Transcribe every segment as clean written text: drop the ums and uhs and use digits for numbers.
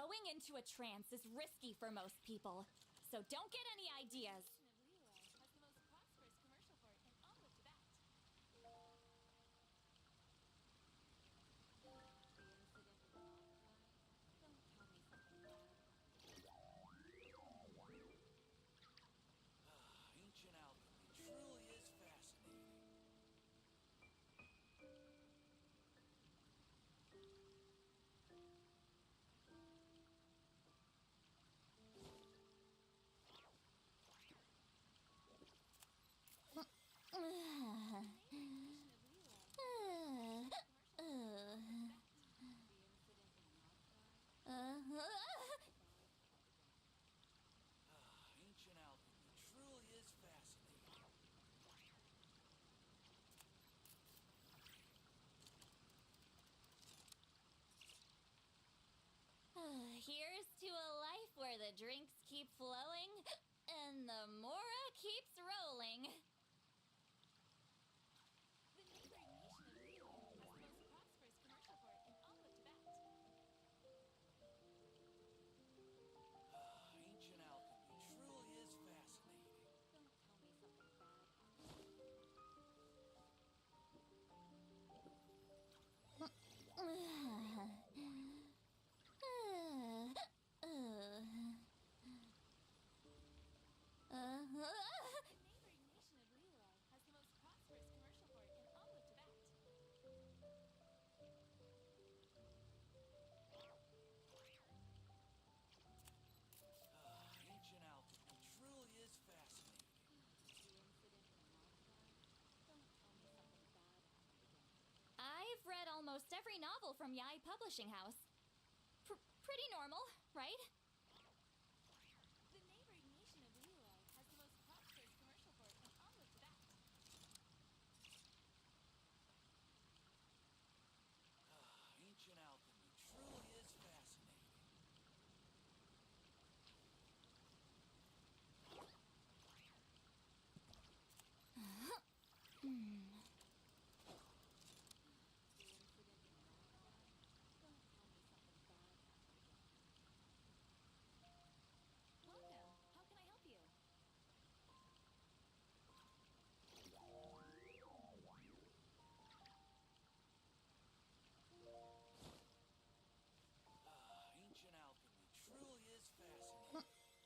Going into a trance is risky for most people, so don't get any ideas. Ancient alchemy truly is fascinating. Ancient alchemy truly is fascinating. Here's to a life where the drinks keep flowing and the mora keeps rolling. The neighboring nation of Linnea has the most prosperous commercial port in all of Tibet. Ancient alchemy truly is fascinating. Don't tell me something bad happened. The neighboring nation of Linnea has the most prosperous commercial port in all of Tibet. Ancient alchemy truly is fascinating. I've read almost every novel from Yai Publishing House. Pretty normal, right? The neighboring nation of Linnea has the most prosperous commercial port in all of Tibet. Ancient alchemy truly is fascinating. Welcome. How can I help you? Ancient alchemy truly is fascinating. Welcome. How can I help you? Ancient alchemy truly is fascinating.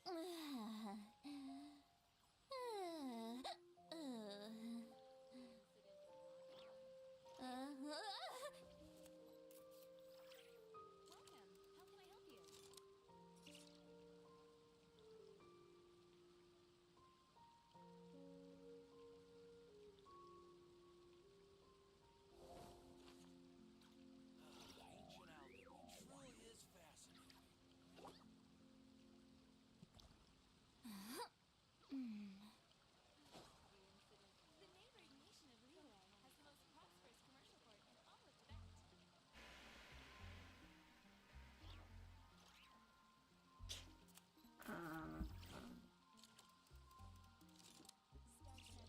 The neighboring nation of Linnea has the most prosperous commercial port in all of Tibet.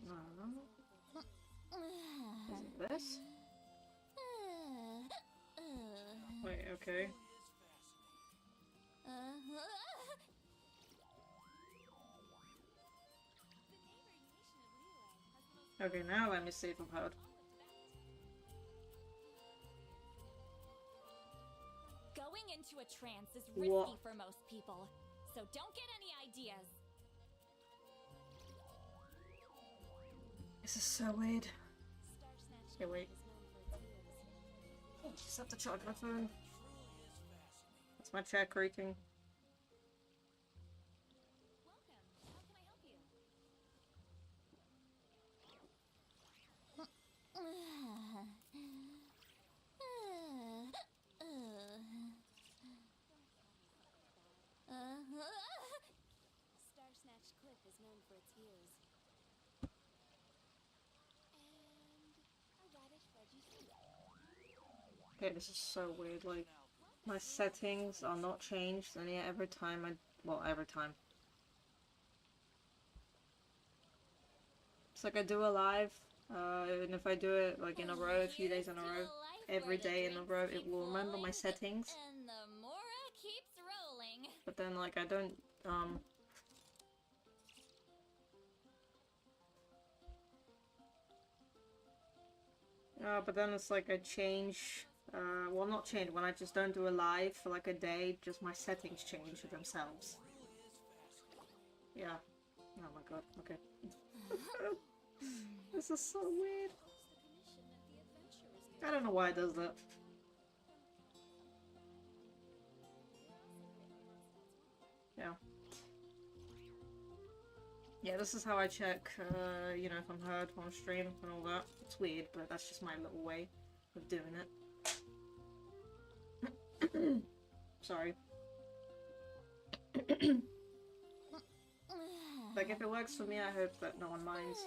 No. Is it this? Wait, okay. Truly is fascinating. The neighboring nation of Linnea has the most Okay, now let me see if I've heard. all of Tibet. Going into a trance is risky What? for most people, so don't get any ideas. This is so weird. Star Snatch Okay, wait. is known for its heels. I just have to charge my phone. Truly is fascinating. That's my chair creaking. Welcome. How can I help you? Star Snatch Cliff is known for its views. And a radish veggie soup. Okay, this is so weird. Like, my settings are not changed, and yet every time every time. It's like I do a live, and if I do it like in a row, a few days in a row, every day in a row, it will remember my settings. And the mora keeps rolling. but then like I don't but then it's like I change, well not change, when I just don't do a live for like a day, just my settings change themselves. Yeah. Oh my god, okay. This is so weird. I don't know why it does that. Yeah. Yeah, this is how I check, you know, if I'm heard on stream and all that. It's weird, but that's just my little way of doing it. Sorry. Like, if it works for me, I hope that no one minds.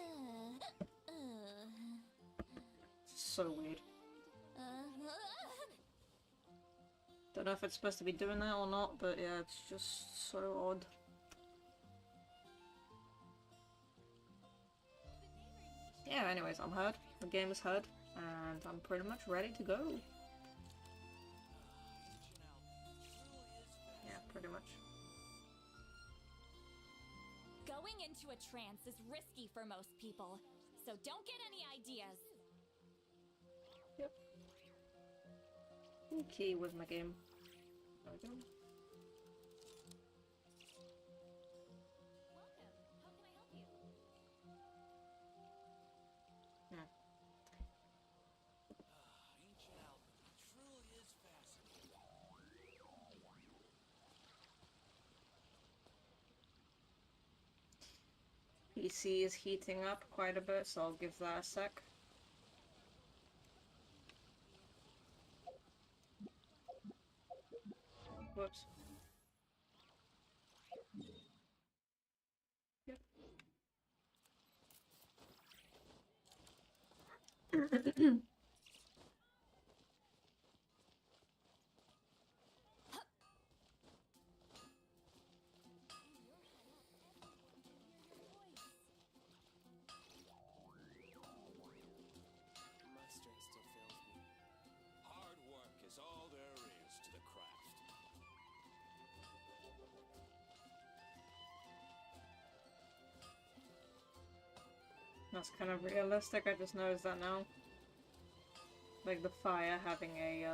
It's so weird. Don't know if it's supposed to be doing that or not, but yeah, it's just so odd. Yeah, anyways, I'm heard. The game is heard, and I'm pretty much ready to go. Yeah, pretty much. Going into a trance is risky for most people, so don't get any ideas. Yep. Okay with my game. There we go. PC is heating up quite a bit, so I'll give that a sec. Whoops. Yep. That's kind of realistic, I just noticed that now. Like the fire having a,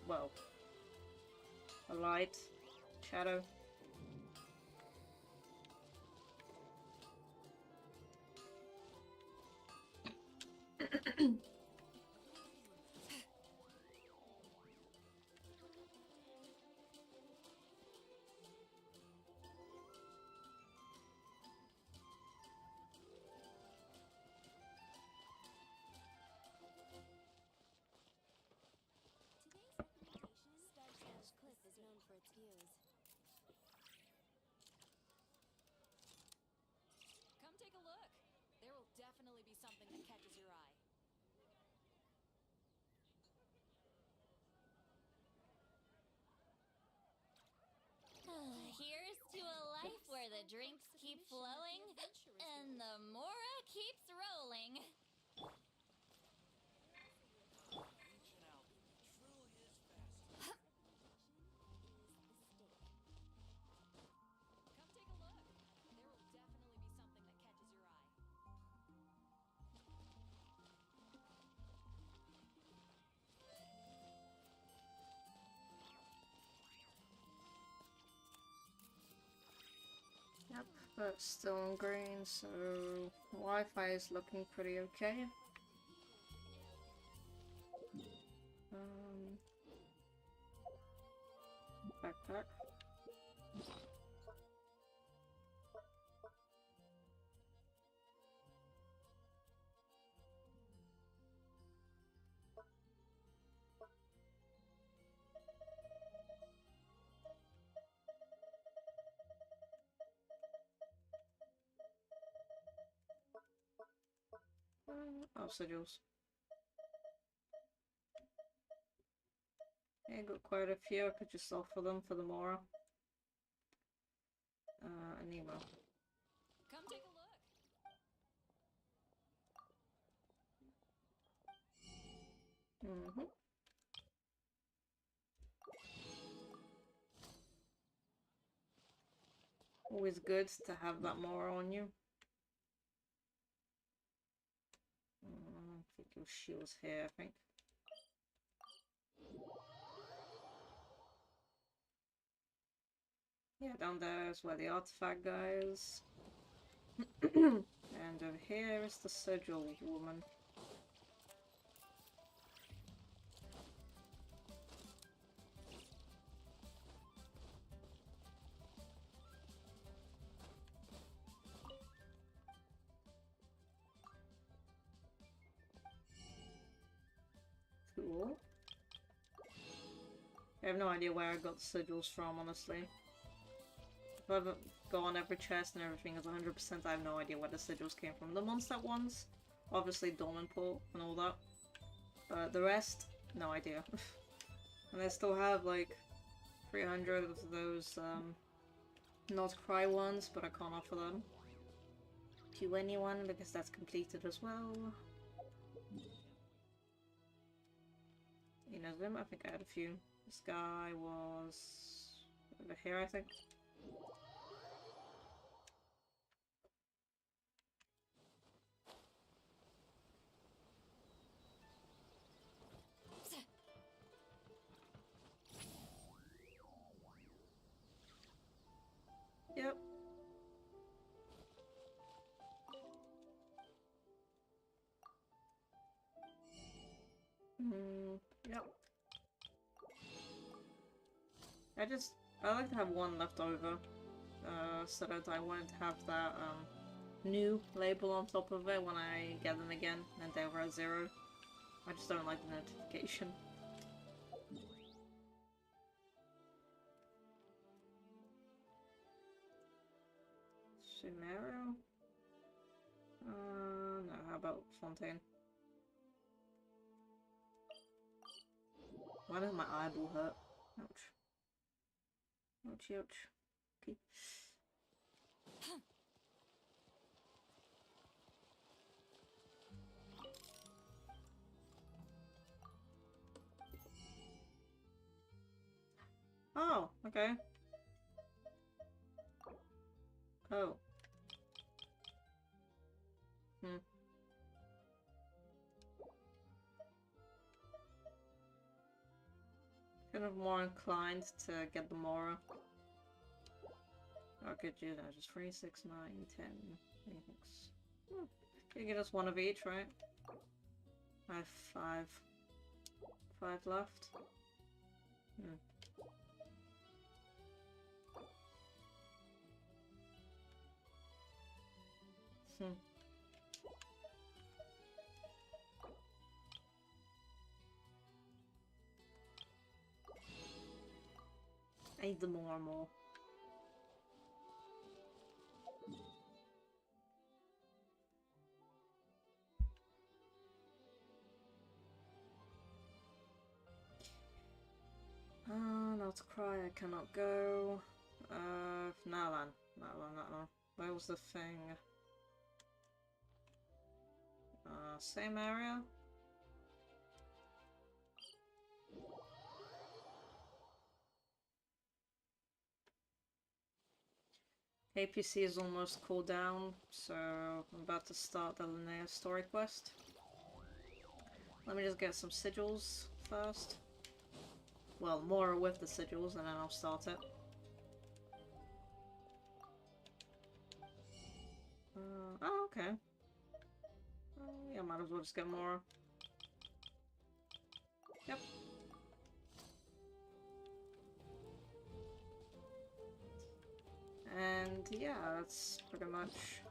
well, a light, shadow. Come take a look. There will definitely be something that catches your eye. Here's to a life where the drinks keep flowing and the mora keeps rolling. Come take a look. There will definitely be something that catches your eye. Yep, but still on green, so Wi-Fi is looking pretty okay. Backpack. Oh, sigils. Yeah, got quite a few. I could just offer them for the Mora. An email. Come take a look. always good to have that more on you. I think your shield's here, I think. Yeah, down there is where the artifact guy is. And over here is the sigil woman. Cool. I have no idea where I got the sigils from, honestly. If I've gone every chest and everything is 100%, I have no idea where the sigils came from. The monster ones, obviously Dormanport and all that. But the rest, no idea. And I still have like 300 of those not cry ones, but I can't offer them to anyone because that's completed as well. You know them? I think I had a few. This guy was over here, I think. Yep. Yep. I like to have one left over, so that I won't have that, new label on top of it when I get them again, and they were at 0. I just don't like the notification. Sumeru? No, how about Fontaine? Why does my eyeball hurt? Ouch. Ouch, ouch. Okay. Oh, okay. Oh. Kind of more inclined to get the Mora. Okay, geez, just 3, 6, 9, 10. Thanks. Can you get us one of each, right? I have 5. 5 left. I need the more and more. Not to cry, I cannot go. Nalan. Where was the thing? Same area? APC is almost cooled down, so I'm about to start the Linnea story quest. Let me just get some sigils first. Well, more with the sigils, and then I'll start it. Oh, okay. Yeah, might as well just get more. Yep. And yeah, that's pretty much...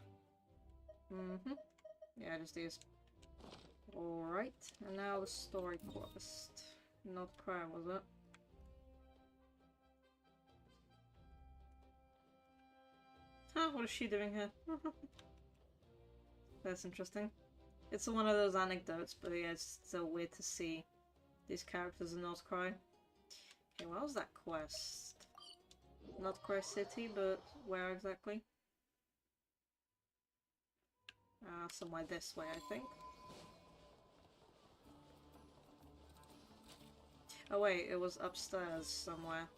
Yeah, just these. Alright, and now the story quest. Not cry, was it? Huh, what is she doing here? That's interesting. It's one of those anecdotes, but yeah, it's still weird to see these characters in Not Cry. Okay, what was that quest? Not Cry City, but where exactly? Somewhere this way, I think. Oh wait, it was upstairs somewhere.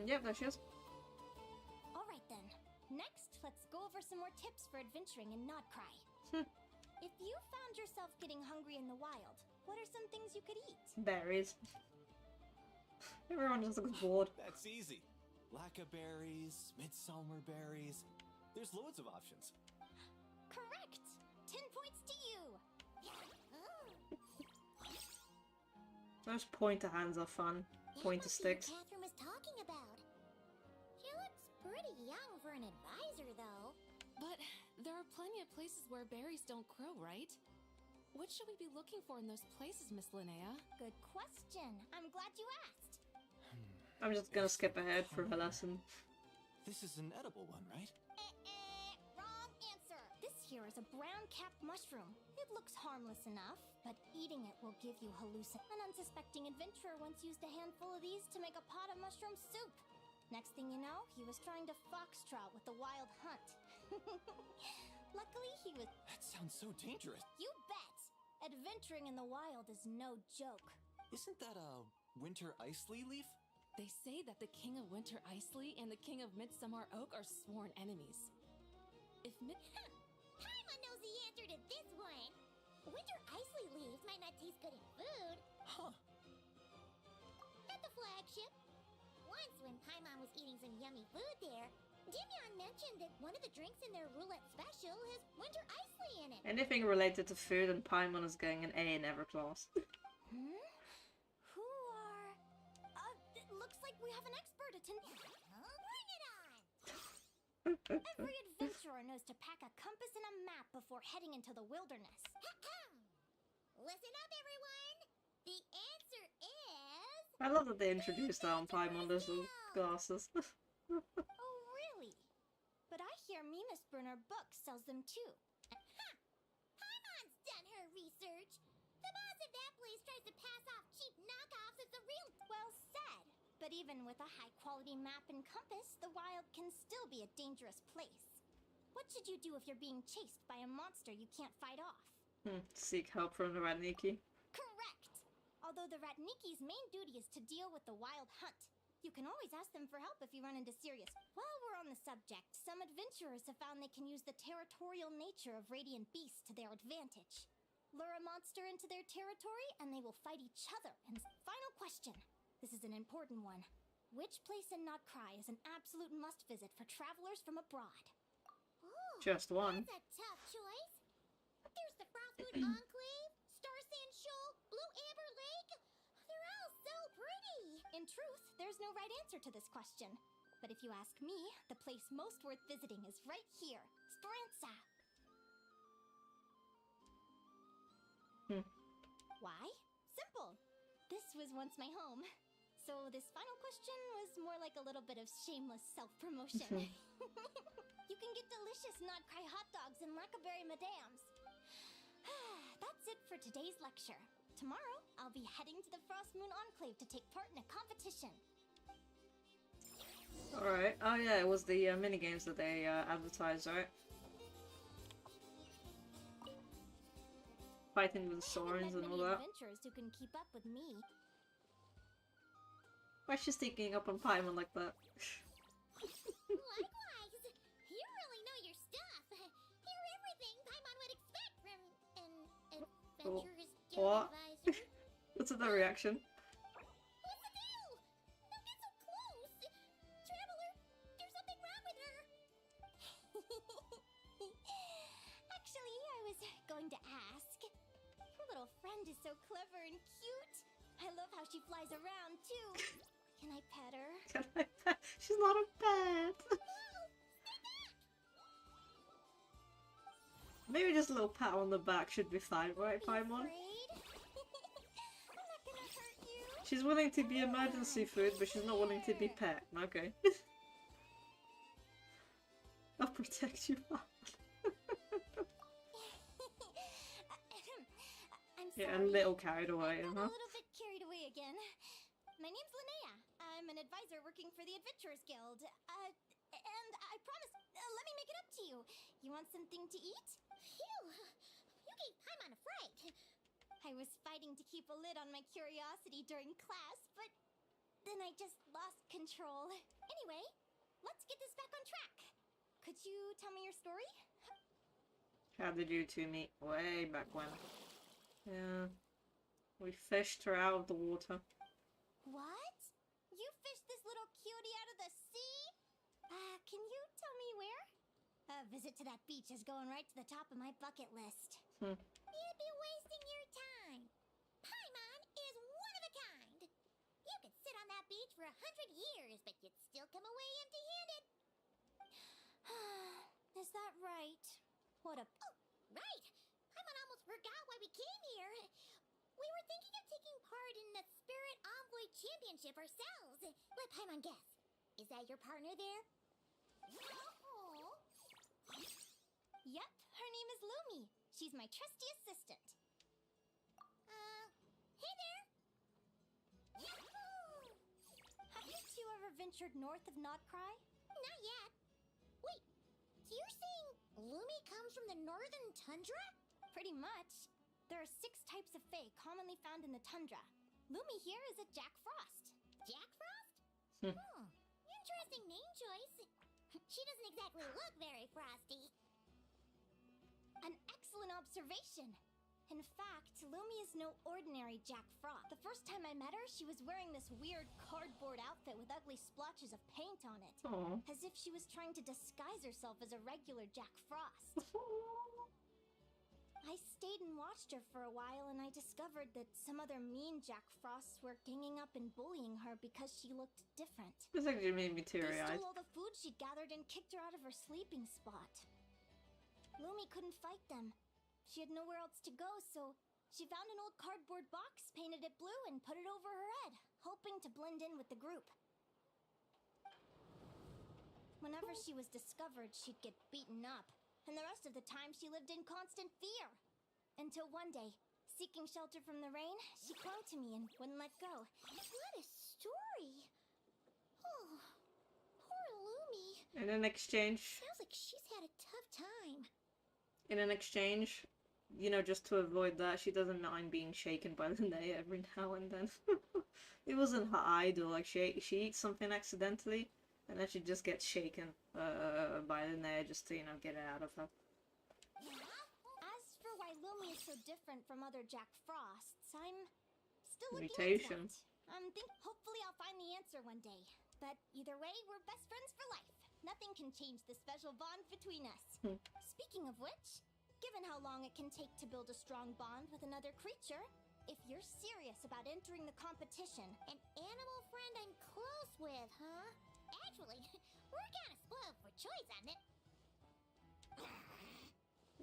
Yep, there she is. Alright then. Next, let's go over some more tips for adventuring in Nodcry. If you found yourself getting hungry in the wild, what are some things you could eat? Berries. Everyone just looks bored. That's easy. Lacca berries, midsummer berries. There's loads of options. Correct! 10 points to you! Those pointer hands are fun. Pointer sticks. Catherine was talking about. She looks pretty young for an advisor, though. But there are plenty of places where berries don't grow, right? What should we be looking for in those places, Miss Linnea? Good question. I'm glad you asked. I'm just gonna skip ahead for her lesson. This is an edible one, right? Wrong answer. This here is a brown-capped mushroom. It looks harmless enough, but eating it will give you hallucinations. An unsuspecting adventurer once used a handful of these to make a pot of mushroom soup. Next thing you know, he was trying to foxtrot with the wild hunt. Luckily, he was... That sounds so dangerous. You bet! Adventuring in the wild is no joke. Isn't that a winter ice-lee leaf? They say that the King of Winter Isley and the King of Midsummer Oak are sworn enemies. If Paimon knows the answer to this one. Winter Isley leaves might not taste good in food. Huh. At the flagship. Once when Paimon was eating some yummy food there, Dimyon mentioned that one of the drinks in their roulette special has Winter Isley in it. Anything related to food and Paimon is getting an A in every class. Who are... it looks like we have an expert attending. Bring it on! Every adventurer knows to pack a compass and a map before heading into the wilderness. Listen up, everyone! The answer is... I love that they introduced that on Paimon, those little glasses. Oh, really? But I hear Mimas Burner Books sells them too. Paimon's done her research. The boss of that place tries to pass off cheap knockoffs as the real... Well said. But even with a high-quality map and compass, the wild can still be a dangerous place. What should you do if you're being chased by a monster you can't fight off? Seek help from the Ratniki. Correct! Although the Ratniki's main duty is to deal with the wild hunt. You can always ask them for help if you run into serious... While we're on the subject, some adventurers have found they can use the territorial nature of radiant beasts to their advantage. Lure a monster into their territory, and they will fight each other. And final question. This is an important one. Which place in Nodcry is an absolute must-visit for travelers from abroad? Ooh, Just one. That's a tough choice. There's the Frostmoon Enclave, Star Sand Shoal, Blue Amber Lake. They're all so pretty. In truth, there's no right answer to this question. But if you ask me, the place most worth visiting is right here, Speranza. Why? Simple. This was once my home. So this final question was more like a little bit of shameless self-promotion. You can get delicious Nodcry hot dogs and Lackaberry Madams. That's it for today's lecture. Tomorrow, I'll be heading to the Frostmoon Enclave to take part in a competition. Alright. Oh yeah, it was the minigames that they advertised, right? Fighting with the Sorens and all that. Adventurers who can keep up with me. Why is she sneaking up on Paimon like that? Likewise, you really know your stuff. You're everything Paimon would expect from an adventurer's guild What? advisor. What's the reaction? What's the deal? Don't get so close. Traveler, there's something wrong with her. Actually, I was going to ask. Her little friend is so clever and cute. I love how she flies around, too. Can I pet her? Can I pet? She's not a pet! Maybe just a little pat on the back should be fine, right, Paimon? I'm not gonna hurt you. She's willing to be emergency food, but she's not willing to be pet. Okay. I'll protect you, Paimon. I'm sorry. Yeah, a little carried away, I'm huh? a little bit carried away again. My name's Linnea. I'm an advisor working for the Adventurers Guild. And I promise, let me make it up to you. You want something to eat? Phew, you gave Paimon a fright. I was fighting to keep a lid on my curiosity during class, but then I just lost control. Anyway, let's get this back on track. Could you tell me your story? How did you two meet? Way back when. Yeah. We fished her out of the water. What? You fished this little cutie out of the sea? Can you tell me where? A visit to that beach is going right to the top of my bucket list. You'd be wasting your time. Paimon is one of a kind. You could sit on that beach for 100 years, but you'd still come away empty-handed. Is that right? What a... Oh, right! Paimon almost forgot why we came here. We were thinking of taking part in the Spirit Envoy Championship ourselves. Let Paimon guess. Is that your partner there? Oh. Yep, her name is Lumi. She's my trusty assistant. Hey there! Yahoo! Have you two ever ventured north of Notcry? Not yet. Wait, so you're saying Lumi comes from the northern tundra? Pretty much. There are 6 types of fae commonly found in the tundra. Lumi here is a Jack Frost. Jack Frost? Interesting name choice. She doesn't exactly look very frosty. An excellent observation. In fact, Lumi is no ordinary Jack Frost. The first time I met her, she was wearing this weird cardboard outfit with ugly splotches of paint on it. Aww. As if she was trying to disguise herself as a regular Jack Frost. I stayed and watched her for a while, and I discovered that some other mean Jack Frosts were ganging up and bullying her because she looked different. This actually made me They teary-eyed. stole all the food she'd gathered and kicked her out of her sleeping spot. Lumi couldn't fight them. She had nowhere else to go, so she found an old cardboard box, painted it blue, and put it over her head, hoping to blend in with the group. Whenever she was discovered, she'd get beaten up, and the rest of the time she lived in constant fear. Until one day, seeking shelter from the rain, she clung to me and wouldn't let go. What a story! Oh, poor Lumi. In an exchange, Sounds like she's had a tough time. you know, just to avoid that, she doesn't mind being shaken by Linnea every now and then. It wasn't her idol, like she eats something accidentally, and then she just gets shaken by Linnea just to, you know, get it out of her. As for why Lumi is so different from other Jack Frosts, I'm still looking Mutation. into that. Hopefully I'll find the answer one day. But either way, we're best friends for life. Nothing can change the special bond between us. Speaking of which, given how long it can take to build a strong bond with another creature, if you're serious about entering the competition... An animal friend I'm close with, huh? Actually, we're kind of spoiled for choice on it.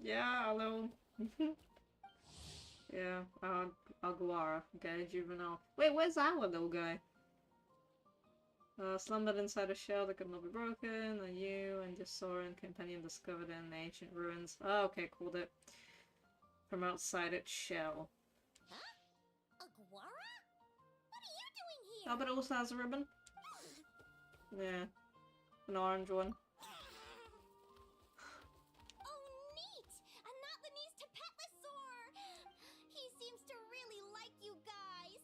Yeah, hello. Yeah, Aguara, okay, juvenile. Wait, where's our little guy? Slumbered inside a shell that could not be broken, and you and your Soren companion discovered it in the ancient ruins. Oh, okay, called it. From outside its shell. Huh? Aguara? What are you doing here? Oh, but it also has a ribbon. Yeah, an orange one. Oh, neat! A Notlanese Tapetlosaur! He seems to really like you guys.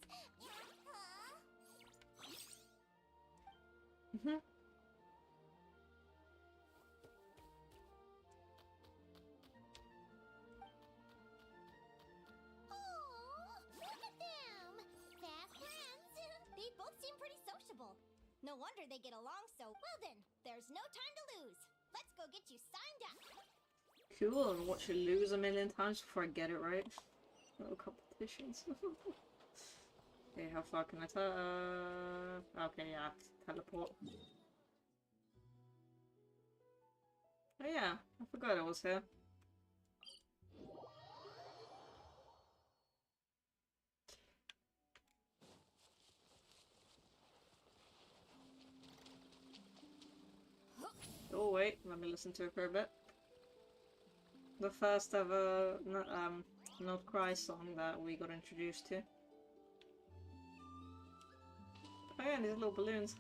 Huh? Aw, look at them! Fast friends! They both seem pretty sociable. No wonder they get along so well then. There's no time to lose. Let's go get you signed up. Cool, and watch you lose a million times before I get it right. Little competitions. Okay, how far can I okay, yeah, teleport. Oh yeah, I forgot I was here. Oh wait, let me listen to it for a bit. The first ever Not Cry song that we got introduced to. Oh yeah, these little balloons.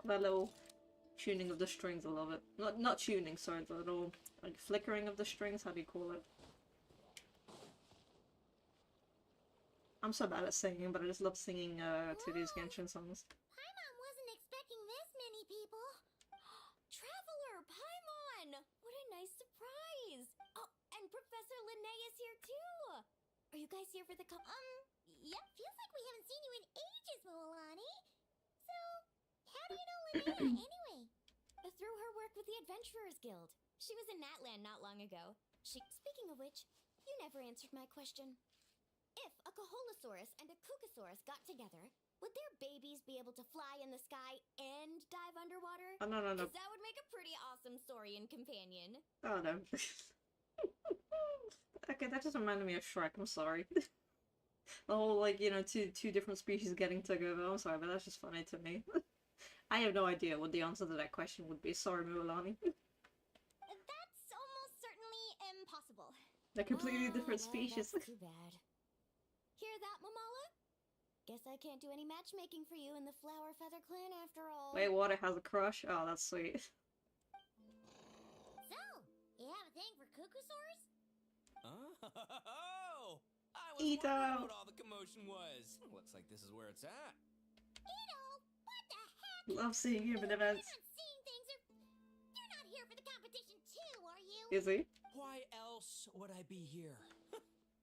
That little tuning of the strings, I love it. Not tuning, sorry, the little like flickering of the strings, how do you call it? I'm so bad at singing, but I just love singing to these Genshin songs. Paimon wasn't expecting this many people. Traveler, Paimon! What a nice surprise! Oh, and Professor Linnea is here too! Are you guys here for the Yep, feels like we haven't seen you in ages, Mualani. So, how do you know Linnea anyway? Through her work with the Adventurers Guild. She was in Natland not long ago. Speaking of which, you never answered my question. If a Kaholosaurus and a Kukasaurus got together, would their babies be able to fly in the sky and dive underwater? Oh, no. Because that would make a pretty awesome Saurian companion. Oh, no. Okay, that just reminded me of Shrek, I'm sorry. The whole, like, you know, two different species getting together. I'm sorry, but that's just funny to me. I have no idea what the answer to that question would be. Sorry, Mualani. That's almost certainly impossible. They're completely different species. That's too bad. Hear that, Mamala? Guess I can't do any matchmaking for you in the Flower Feather Clan after all. Wait, Water has a crush? Oh, that's sweet. So, you have a thing for Kukusaurs? Oh! I was Ito. wondering what all the commotion was. Looks like this is where it's at. Ito, what the heck? Love seeing him in events. You're not seeing things, or you're not here for the competition too, are you? Is he? Why else would I be here?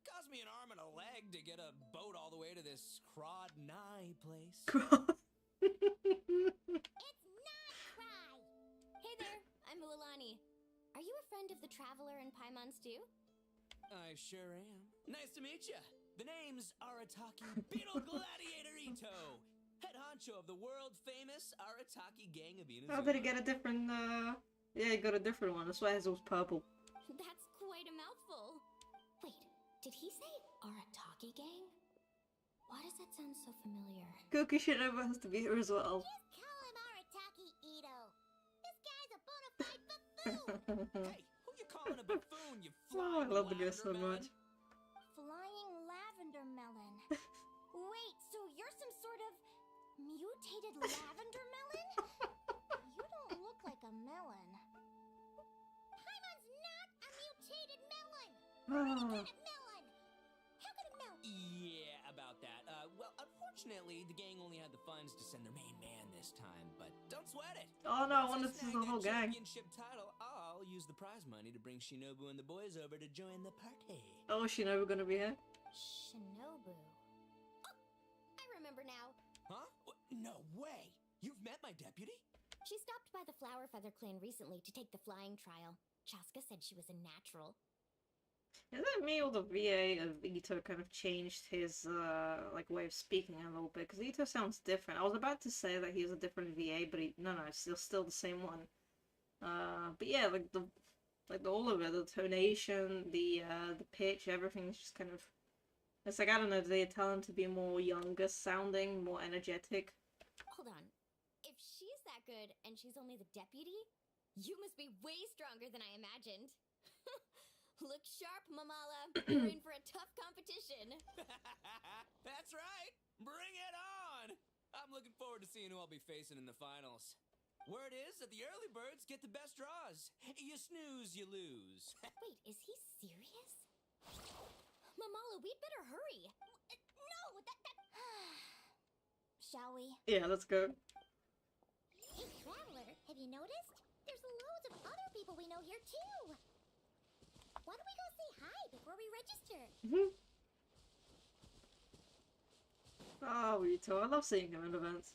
Cost me an arm and a leg to get a boat all the way to this Crod Nye place. It's not Cry. Hey there, I'm Mualani. Are you a friend of the Traveler and Paimon Stew? I sure am. Nice to meet ya. The name's Arataki Beetle Gladiator Ito, head honcho of the world-famous Arataki Gang of Inazuma. How did he get a different, Yeah, he got a different one. That's why his was purple. That's quite a mouthful. Wait, did he say Arataki Gang? Why does that sound so familiar? Cookie Shinobu has to be here as well. Just call him Arataki Ito. This guy's a bona fide buffoon. Hey, who you calling a buffoon, you Oh, flying I love the guy so lavender much. melon? Flying lavender melon. Wait, so you're some sort of mutated lavender melon? You don't look like a melon. Paimon's not a mutated melon. Oh. What kind of melon? How could a melon? Yeah, about that. Well, unfortunately, the gang only had the funds to send their main man this time, but don't sweat it. Oh no, I Once wanted to see the whole gang. championship title, I'll use the prize money to bring Shinobu and the boys over to join the party. Oh, is Shinobu gonna be here? Shinobu. Oh, I remember now. Huh? No way! You've met my deputy? She stopped by the Flower Feather Clan recently to take the flying trial. Chaska said she was a natural. Is it me or the VA of Ito kind of changed his, like, way of speaking a little bit? Because Ito sounds different. I was about to say that he's a different VA, but no, it's still the same one. But yeah, like all of it, the tonation, the pitch, everything's just kind of... It's like, I don't know, they tell him to be more younger sounding, more energetic. Hold on. If she's that good and she's only the deputy, you must be way stronger than I imagined. Look sharp, Mamala. You're in for a tough competition. That's right! Bring it on! I'm looking forward to seeing who I'll be facing in the finals. Word is that the early birds get the best draws. You snooze, you lose. Wait, is he serious? Mamala, we'd better hurry. No, that... Shall we? Yeah, let's go. Hey, Traveler, have you noticed? There's loads of other people we know here, too. Why don't we go say hi before we register? Oh, Ito, I love seeing him in events.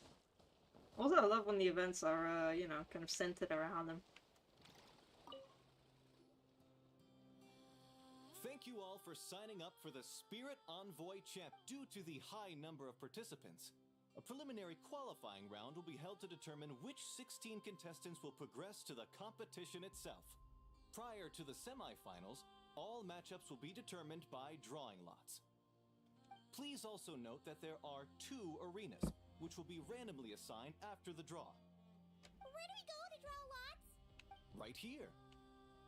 Also, I love when the events are, you know, kind of centered around him. Thank you all for signing up for the Spirit Envoy Champ. Due to the high number of participants, a preliminary qualifying round will be held to determine which 16 contestants will progress to the competition itself. Prior to the semifinals, all matchups will be determined by drawing lots. Please also note that there are 2 arenas, which will be randomly assigned after the draw. Where do we go to draw lots? Right here.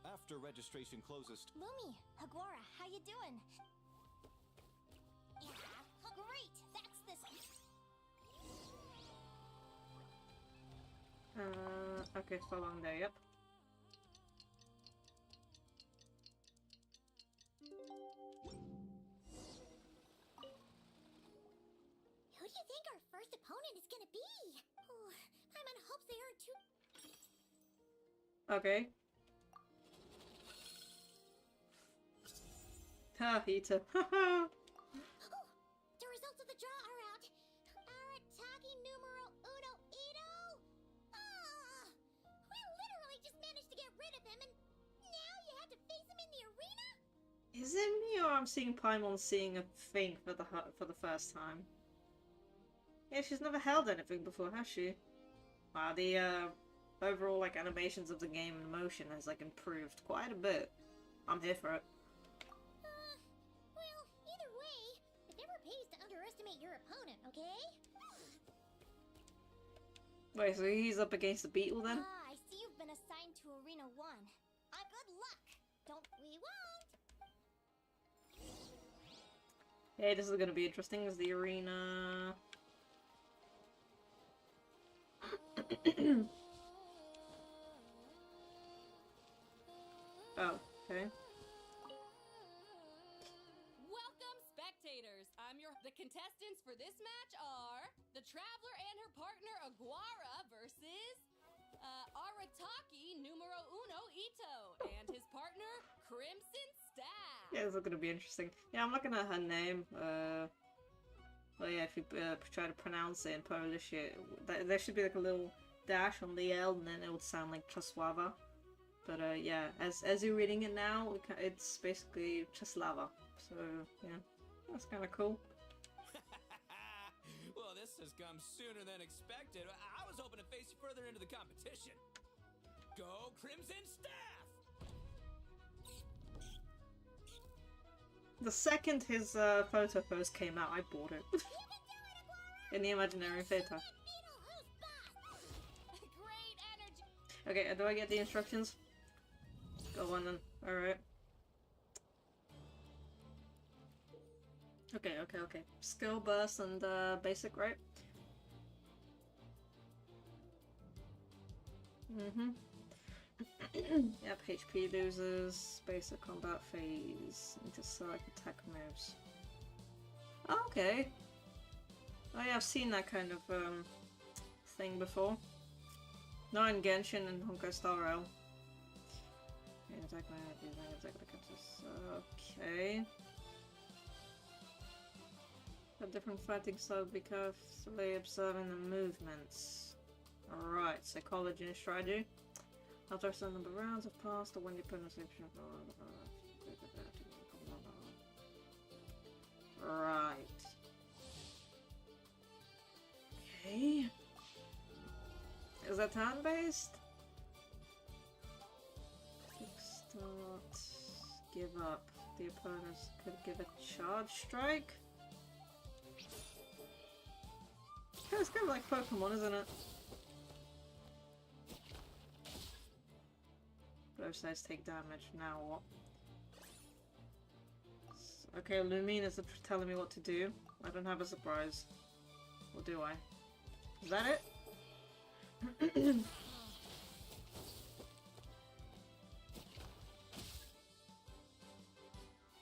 After registration closes... Lumi, Hagwara, how you doing? Yeah, great, that's this... Okay, follow on there, yep. Who do you think our first opponent is gonna be? Oh, Paimon hopes they aren't too... Okay. Ha, Ita. Haha. The results of the draw are out. Arataki numero uno Ito? Ah! We literally just managed to get rid of him, and now you have to face him in the arena? Is it me or I'm seeing Paimon seeing a thing for the first time? Yeah, she's never held anything before, has she? Wow, the overall like animations of the game and motion has like improved quite a bit. I'm here for it. Well, either way, it never pays to underestimate your opponent, okay? Wait, so he's up against the Beetle then? Ah, I see you've been assigned to Arena 1. Good luck. We won't. Hey, this is gonna be interesting. Is the arena? Oh, okay. Welcome, spectators. The contestants for this match are the Traveler and her partner Aguara versus Arataki numero uno Ito and his partner Crimson Staff. Yeah, this is gonna be interesting. Yeah, I'm looking at her name. Well, yeah, if you try to pronounce it in Polish, there should be like a little dash on the L, and then it would sound like Czesława. But yeah, as you're reading it now, it's basically Czeslava. So yeah, that's kind of cool. Well, this has come sooner than expected. I was hoping to face you further into the competition. Go Crimson Staff! The second his photo post came out, I bought it. In the imaginary theater. Great energy. Okay, do I get the instructions? Go on then. Alright. Okay. Skill burst and basic, right? Yep, HP losers, basic combat phase, need to select attack moves. Oh, okay. Oh yeah, I've seen that kind of thing before. Not in Genshin and Honkai Star Rail. Okay. A different fighting style be carefully observing the movements. Alright, psychology and strategy. After a certain number of rounds have passed, or when the opponent's right. Okay. Is that turn-based? Start. Give up. The opponents could give a charge strike. Yeah, it's kind of like Pokemon, isn't it? Both sides take damage. Now what? Okay, Lumina's telling me what to do. I don't have a surprise. Or do I? Is that it?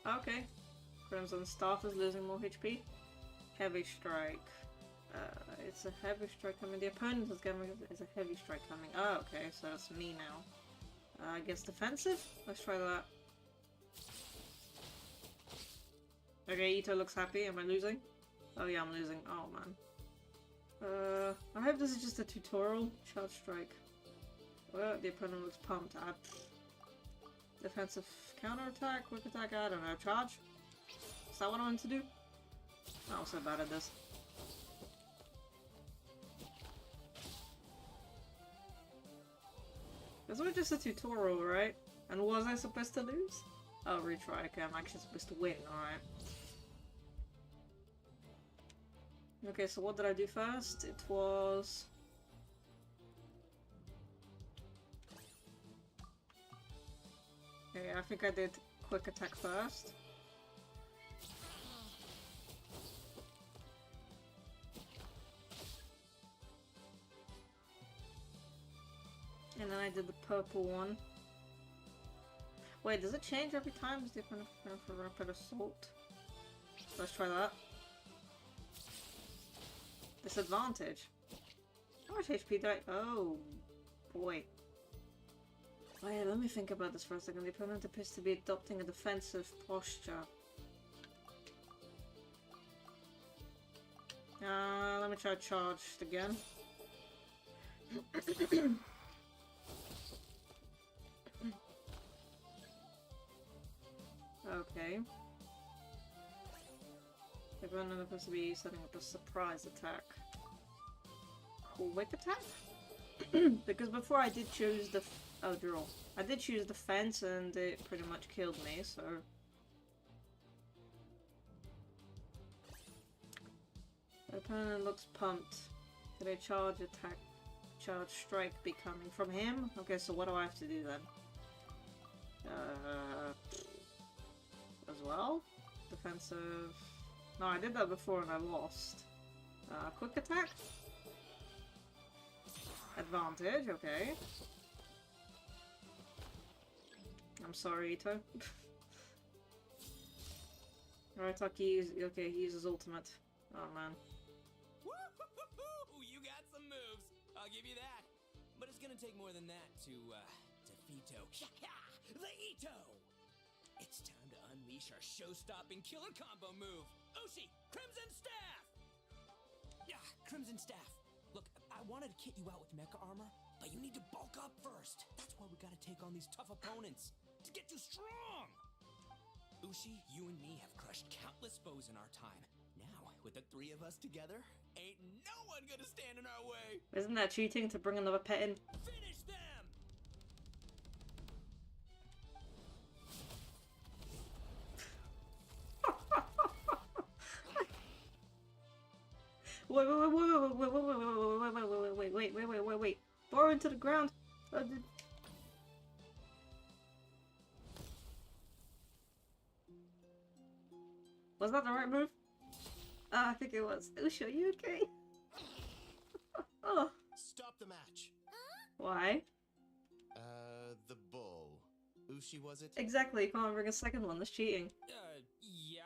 Okay. Crimson Staff is losing more HP. Heavy Strike. It's a heavy strike coming. The opponent is getting a heavy strike coming. Oh, okay, so it's me now. I guess defensive? Let's try that. Okay, Ito looks happy. Am I losing? Oh yeah, I'm losing. Oh man. I hope this is just a tutorial. Charge strike. Well, the opponent looks pumped. Defensive counter attack, quick attack, I don't know. Charge? Is that what I want to do? Oh, I'm so bad at this. This was just a tutorial, right? And was I supposed to lose? Oh, retry. Okay, I'm actually supposed to win, alright. Okay, so what did I do first? It was... Okay, I think I did quick attack first. And then I did the purple one. Wait, does it change every time? Is it different for rapid assault? Let's try that. Disadvantage. How much HP do I... Oh, boy. Wait, let me think about this for a second. The opponent appears to be adopting a defensive posture. Let me try charged again. Okay. The opponent appears to be setting up a surprise attack. Quick attack? Because before I did choose the... Oh, draw. I did choose defense and it pretty much killed me, so... The opponent looks pumped. Did a charge attack, charge strike be coming from him? Okay, so what do I have to do then? As well? Defensive... No, I did that before and I lost. Quick attack? Advantage, okay. I'm sorry, Ito. Alright, Taki, okay, he uses ultimate. Oh man. Woo-hoo-hoo-hoo! You got some moves. I'll give you that. But it's gonna take more than that to defeat Ito. The Ito! It's time to unleash our show-stopping killer combo move. Ushi, Crimson Staff! Yeah, Crimson Staff. Look, I wanted to kit you out with mecha armor, but you need to bulk up first. That's why we gotta take on these tough opponents. To get you strong! Ushi, you and me have crushed countless foes in our time. Now, with the three of us together, ain't no one gonna stand in our way! Isn't that cheating to bring another pet in? Finish them! Wait. Borrow into the ground. Was that the right move? I think it was. Ushi, are you okay? Oh. Stop the match. Why? The bull. Ushi, was it? Exactly, you can't bring a second one, that's cheating. Yeah?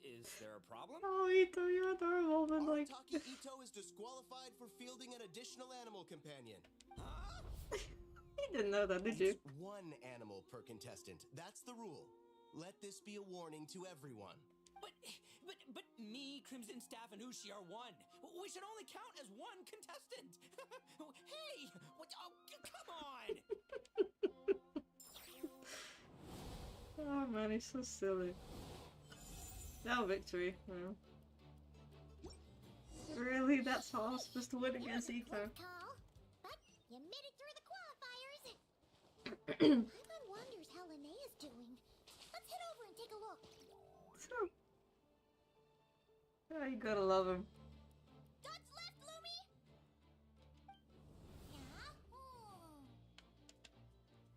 Is there a problem? Oh, Ito, you're adorable, but like... Arataki Ito is disqualified for fielding an additional animal companion. Huh? You didn't know that, did you? It's one animal per contestant. That's the rule. Let this be a warning to everyone. But me, Crimson Staff, and Ushi are one. We should only count as one contestant. Hey! What? Oh, come on! Oh man, he's so silly. Now victory. Yeah. Really? That's how I'm supposed to win against Ito? Call, but you made it through the qualifiers. Paimon wonders how Linnea's doing. Let's head over and take a look. Oh, you gotta love him. Dodge left, Lumi! Yeah?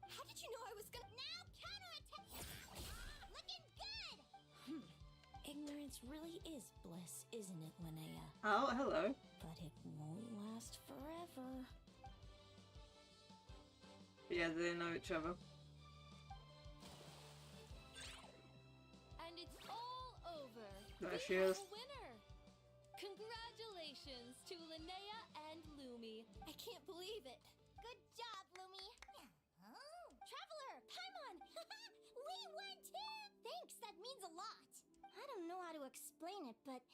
How did you know I was gonna... Now counterattack! Looking good! Ignorance really is bliss, isn't it, Linnea? Oh, hello. But it won't last forever. Yeah, they know each other. And it's all over. There We she have is. a winner. Congratulations to Linnea and Lumi. I can't believe it. Good job, Lumi! Oh, Traveler! Paimon! We won too! Thanks, that means a lot! I don't know how to explain it, but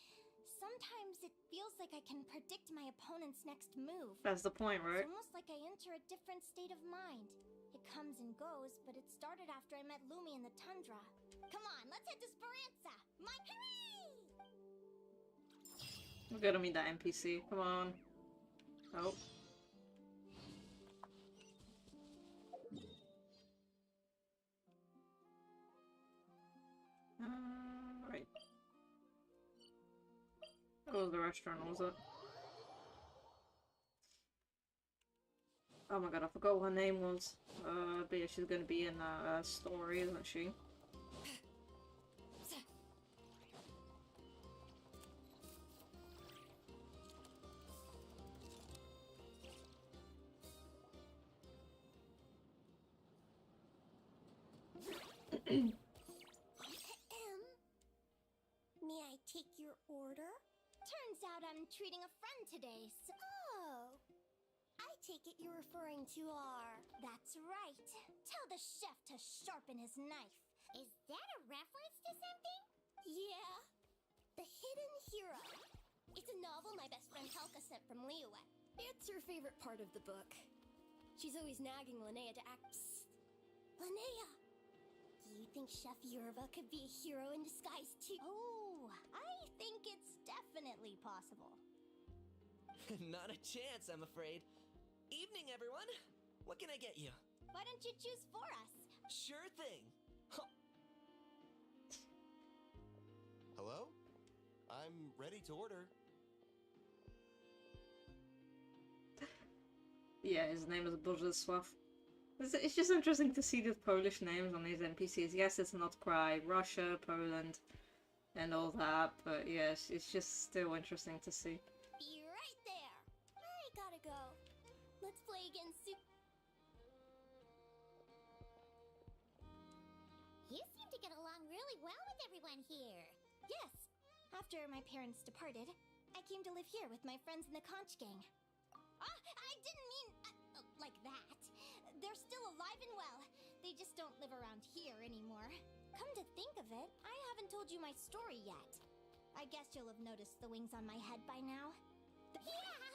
sometimes it feels like I can predict my opponent's next move. That's the point, right? It's almost like I enter a different state of mind. It comes and goes, but it started after I met Lumi in the tundra. Come on, let's head to Speranza! My hooray! We're gonna meet that NPC. Come on. Oh. Right. That was the restaurant, was it? Oh my god, I forgot what her name was. But yeah, she's gonna be in a story, isn't she? May I take your order? Turns out I'm treating a friend today, so... Oh. I take it you're referring to our... That's right. Tell the chef to sharpen his knife. Is that a reference to something? Yeah. The Hidden Hero. It's a novel my best friend Helka sent from Linnea. It's her favorite part of the book. She's always nagging Linnea to act... Psst. Linnea! Do you think Chef Yerba could be a hero in disguise too? Oh, I think it's definitely possible. Not a chance, I'm afraid. Evening, everyone. What can I get you? Why don't you choose for us? Sure thing. Hello? I'm ready to order. Yeah, his name is Bolesław. It's just interesting to see the Polish names on these NPCs. Yes, it's not quite Russia, Poland, and all that, but yes, it's just still interesting to see. Be right there. I gotta go. Let's play again soon. You seem to get along really well with everyone here. Yes. After my parents departed, I came to live here with my friends in the conch gang. I didn't mean like that. They're still alive and well. They just don't live around here anymore. Come to think of it, I haven't told you my story yet. I guess you'll have noticed the wings on my head by now. Yeah!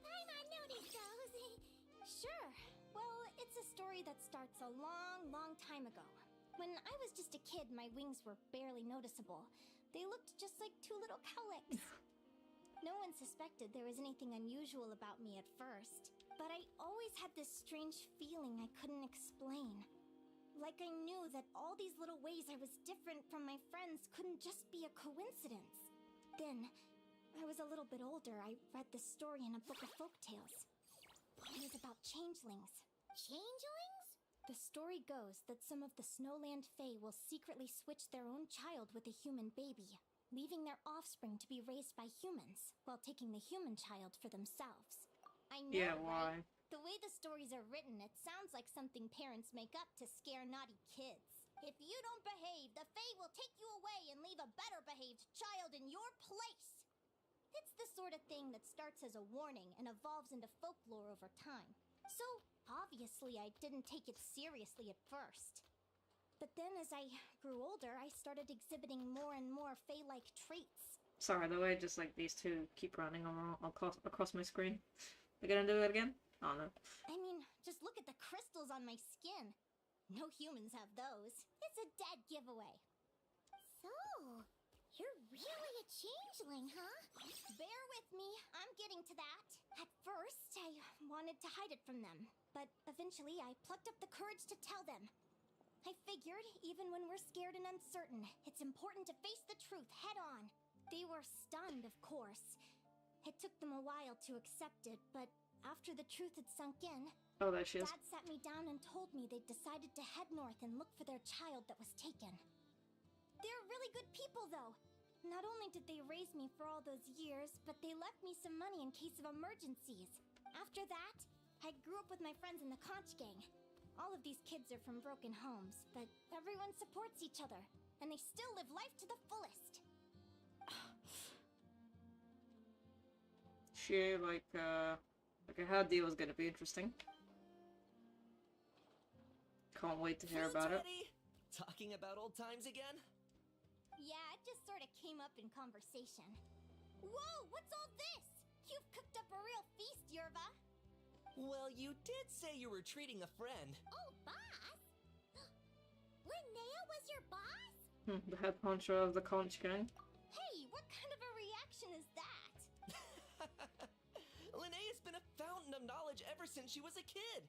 I noticed those. Sure. Well, it's a story that starts a long, long time ago. When I was just a kid, my wings were barely noticeable. They looked just like two little cowlicks. No one suspected there was anything unusual about me at first, but I always had this strange feeling I couldn't explain. Like I knew that all these little ways I was different from my friends couldn't just be a coincidence. Then, I was a little bit older, I read this story in a book of folktales. It was about changelings. Changelings? The story goes that some of the Snowland Fae will secretly switch their own child with a human baby, leaving their offspring to be raised by humans, while taking the human child for themselves. I know, Yeah, right? why? The way the stories are written, it sounds like something parents make up to scare naughty kids. If you don't behave, the Fae will take you away and leave a better behaved child in your place. It's the sort of thing that starts as a warning and evolves into folklore over time. So, obviously I didn't take it seriously at first. But then as I grew older, I started exhibiting more and more Fae-like traits. Sorry, the way just like these two keep running across my screen. They're gonna do it again? Oh no. I mean, just look at the crystals on my skin. No humans have those. It's a dead giveaway. So, you're really a changeling, huh? Bear with me, I'm getting to that. At first, I wanted to hide it from them, but eventually I plucked up the courage to tell them. I figured, even when we're scared and uncertain, it's important to face the truth head on. They were stunned, of course. It took them a while to accept it, but after the truth had sunk in, Oh, there she is. Dad sat me down and told me they'd decided to head north and look for their child that was taken. They're really good people, though. Not only did they raise me for all those years, but they left me some money in case of emergencies. After that, I grew up with my friends in the conch gang. All of these kids are from broken homes, but everyone supports each other, and they still live life to the fullest. She, her deal is gonna be interesting. Can't wait to hear Food's about it. ready. Talking about old times again? Yeah, it just sort of came up in conversation. Whoa, what's all this? You've cooked up a real feast, Yerba. Well, you did say you were treating a friend. Oh, boss? Linnea was your boss? The head honcho of the conch gang. Hey, what kind of a reaction is that? Linnea's been a fountain of knowledge ever since she was a kid.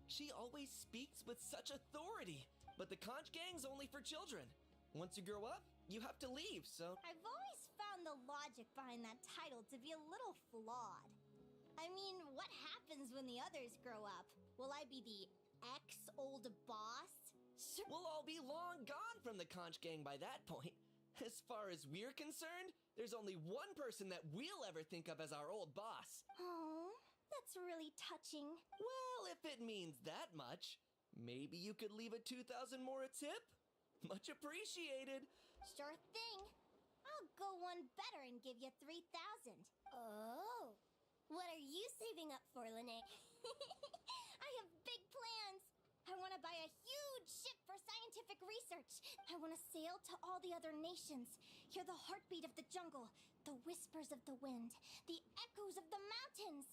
She always speaks with such authority. But the conch gang's only for children. Once you grow up, you have to leave, so... I've always found the logic behind that title to be a little flawed. I mean, what happens when the others grow up? Will I be the ex-old boss? We'll all be long gone from the conch gang by that point. As far as we're concerned, there's only one person that we'll ever think of as our old boss. Oh, that's really touching. Well, if it means that much, maybe you could leave a 2,000 more a tip? Much appreciated. Sure thing. I'll go one better and give you 3,000. Oh. What are you saving up for, Linnea? I have big plans. I want to buy a huge ship for scientific research. I want to sail to all the other nations, hear the heartbeat of the jungle, the whispers of the wind, the echoes of the mountains.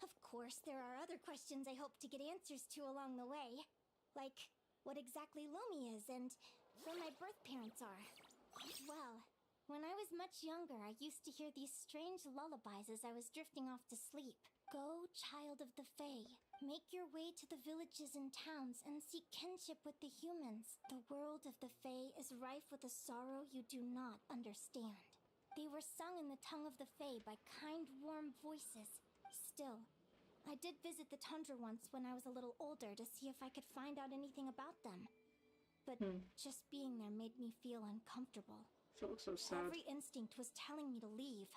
Of course, there are other questions I hope to get answers to along the way. Like, what exactly Lumi is and where my birth parents are. Well, when I was much younger, I used to hear these strange lullabies as I was drifting off to sleep. Go, child of the Fae. Make your way to the villages and towns and seek kinship with the humans. The world of the Fae is rife with a sorrow you do not understand. They were sung in the tongue of the Fae by kind, warm voices. Still, I did visit the tundra once when I was a little older to see if I could find out anything about them. But just being there made me feel uncomfortable. Feel so sad. Every instinct was telling me to leave.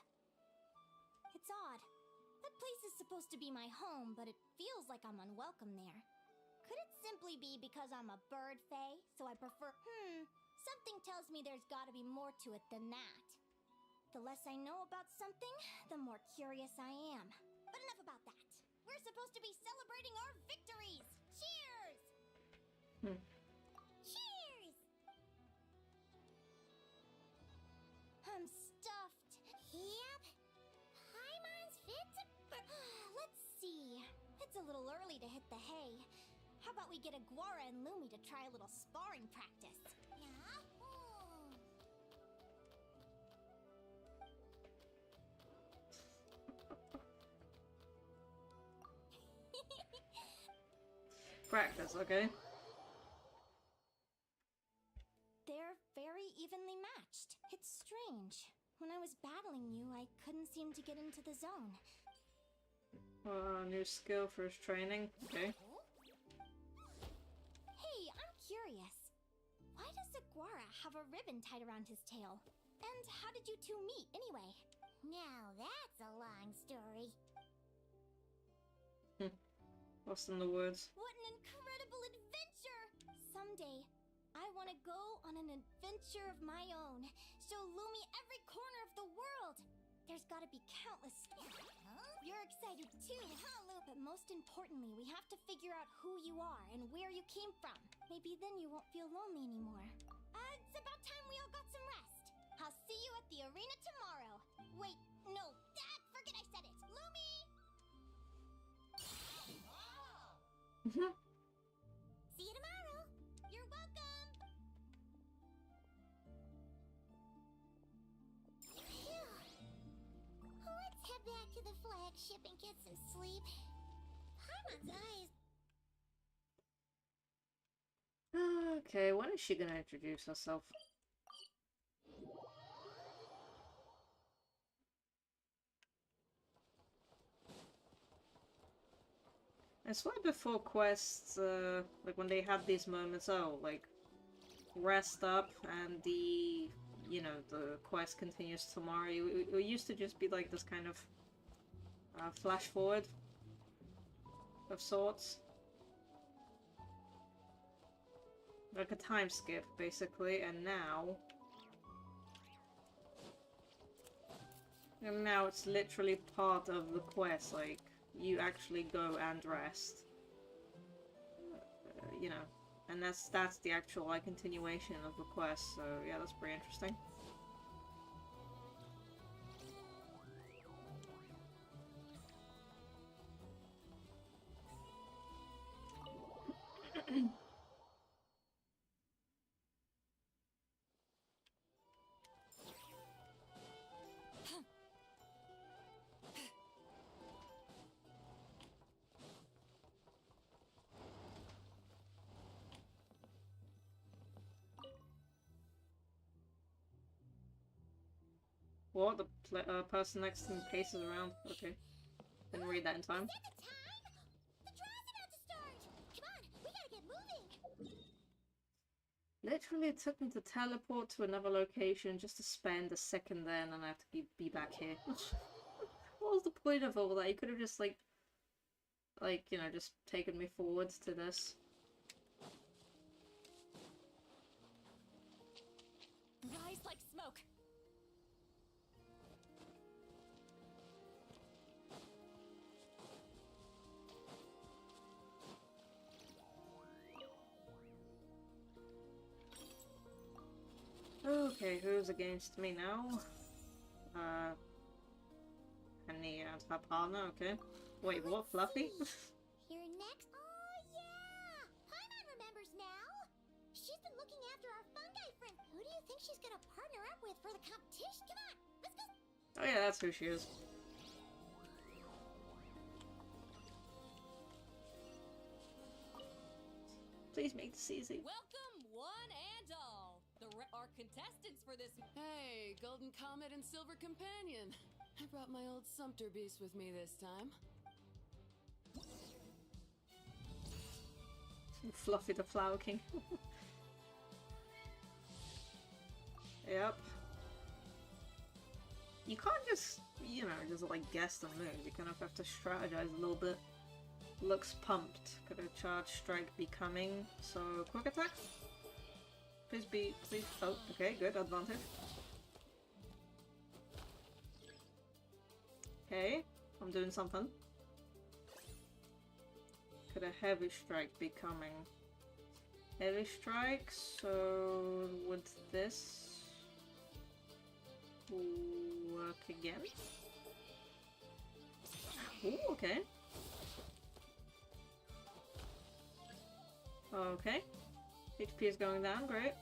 It's odd. That place is supposed to be my home, but it feels like I'm unwelcome there. Could it simply be because I'm a bird fae, so I prefer... Something tells me there's gotta be more to it than that. The less I know about something, the more curious I am. But enough about that. We're supposed to be celebrating our victories! Cheers! Cheers! I'm stuffed. Yep. Paimon's fit to... Let's see. It's a little early to hit the hay. How about we get Aguara and Lumi to try a little sparring practice? Yeah? Practice, okay. They're very evenly matched. It's strange. When I was battling you, I couldn't seem to get into the zone. New skill for his training. Okay. Hey, I'm curious. Why does Aguara have a ribbon tied around his tail? And how did you two meet, anyway? Now that's a long story. Lost in the woods. What an incredible adventure! Someday, I want to go on an adventure of my own. Show Lumi every corner of the world. There's gotta be countless... You're excited too, huh, Lu? But most importantly, we have to figure out who you are and where you came from. Maybe then you won't feel lonely anymore. It's about time we all got some rest. I'll see you at the arena tomorrow. Wait, no, forget I said it. Lumi! See you tomorrow. You're welcome. Phew. Let's head back to the flagship and get some sleep. Paimon's eyes. Okay, when is she gonna introduce herself? I swear before quests, like when they had these moments, like, rest up and the, the quest continues tomorrow, it used to just be like this kind of flash forward of sorts. Like a time skip, basically, and now it's literally part of the quest, like, you actually go and rest. And that's the actual, like, continuation of the quest, so yeah, that's pretty interesting. What? The person next to me paces around? Okay. Didn't read that in time. Is it the time? The draw's about to start! Come on, we gotta get moving! Literally, it took me to teleport to another location just to spend a second there and then I have to be back here. What was the point of all that? You could have just, just taken me forwards to this. Okay, who's against me now? Linnea and her partner, okay. Wait, what? Fluffy? You're next. Oh yeah! Paimon remembers now. She's been looking after our fungi friend. Who do you think she's gonna partner up with for the competition? Come on, let's go. Oh yeah, that's who she is. Please make this easy. Welcome, one and all. Our contestants for this. Hey, Golden Comet and Silver Companion. I brought my old Sumpter Beast with me this time. Fluffy the Flower King. Yep. You can't just, you know, just like guess the moves. You kind of have to strategize a little bit. Looks pumped. Could a charge strike be coming? So, quick attack? Please be, please. Oh, okay, good. Advantage. Okay, I'm doing something. Could a heavy strike be coming? Heavy strike, so would this work again? Ooh, okay. Okay. HP is going down, great.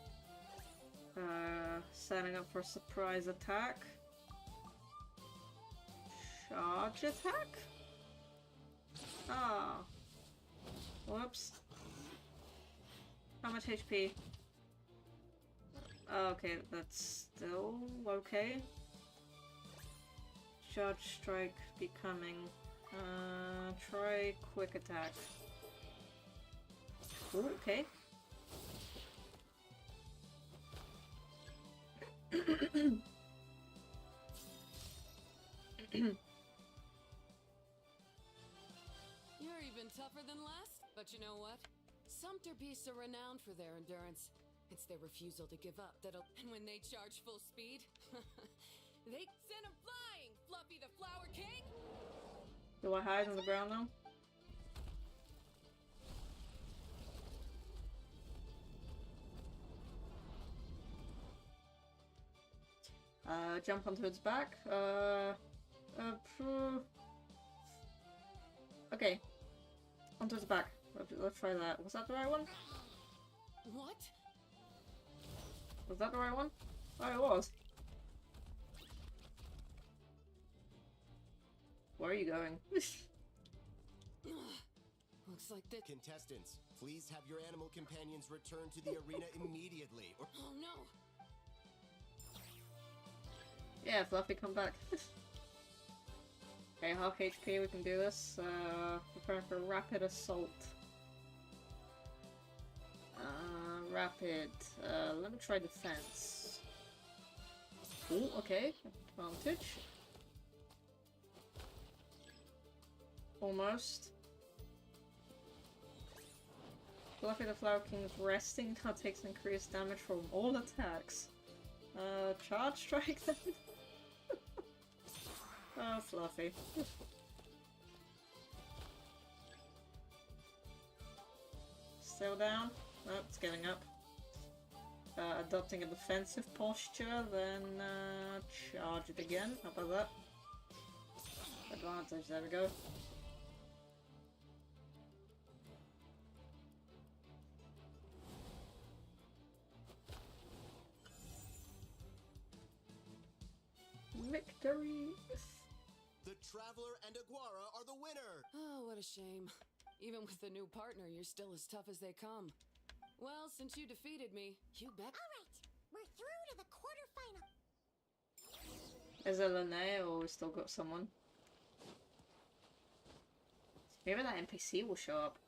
Setting up for a surprise attack. Charge attack? Ah. Whoops. How much HP? Okay, that's still okay. Charge strike becoming. Try quick attack. Ooh, okay. You're even tougher than last, but you know what? Sumpter beasts are renowned for their endurance. It's their refusal to give up that'll. And when they charge full speed, they send them flying. Fluffy the Flower King. Do I hide on the ground now? Jump onto its back. Okay. Onto its back. Let's try that. Was that the right one? What? Was that the right one? Oh, it was. Where are you going? Looks like that. Contestants, please have your animal companions return to the arena immediately. Or Oh no! Yeah, Fluffy, come back. Okay, half HP, we can do this. Preparing for rapid assault. Rapid. Let me try defense. Ooh, okay. Advantage. Almost. Fluffy the Flower King's resting now takes increased damage from all attacks. Charge strike then? Oh, Fluffy. Still down? No, it's getting up. Adopting a defensive posture, then charge it again. How about that? Advantage, there we go. Victory! the Traveler and Aguara are the winner! Oh, what a shame. Even with the new partner, you're still as tough as they come. Well, since you defeated me, you bet. Alright, we're through to the quarterfinal. Is it Linnea or we still got someone? Maybe that NPC will show up.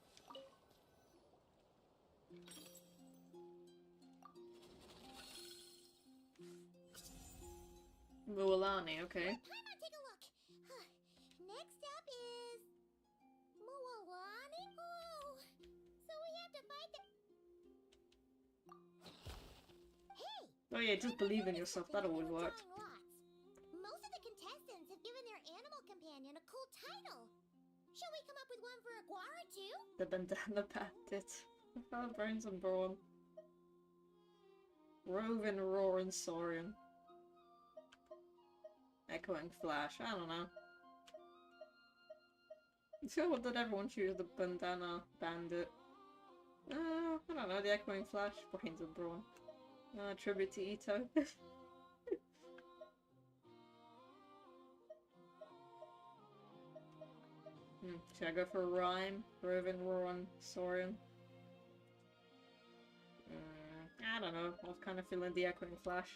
Mualani, okay. Paimon, take a look. Next up is Mualani. Oh, so we have to fight the. Hey! Oh yeah, just believe in yourself, that always works. Most of the contestants have given their animal companion a cool title. Shall we come up with one for Aguara too? The bandana bandit. Brains and brawn. Roving, roaring, Saurian. Echoing flash. I don't know. So what did everyone choose? The bandana bandit. I don't know. The echoing flash. Brains of brawn. Tribute to Ito. Should I go for a rhyme? Roving, roaring, Saurian. I don't know. I was kind of feeling the echoing flash.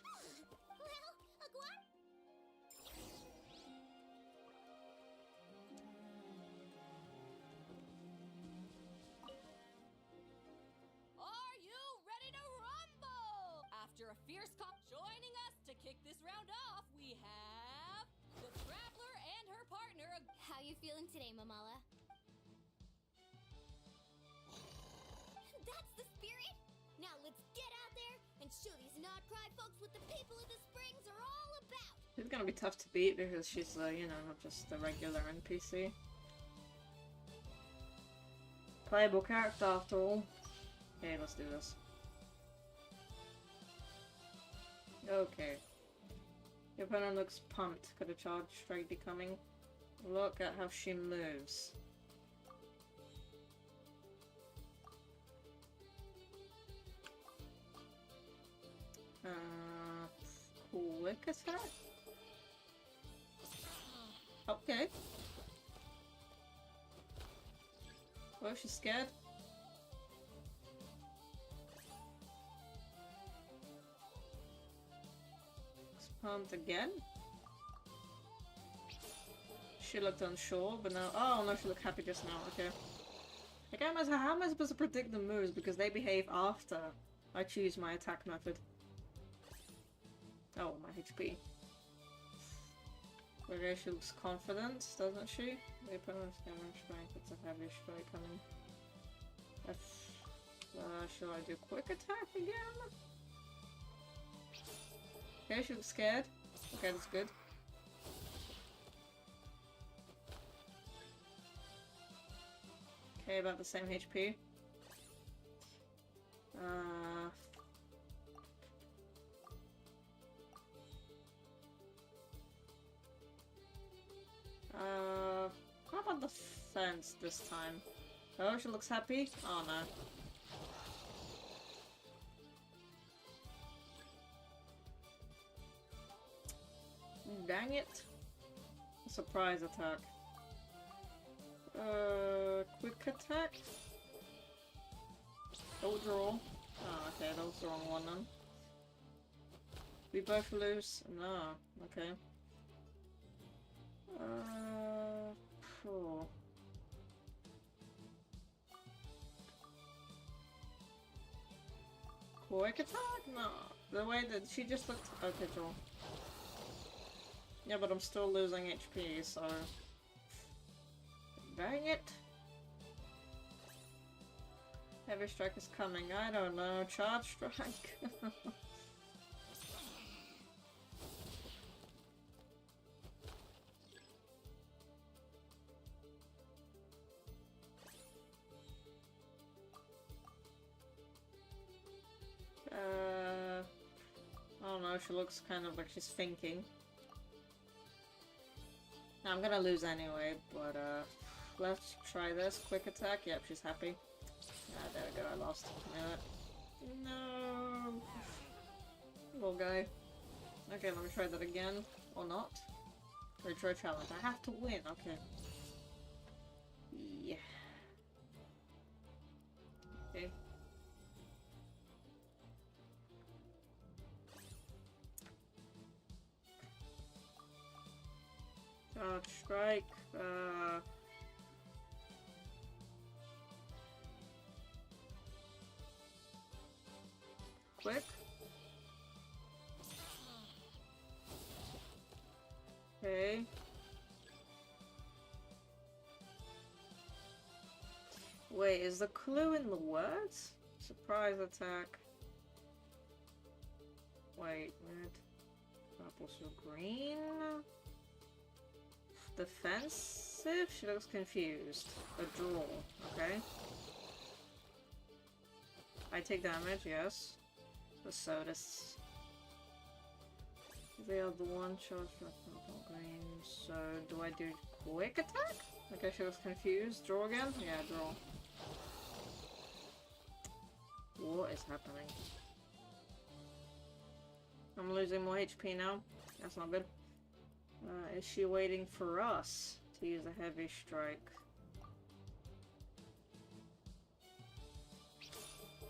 Are you ready to rumble? After a fierce cop joining us to kick this round off, we have the Traveler and her partner. How you feeling today, Mamala? That's the spirit! Now let's get out there and show these not-cry folks what the people of the Springs are all about! She's gonna be tough to beat because she's, you know, not just a regular NPC. Playable character after all. Okay, let's do this. Okay. Your opponent looks pumped. Could a charge strike be coming? Look at how she moves. Quick attack? Okay. Oh, she's scared. Pumped again. She looked unsure, but now— oh no, she looked happy just now. Okay. Like, how am I supposed to predict the moves because they behave after I choose my attack method? Oh, my HP. Okay, she looks confident, doesn't she? The opponent's damage strength. It's a heavy strike coming. Shall I do quick attack again? Okay, she looks scared. Okay, that's good. Okay, about the same HP. How about the fence this time? Oh, she looks happy? Oh no. Dang it. Surprise attack. Quick attack? Oh, draw. Oh, okay, that was the wrong one then. We both lose? No, okay. Cool. Quick attack? No. The way that she just looked— okay, draw. Yeah, but I'm still losing HP, so— dang it! Heavy strike is coming. I don't know. Charge strike. I don't know. She looks kind of like she's thinking. I'm gonna lose anyway, but let's try this. Quick attack. Yep, she's happy. Ah, there we go, I lost. No! Little guy. Okay, let me try that again. Or not. Retro challenge. I have to win, okay. Yeah. Okay. Charge strike. Quick. Okay. Wait, is the clue in the words? Surprise attack. Wait, red, purple, so green. Defensive? She looks confused. A draw, okay. I take damage, yes. The sodas. They are the one charge for purple green. So do I do quick attack? Like I was confused. Draw again? Yeah, draw. What is happening? I'm losing more HP now. That's not good. Is she waiting for us to use a heavy strike?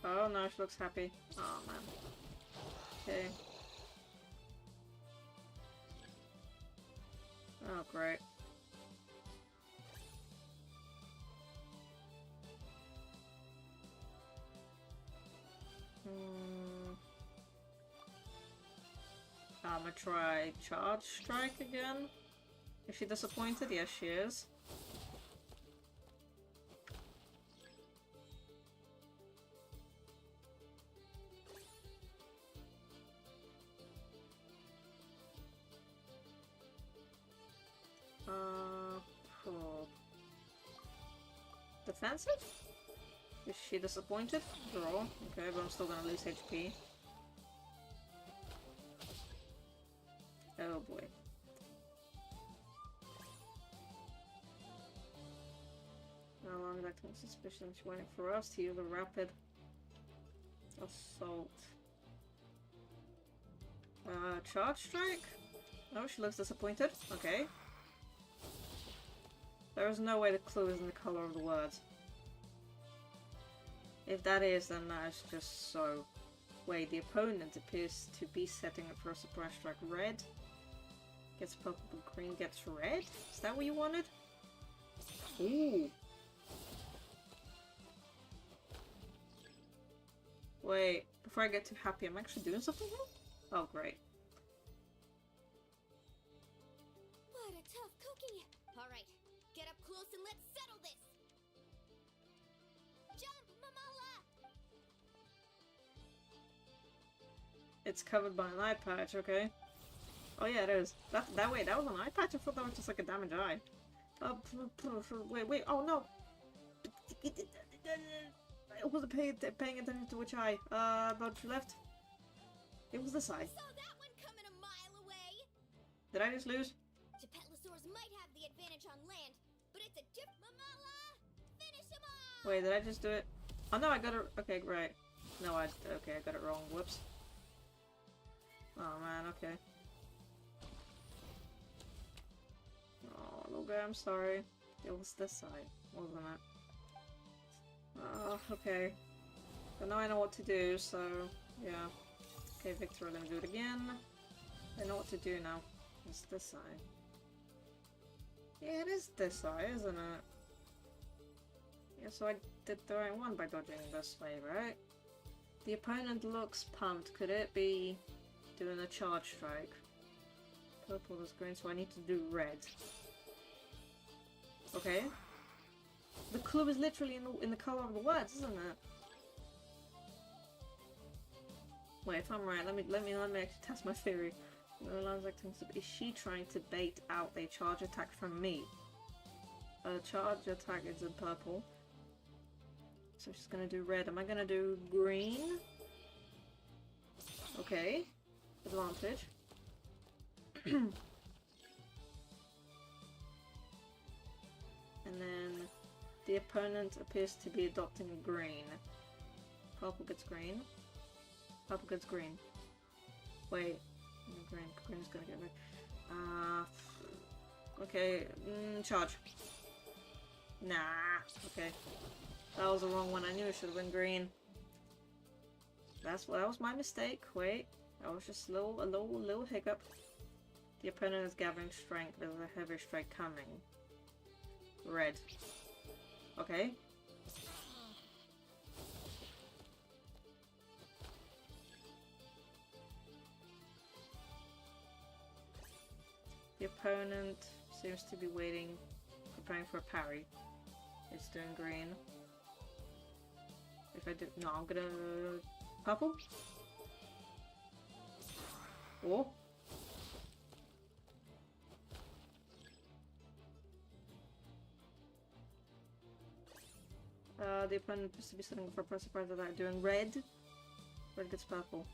Oh no, she looks happy. Oh man. Okay. Oh great. I'm gonna try charge strike again. Is she disappointed? Yes, she is. Oh. Defensive? Is she disappointed? Draw. Okay, but I'm still gonna lose HP. Oh boy. No longer acting suspicion. She's waiting for us to use a rapid assault. Charge strike? Oh, she looks disappointed. Okay. There is no way the clue is in the color of the words. If that is, then that is just so. Wait, the opponent appears to be setting it for a surprise strike. Red gets purple, green gets red? Is that what you wanted? Ooh. Wait, before I get too happy, I'm actually doing something here? Oh, great. What a tough cookie! Alright, get up close and let's settle this! Jump, Mamala! It's covered by an eye patch, okay. Oh yeah, it is. That way, that was an eye patch? I thought that was just like a damaged eye. Wait, oh no! I wasn't paying attention to which eye. About your left? It was this eye. Saw that one coming a mile away! Did I just lose? Japetlosaurs might have the advantage on land, but it's a Mamala! Finish him off! Wait, did I just do it? Oh no, I got it. Okay, right. No, I got it wrong. Whoops. Oh man, okay. Oh, little guy, I'm sorry. It was this side, wasn't it? Oh, okay. But now I know what to do, so yeah. Okay, Victor, let me do it again. I know what to do now. It's this side. Yeah, it is this side, isn't it? Yeah, so I did the right one by dodging this way, right? The opponent looks pumped. Could it be doing a charge strike? Purple is green, so I need to do red. Okay. The clue is literally in the color of the words, isn't it? Wait, if I'm right, let me actually test my theory. Is she trying to bait out a charge attack from me? A charge attack is in purple. So she's gonna do red. Am I gonna do green? Okay. Advantage. And then the opponent appears to be adopting green. Purple gets green. Purple gets green. Wait. Green's gonna get red. Okay. Charge. Nah. Okay. That was the wrong one. I knew it should have been green. That was my mistake. Wait. That was just a little hiccup. The opponent is gathering strength. There's a heavy strike coming. Red. Okay. The opponent seems to be waiting, preparing for a parry. It's doing green. If I do, no, I'm gonna purple. Oh. The opponent appears to be setting for a surprise attack doing red. Red gets purple.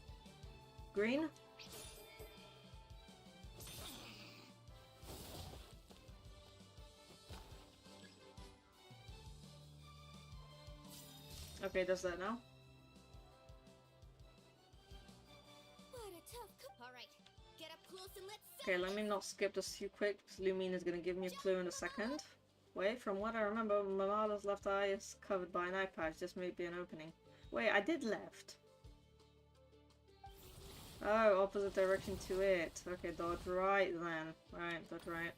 Green. Okay, does that now? What a tough All right, get up close and let's. Okay, let me not skip this too quick, because Lumine is going to give me a clue in a second. Wait, from what I remember, Mamala's left eye is covered by an eye patch. This may be an opening. Wait, I did left. Oh, opposite direction to it. Okay, dodge right then. Right, dodge right.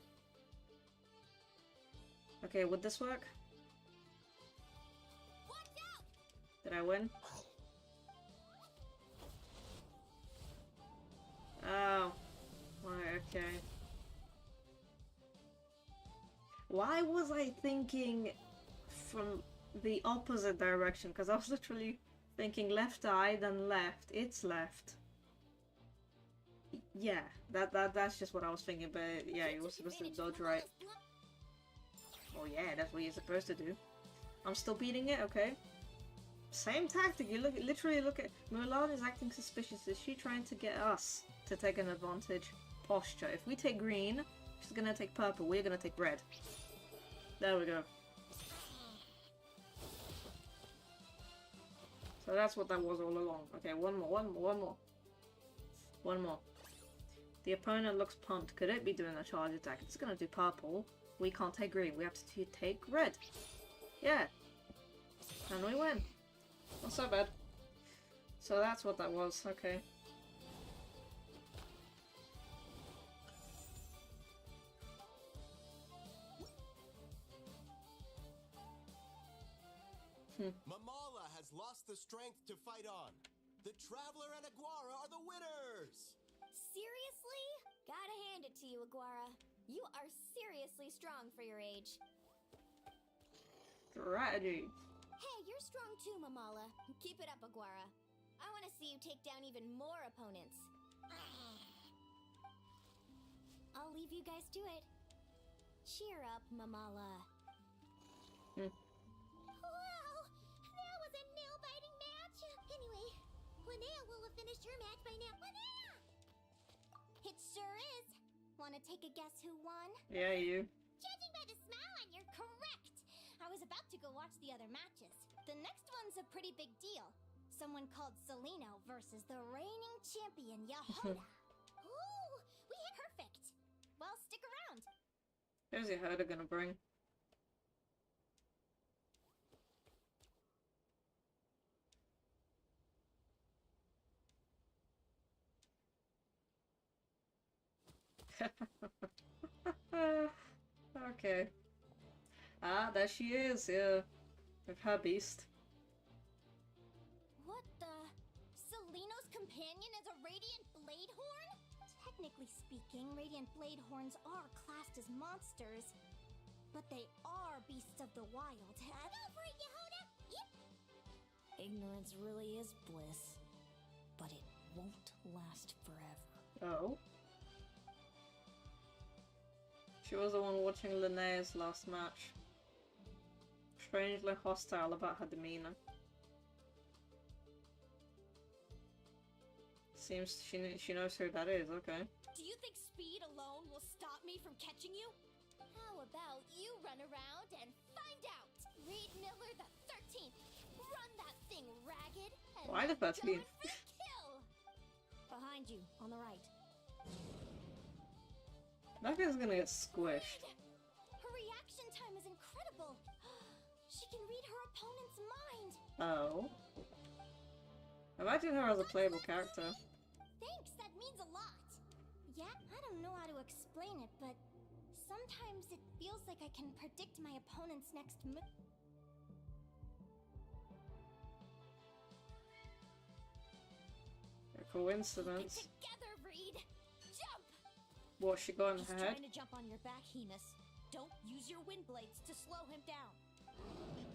Okay, would this work? Did I win? Oh. Right, okay. Why was I thinking from the opposite direction? Because I was literally thinking left eye, then left. It's left. Yeah, that's just what I was thinking, but yeah, you were supposed to dodge right. Oh yeah, that's what you're supposed to do. I'm still beating it, okay. Same tactic, you literally look at... Mulan is acting suspicious. Is she trying to get us to take an advantage? Posture. If we take green, she's gonna take purple, we're gonna take red. There we go. So that's what that was all along. Okay, one more. The opponent looks pumped. Could it be doing a charge attack? It's gonna do purple. We can't take green. We have to take red. Yeah. And we win. Not so bad. So that's what that was. Okay. Mamala has lost the strength to fight on. The Traveler and Aguara are the winners! Seriously? Gotta hand it to you, Aguara. You are seriously strong for your age. Strategy. Hey, you're strong too, Mamala. Keep it up, Aguara. I want to see you take down even more opponents. I'll leave you guys to it. Cheer up, Mamala. Wow, that was a nail-biting match. Anyway, Linnea will have finished her match by now. Linnea! It sure is. Want to take a guess who won? Yeah, you. Judging by the smile on you're correct. I was about to go watch the other matches. The next one's a pretty big deal. Someone called Celino versus the reigning champion, Yehoda. Ooh, we hit perfect. Well, stick around. Who's Yehoda gonna bring? Okay. Ah, there she is, yeah. With her beast. What the? Celino's companion is a Radiant Bladehorn? Technically speaking, Radiant Bladehorns are classed as monsters, but they are beasts of the wild. Go for it, Yehoda! Yep. Ignorance really is bliss, but it won't last forever. Oh. She was the one watching Linnea's last match. Strangely hostile about her demeanor. Seems she knows who that is, okay. Do you think speed alone will stop me from catching you? How about you run around and find out? Reed Miller the 13th. Run that thing ragged and Why the 13th? go in for the kill. Behind you, on the right. That guy's gonna get squished. Her reaction time is incredible. She can read her opponent's mind. Oh. Imagine her as a playable character. Thanks, that means a lot. Yeah, I don't know how to explain it, but sometimes it feels like I can predict my opponent's next move. A coincidence. Get together, Reed. Jump! What, she got in He's her head? trying to jump on your back, Hemus. Don't use your wind blades to slow him down. He's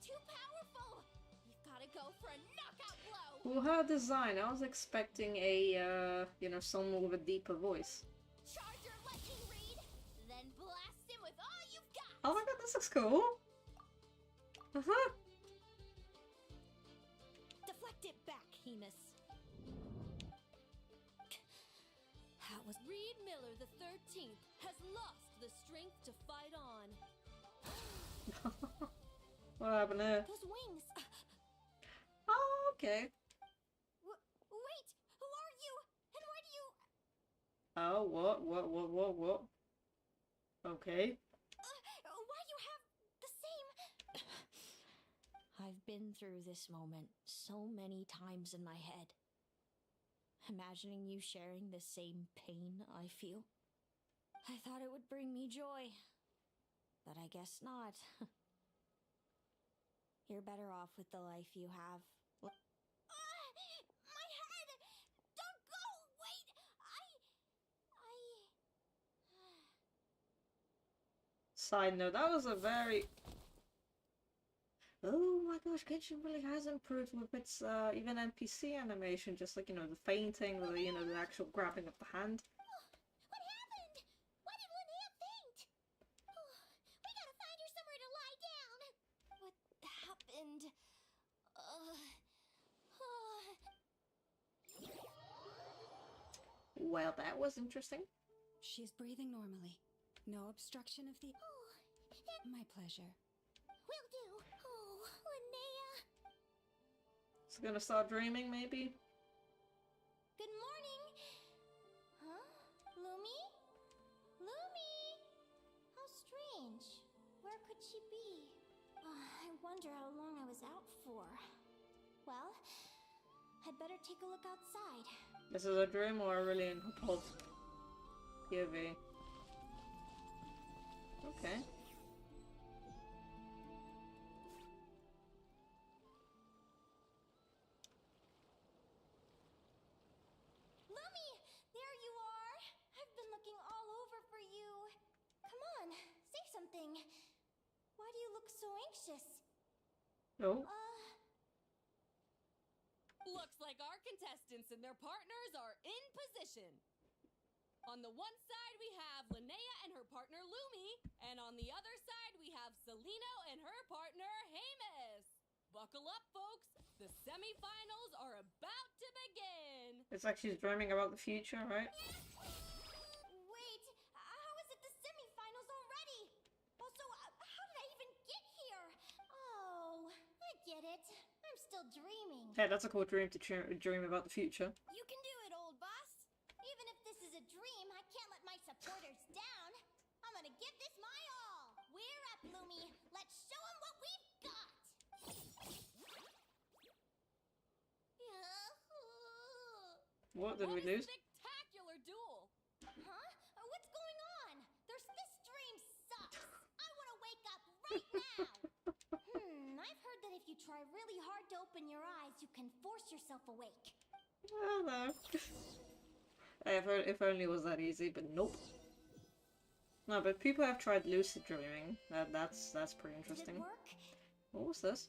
too powerful. You've got to go for a knockout blow. Well, her design, I was expecting a, you know, someone with a deeper voice. Charge your lightning, Reed. Then blast him with all you've got. Oh my god, this looks cool! Uh-huh! Deflect it back, Hemus. was Reed Miller the 13th has lost the strength to fight on. What happened there? Those wings. Oh, okay. Wait, who are you? And why do you... Oh, what? Okay. why you have the same... I've been through this moment so many times in my head. Imagining you sharing the same pain I feel. I thought it would bring me joy. But I guess not. You're better off with the life you have. my head! Don't go! Wait! Side note, that was a very... Oh my gosh, Genshin really has improved with its even NPC animation, just like, you know, the fainting, or, you know, the actual grabbing of the hand. What happened? Why did Linnea faint? We gotta find her somewhere to lie down. What happened? Well, that was interesting. She's breathing normally. No obstruction of the... My pleasure. Will do. Oh, Linnea. It's gonna start dreaming, maybe? Good morning. Huh? Lumi? Lumi? How strange. Where could she be? I wonder how long I was out for. Well, I'd better take a look outside. This is a dream or really in pod? POV. Okay. Lumi! There you are! I've been looking all over for you. Come on, say something. Why do you look so anxious? No. Looks like our contestants and their partners are in position. On the one side, we have Linnea and her partner Lumi, and on the other side, we have Celino and her partner Hamus. Buckle up, folks. The semifinals are about to begin. It's like she's dreaming about the future, right? Wait, how is it the semifinals already? Also, how did I even get here? Oh, I get it. I'm still dreaming. Hey, that's a cool dream to dream about the future. You can do it, old boss. Even if this is a dream, I can't let my supporters down. I'm gonna give this my all. We're up, Lumi. Let's show them what we've got. What did we What a lose? spectacular duel. Huh? What's going on? This dream sucks. I want to wake up right now. I've heard that if you try really hard to open your eyes, you can force yourself awake. Oh no. I've heard if only it was that easy, but nope. No, but people have tried lucid dreaming. That's pretty Did interesting. it work? What was this?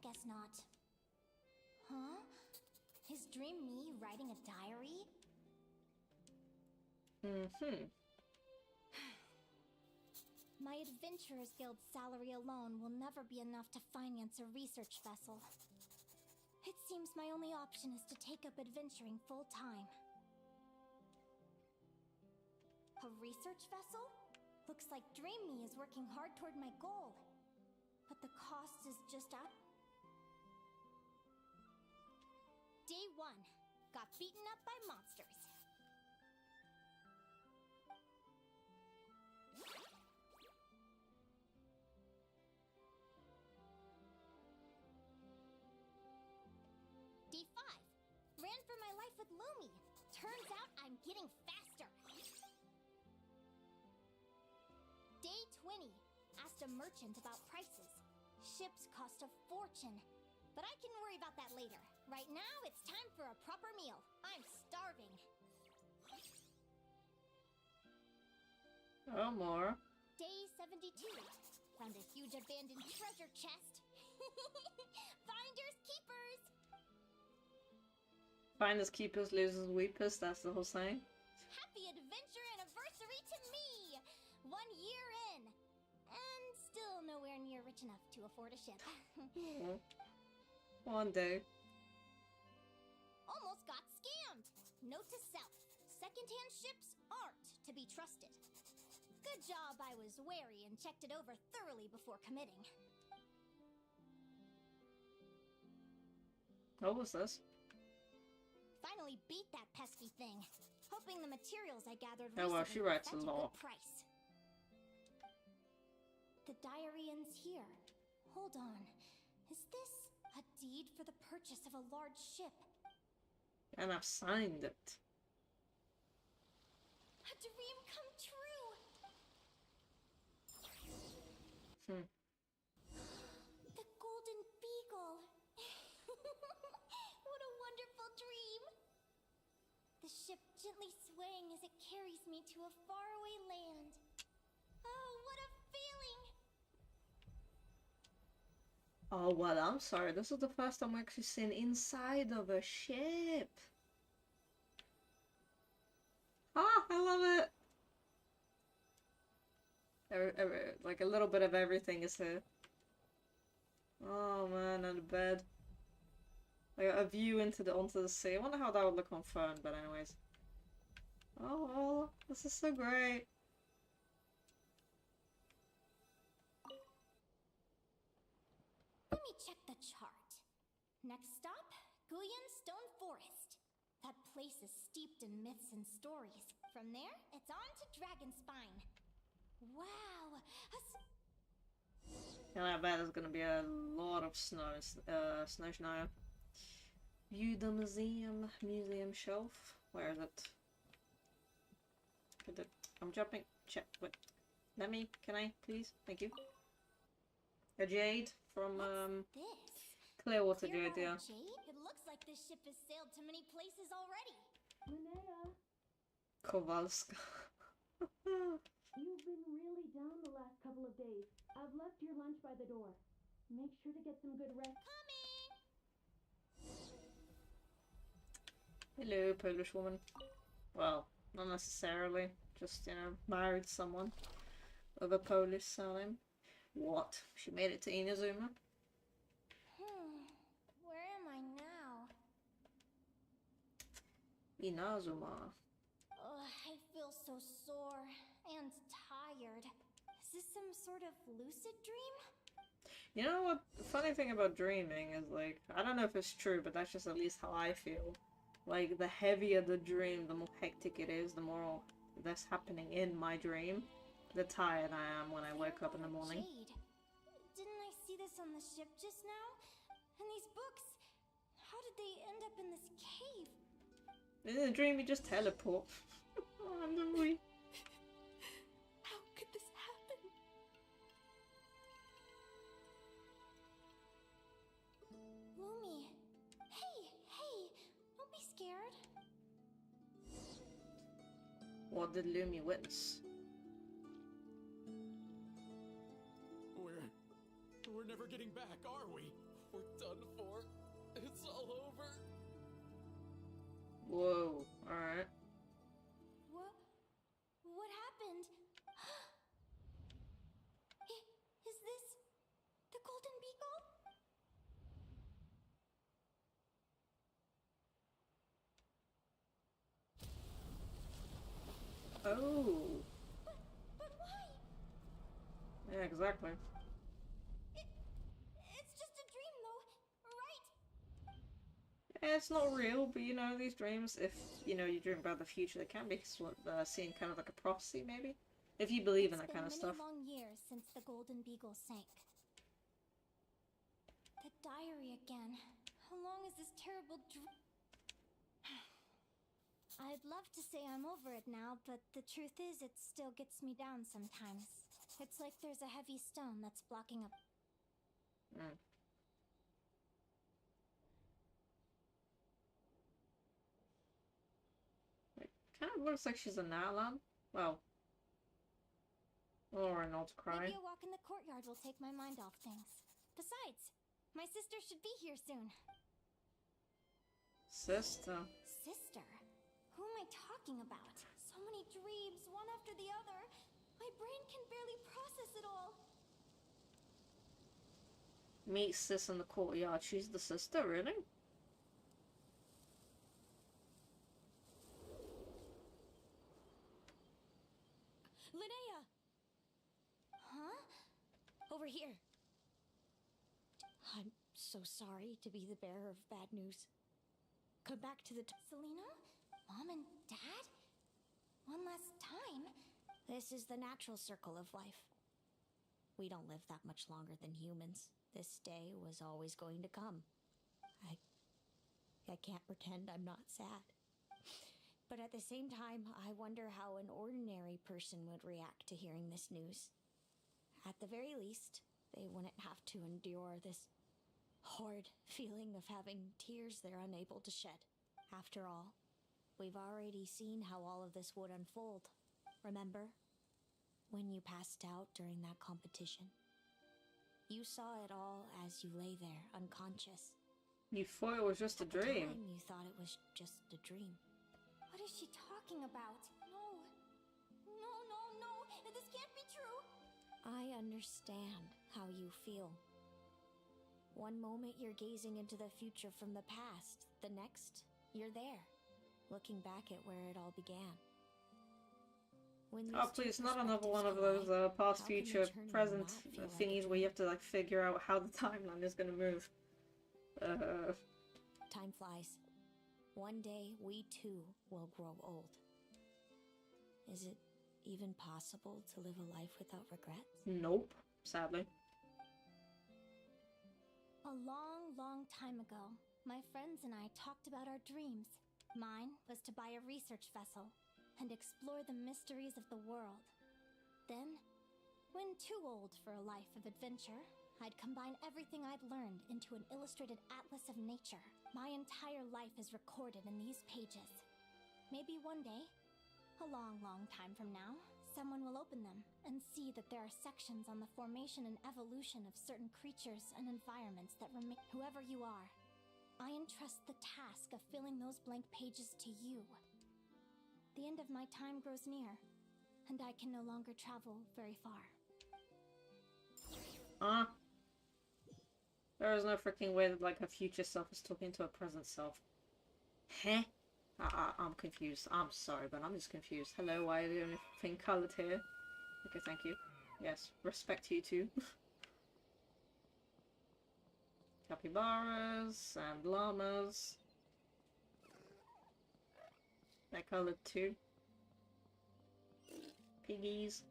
Guess not. Huh? Is Dream me writing a diary? My Adventurers Guild salary alone will never be enough to finance a research vessel. It seems my only option is to take up adventuring full-time. A research vessel? Looks like Dream Me is working hard toward my goal. But the cost is just out. Day 1. Got beaten up by monsters. Day 5. Ran for my life with Lumi. Turns out I'm getting faster. Day 20. Asked a merchant about prices. Ships cost a fortune. But I can worry about that later. Right now, it's time for a proper meal. I'm starving. Oh, more. Day 72. Found a huge abandoned treasure chest. Finders keepers. Finders keepers, losers weepers, that's the whole saying. Happy adventure anniversary to me! 1 year in. And still nowhere near rich enough to afford a ship. One day. Almost got scammed. Note to self. secondhand ships aren't to be trusted. Good job I was wary and checked it over thoroughly before committing. What was this? Finally beat that pesky thing. Hoping the materials I gathered Oh well, recently she would writes a fetch lot. good price. The diary ends here. Hold on. Is this a deed for the purchase of a large ship? And I've signed it. A dream come true! The Golden Beagle! What a wonderful dream! The ship gently swaying as it carries me to a faraway land. Oh, what a feeling! Oh well, I'm sorry. This is the first time I'm actually seeing inside of a ship. Ah, I love it. Like a little bit of everything is here. Oh man, and a bed. Like a view into onto the sea. I wonder how that would look on phone, but anyways. Oh well, this is so great. Let me check the chart. Next stop, Guyan Stone Forest. That place is steeped in myths and stories. From there, it's on to Dragonspine. Wow! And I bet there's gonna be a lot of snow now. View the museum shelf. Where is it? I'm jumping. Check. Wait. Can I please? Thank you. A jade from This? Clearwater Jade, yeah. Jade? It looks like this ship has sailed to many places already. Linnea, Kowalska. you've been really down the last couple of days. I've left your lunch by the door. Make sure to get some good rest. Coming! Hello, Polish woman. Well, not necessarily. Just, you know, married someone with a Polish surname. What? She made it to Inazuma? Where am I now? Inazuma. Oh, I feel so sore and tired. Is this some sort of lucid dream? You know what? The funny thing about dreaming is, like, I don't know if it's true, but that's just at least how I feel. Like, the heavier the dream, the more hectic it is, the more that's happening in my dream, the tired I am when I wake up in the morning. Jade. Didn't I see this on the ship just now? And these books, how did they end up in this cave? In the dream, you just teleport. Randomly. How could this happen? Lumi. Hey, don't be scared. What did Lumi witness? We're never getting back, are we? We're done for. It's all over. Whoa, alright. What happened? Is this the Golden Beagle? Oh. But why? Yeah, exactly. It's just a dream though, right? Yeah, it's not real, but you know, these dreams, if, you know, you dream about the future, they can be seen kind of like a prophecy, maybe? If you believe in that kind of stuff. It's been many long years since the Golden Beagle sank. The diary again. How long is this terrible I'd love to say I'm over it now, but the truth is it still gets me down sometimes. It's like there's a heavy stone that's blocking up. It kind of looks like she's a Nalan. Well. Or an old cry. Maybe a walk in the courtyard will take my mind off things. Besides, my sister should be here soon. Sister. Sister? Who am I talking about? So many dreams, one after the other. My brain can barely process it all. Meet sis in the courtyard. She's the sister, really? over here. I'm so sorry to be the bearer of bad news. Come back to the Selena? Mom and Dad? One last time? This is the natural circle of life. We don't live that much longer than humans. This day was always going to come. I can't pretend I'm not sad. But at the same time, I wonder how an ordinary person would react to hearing this news. At the very least, they wouldn't have to endure this horrid feeling of having tears they're unable to shed. After all, we've already seen how all of this would unfold. Remember? When you passed out during that competition. You saw it all as you lay there, unconscious. You thought it was just a dream. At the time, you thought it was just a dream. What is she talking about? No. No. This can't be true. I understand how you feel. One moment you're gazing into the future from the past. The next, you're there, looking back at where it all began. Oh, please, not another one of those past, future, present thingies where you have to like figure out how the timeline is gonna move. Time flies. One day, we too will grow old. Is it even possible to live a life without regrets? Nope, sadly. A long time ago, my friends and I talked about our dreams. Mine was to buy a research vessel and explore the mysteries of the world. Then, when too old for a life of adventure, I'd combine everything I'd learned into an illustrated atlas of nature. My entire life is recorded in these pages. Maybe one day, a long time from now, someone will open them and see that there are sections on the formation and evolution of certain creatures and environments that remain. Whoever you are, I entrust the task of filling those blank pages to you. The end of my time grows near, and I can no longer travel very far. There is no freaking way that like her future self is talking to her present self. Heh? I'm confused. I'm sorry, but I'm just confused. Hello, why are the only thing coloured here? Okay, thank you. Yes, respect you too. Capybaras and llamas. They're coloured too. Piggies.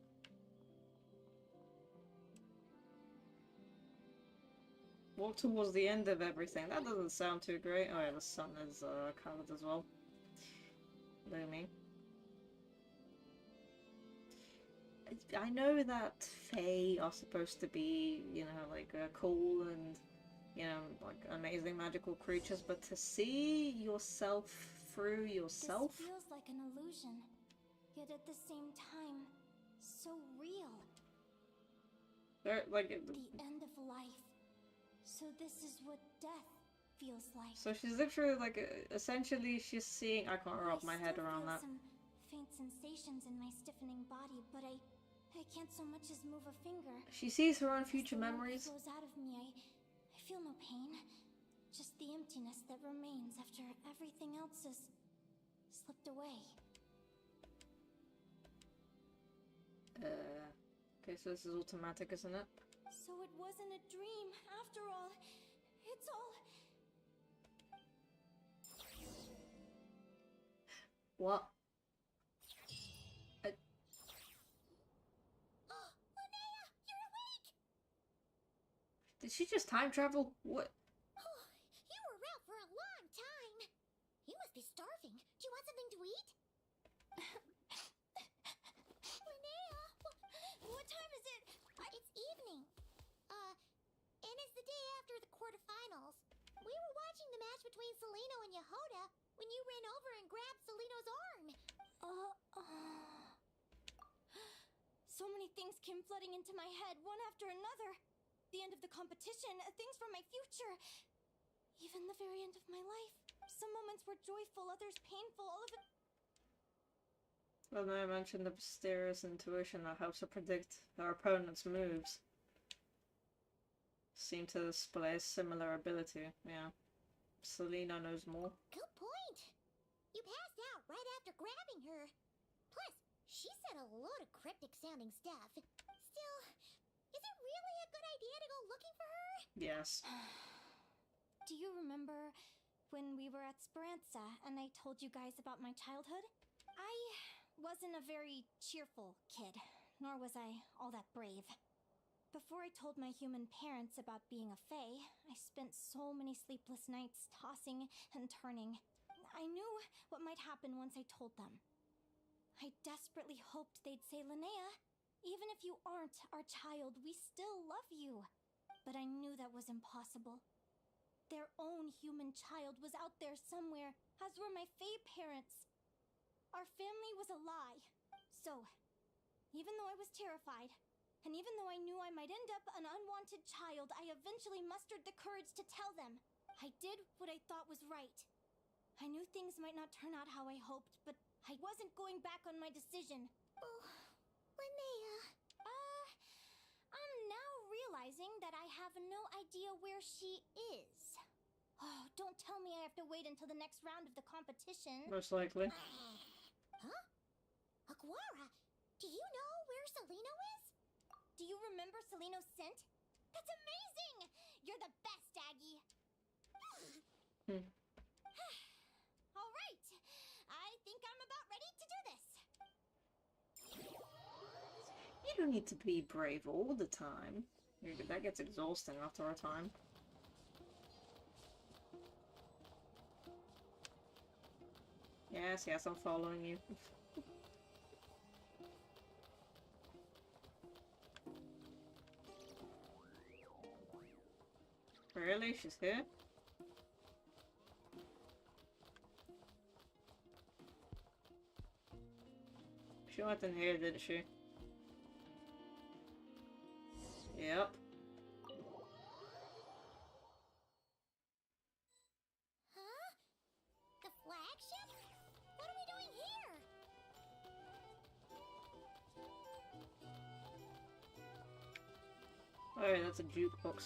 Walk towards the end of everything. That doesn't sound too great. Oh yeah, the sun is coloured as well. Looming. I know that Fae are supposed to be, you know, like cool and, you know, like amazing magical creatures, but to see yourself through yourself? This feels like an illusion, yet at the same time, so real. They're like the end of life. So this is what death feels like. So she's literally like, essentially she's seeing, I can't wrap my head around that. Some faint sensations in my stiffening body, but I can't so much as move a finger. She sees her own future memories. As the flows out of me, I feel no pain. Just the emptiness that remains after everything else has slipped away. Okay, so this is automatic, isn't it? So it wasn't a dream, after all. It's all... What? Linnea, you're awake! Did she just time travel? What? You were out for a long time. You must be starving. Do you want something to eat? Linnea, what time is it? It's evening. And it's the day after the quarterfinals. We were watching the match between Seleno and Yehoda when you ran over and grabbed Seleno's arm. So many things came flooding into my head, one after another. The end of the competition, things from my future. Even the very end of my life. Some moments were joyful, others painful, all of it. Well, no, I mentioned the mysterious intuition that helps her predict her opponent's moves. Seem to display a similar ability, yeah. Selena knows more. Good point. You passed out right after grabbing her. Plus, she said a load of cryptic sounding stuff. Still, is it really a good looking for her? Yes. Do you remember when we were at Speranza and I told you guys about my childhood? I wasn't a very cheerful kid, nor was I all that brave. Before I told my human parents about being a fae, I spent so many sleepless nights tossing and turning. I knew what might happen once I told them. I desperately hoped they'd say, Linnea, even if you aren't our child, we still love you. But I knew that was impossible. Their own human child was out there somewhere, as were my fae parents. Our family was a lie. So, even though I was terrified, and even though I knew I might end up an unwanted child, I eventually mustered the courage to tell them. I did what I thought was right. I knew things might not turn out how I hoped, but I wasn't going back on my decision. Oh, Linnea. I'm now realizing that I have no idea where she is. Oh, don't tell me I have to wait until the next round of the competition. Most likely. Huh? Aguara, do you know where Celino is? Do you remember Celino's scent? That's amazing! You're the best, Aggie! All right, I think I'm about ready to do this. You don't need to be brave all the time. That gets exhausting after a time. Yes, yes, I'm following you. Really? She's here? She went in here, didn't she? Yep. Huh? The flagship? What are we doing here? Oh, yeah, that's a jukebox.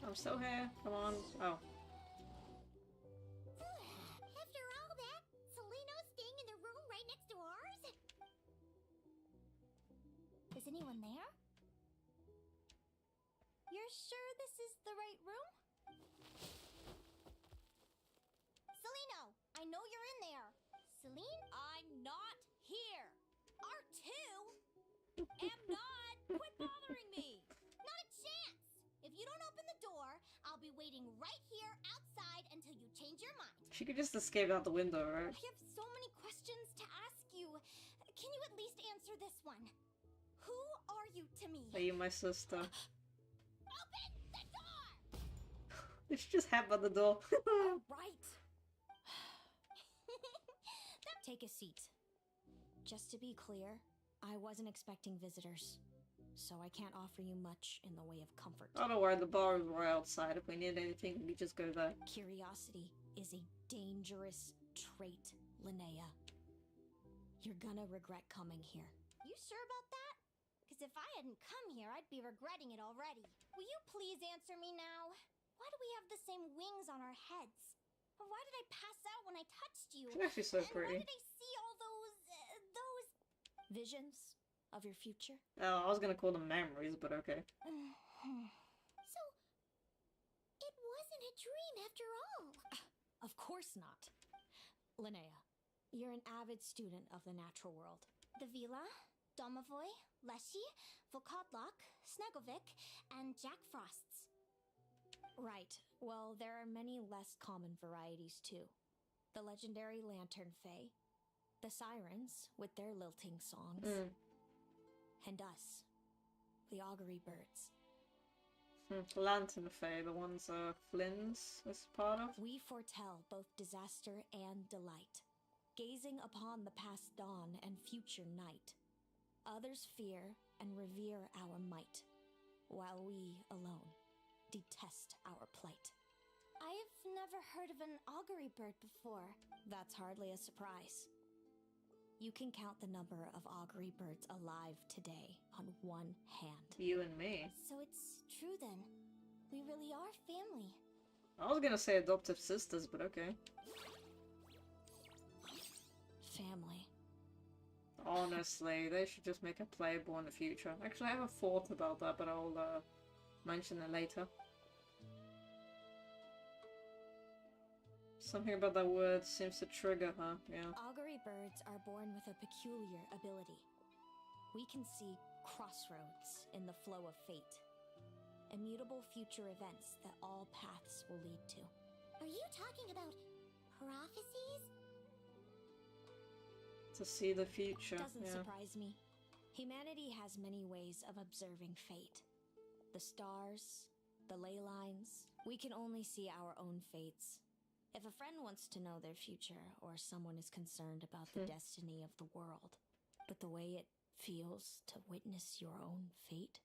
I'm still here. Come on. Oh. After all that, Celino's staying in the room right next to ours? Is anyone there? You're sure this is the right room? Celino, I know you're in there. Celine? I'm not here. R2 am not. Quit bothering me. Not a chance! If you don't open the door, I'll be waiting right here outside until you change your mind. She could just escape out the window, right? I have so many questions to ask you. Can you at least answer this one? Who are you to me? Are you my sister? Open the door! Did she just headbutt the door? Right. Take a seat. Just to be clear, I wasn't expecting visitors, so I can't offer you much in the way of comfort. Oh, don't worry, the bar is right outside. If we need anything, we just go there. Curiosity is a dangerous trait, Linnea. You're gonna regret coming here. You sure about that? Because if I hadn't come here, I'd be regretting it already. Will you please answer me now? Why do we have the same wings on our heads? Why did I pass out when I touched you? She's actually so And why pretty. did I see all those... Visions of your future? Oh, I was gonna call them memories, but okay. So, it wasn't a dream after all. Of course not. Linnea, you're an avid student of the natural world. The Vila, Domovoy, Leshy, Vokadlok, Snegovic, and Jack Frosts. Right. Well, there are many less common varieties too. The legendary Lantern Fae, the Sirens with their lilting songs, and us, the Augury Birds. Lantern Fae, the ones Flynn's is part of. We foretell both disaster and delight, gazing upon the past dawn and future night. Others fear and revere our might, while we alone detest our plight. I've never heard of an augury bird before. That's hardly a surprise. You can count the number of augury birds alive today on one hand. You and me. So it's true then. We really are family. I was gonna say adoptive sisters, but okay. Family. Honestly, they should just make it playable in the future. Actually, I have a thought about that, but I'll mention it later. Something about that word seems to trigger her, yeah. Augury birds are born with a peculiar ability. We can see crossroads in the flow of fate. Immutable future events that all paths will lead to. Are you talking about prophecies? To see the future, Doesn't yeah. surprise me. Humanity has many ways of observing fate. The stars, the ley lines. We can only see our own fates. If a friend wants to know their future, or someone is concerned about the destiny of the world, but the way it feels to witness your own fate,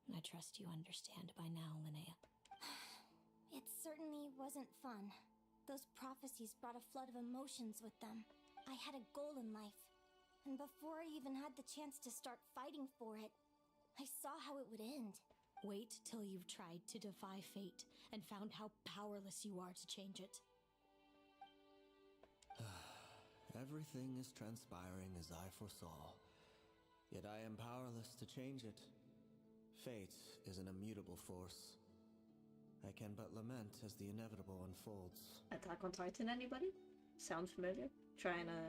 I trust you understand by now, Linnea. It certainly wasn't fun. Those prophecies brought a flood of emotions with them. I had a goal in life, and before I even had the chance to start fighting for it, I saw how it would end. Wait till you've tried to defy fate and found how powerless you are to change it. Everything is transpiring as I foresaw, yet I am powerless to change it. Fate is an immutable force. I can but lament as the inevitable unfolds. Attack on Titan, anybody? Sounds familiar? Trying to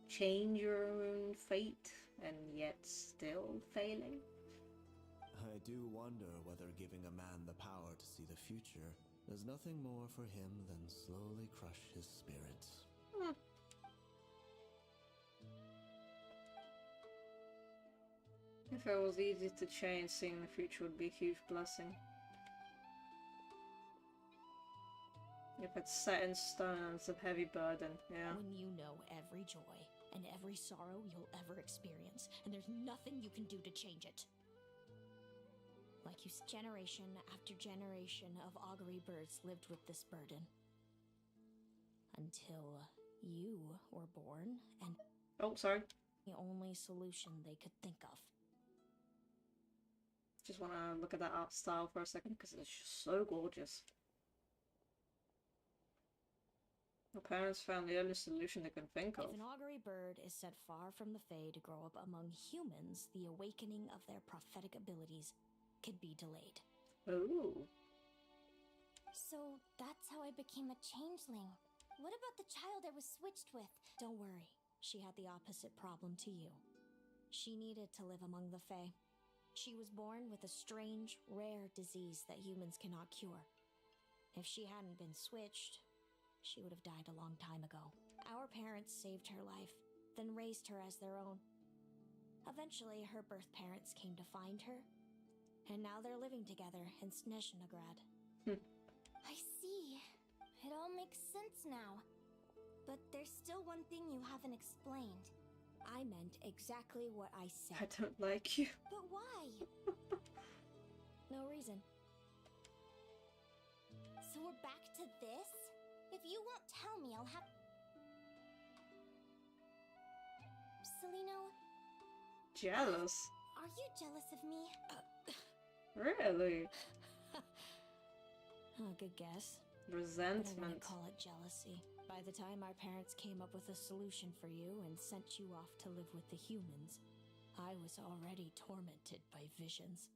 change your own fate and yet still failing? I do wonder whether giving a man the power to see the future does nothing more for him than slowly crush his spirit. If it was easy to change, seeing the future would be a huge blessing. If it's set in stone and it's a heavy burden, yeah. When you know every joy and every sorrow you'll ever experience, and there's nothing you can do to change it. Like you, generation after generation of augury birds lived with this burden. Until you were born, and Oh, sorry. the only solution they could think of. Just want to look at that art style for a second because it's just so gorgeous. The parents found the only solution they could think of. If an augury bird is set far from the Fae to grow up among humans, the awakening of their prophetic abilities could be delayed. Ooh. So that's how I became a changeling. What about the child I was switched with? Don't worry, she had the opposite problem to you. She needed to live among the Fae. She was born with a strange, rare disease that humans cannot cure. If she hadn't been switched, she would have died a long time ago. Our parents saved her life, then raised her as their own. Eventually, her birth parents came to find her, and now they're living together in Snezhnegrad. I see. It all makes sense now. But there's still one thing you haven't explained. I meant exactly what I I said. don't like you. But why? No reason. So we're back to this? If you won't tell me, I'll have... Celino, Jealous? are you jealous of me? Really? Oh, good guess. But I wouldn't Resentment. call it jealousy. By the time our parents came up with a solution for you and sent you off to live with the humans, I was already tormented by visions.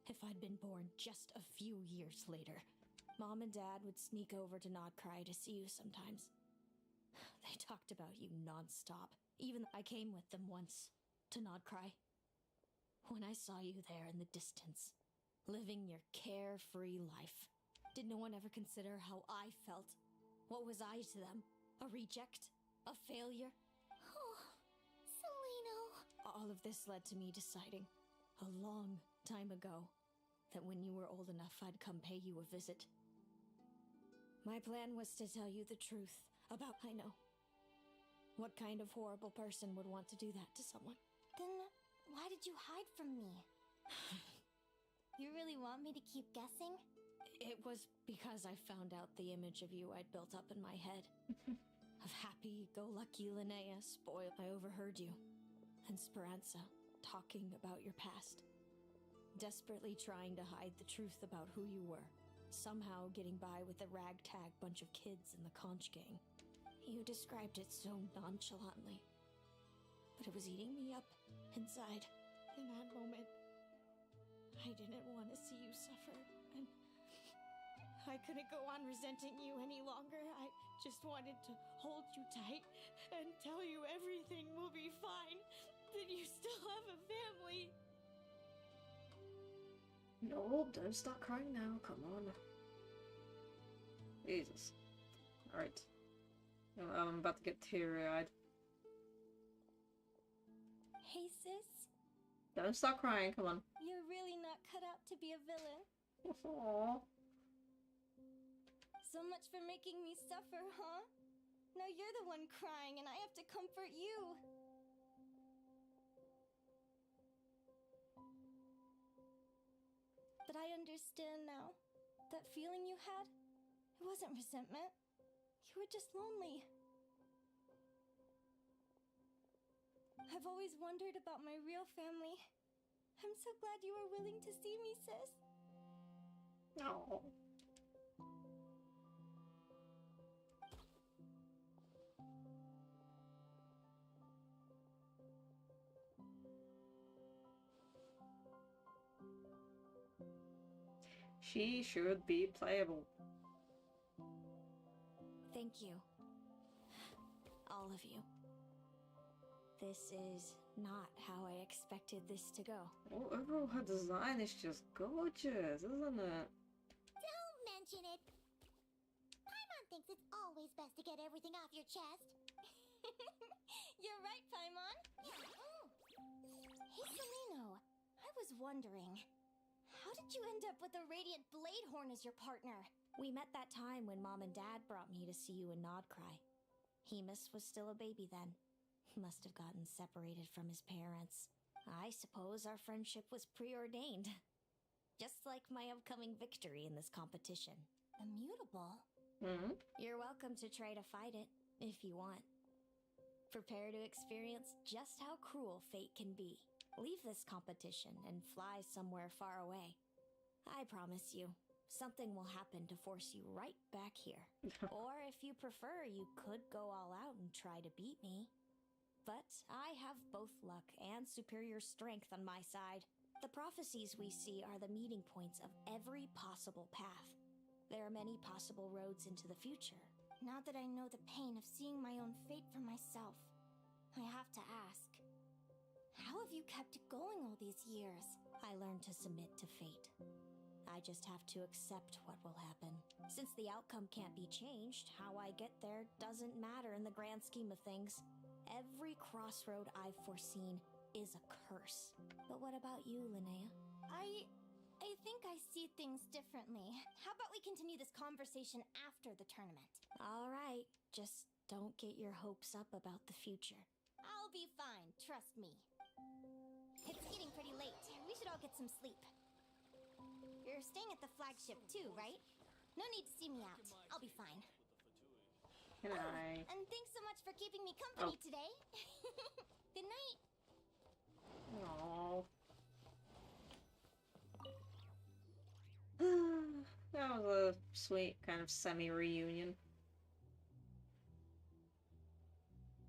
If I'd been born just a few years later, Mom and Dad would sneak over to Nodcry to see you sometimes. They talked about you nonstop. Even I came with them once to Nodcry. When I saw you there in the distance, living your carefree life, did no one ever consider how I felt? What was I to them? A reject? A failure? Oh, Celino. All of this led to me deciding, a long time ago, that when you were old enough, I'd come pay you a visit. My plan was to tell you the truth about I know. What kind of horrible person would want to do that to someone? Then why did you hide from me? You really want me to keep guessing? It was because I found out the image of you I'd built up in my head. Of happy-go-lucky Linnea spoiled. I overheard you and Speranza talking about your past. Desperately trying to hide the truth about who you were. Somehow getting by with a ragtag bunch of kids in the conch gang. You described it so nonchalantly, but it was eating me up inside in that moment. I didn't want to see you suffer, and I couldn't go on resenting you any longer. I just wanted to hold you tight and tell you everything will be fine, that you still have a family. No, don't start crying now. Come on. Jesus. Alright. I'm about to get teary-eyed. Hey, sis. Don't start crying, come on. You're really not cut out to be a villain. Aww. So much for making me suffer, huh? Now you're the one crying and I have to comfort you. But I understand now. That feeling you had, it wasn't resentment. You were just lonely. I've always wondered about my real family. I'm so glad you were willing to see me, sis. No. She should be playable. Thank you. All of you. This is not how I expected this to go. Oh, overall, her design is just gorgeous, isn't it? Don't mention it. Paimon thinks it's always best to get everything off your chest. You're right, Paimon. Hey, Seleno. I was wondering, how did you end up with a Radiant Bladehorn as your partner? We met that time when Mom and Dad brought me to see you in Nodcry. Hemus was still a baby then. He must have gotten separated from his parents. I suppose our friendship was preordained. Just like my upcoming victory in this competition. Immutable? Hmm? You're welcome to try to fight it, if you want. Prepare to experience just how cruel fate can be. Leave this competition and fly somewhere far away. I promise you, something will happen to force you right back here. Or if you prefer, you could go all out and try to beat me. But I have both luck and superior strength on my side. The prophecies we see are the meeting points of every possible path. There are many possible roads into the future. Now that I know the pain of seeing my own fate for myself, I have to ask, how have you kept it going all these years? I learned to submit to fate. I just have to accept what will happen. Since the outcome can't be changed, how I get there doesn't matter in the grand scheme of things. Every crossroad I've foreseen is a curse. But what about you, Linnea? I think I see things differently. How about we continue this conversation after the tournament? All right, just don't get your hopes up about the future. I'll be fine, trust me. It's getting pretty late. We should all get some sleep. You're staying at the flagship too, right? No need to see me out. I'll be fine. Can I? And thanks so much for keeping me company Oh. today. Good night. Aww. That was a sweet kind of semi-reunion.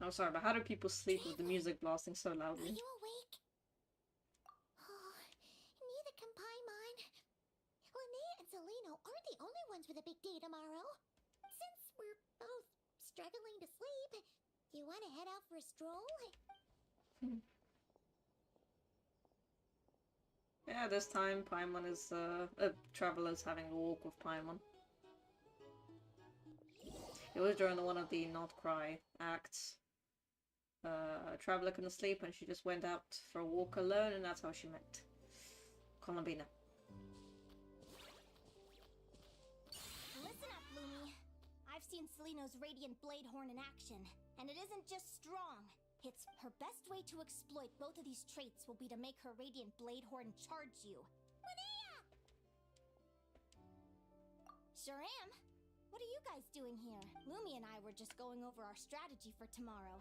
Oh, sorry, but how do people sleep with the music blasting so Are loudly? you awake? Oh, neither can Paimon. Linnea and Seleno aren't the only ones with a big day tomorrow. Since we're both struggling to sleep, you want to head out for a stroll? Yeah, this time Paimon is, Traveler's having a walk with Paimon. It was during one of the Not Cry acts. Traveler couldn't sleep and she just went out for a walk alone, and that's how she met Columbina. Listen up, Lumi. I've seen Seleno's Radiant Bladehorn in action, and it isn't just strong. It's her best way to exploit both of these traits will be to make her Radiant Bladehorn charge you. Linnea! Sure am. What are you guys doing here? Lumi and I were just going over our strategy for tomorrow.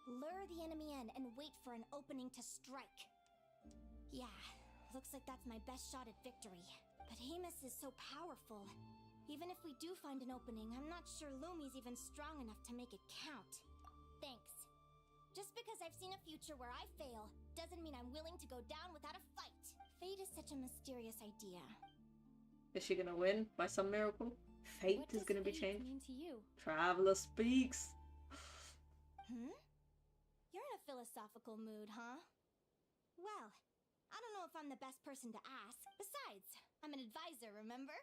Lure the enemy in and wait for an opening to strike. Yeah, looks like that's my best shot at victory. But Amos is so powerful. Even if we do find an opening, I'm not sure Lumi's even strong enough to make it count. Thanks. Just because I've seen a future where I fail, doesn't mean I'm willing to go down without a fight. Fate is such a mysterious idea. Is she gonna win by some miracle? Fate What is does gonna be fate changed. mean to you? Traveler speaks. You're in a philosophical mood, huh? Well, I don't know if I'm the best person to ask. Besides, I'm an advisor, remember?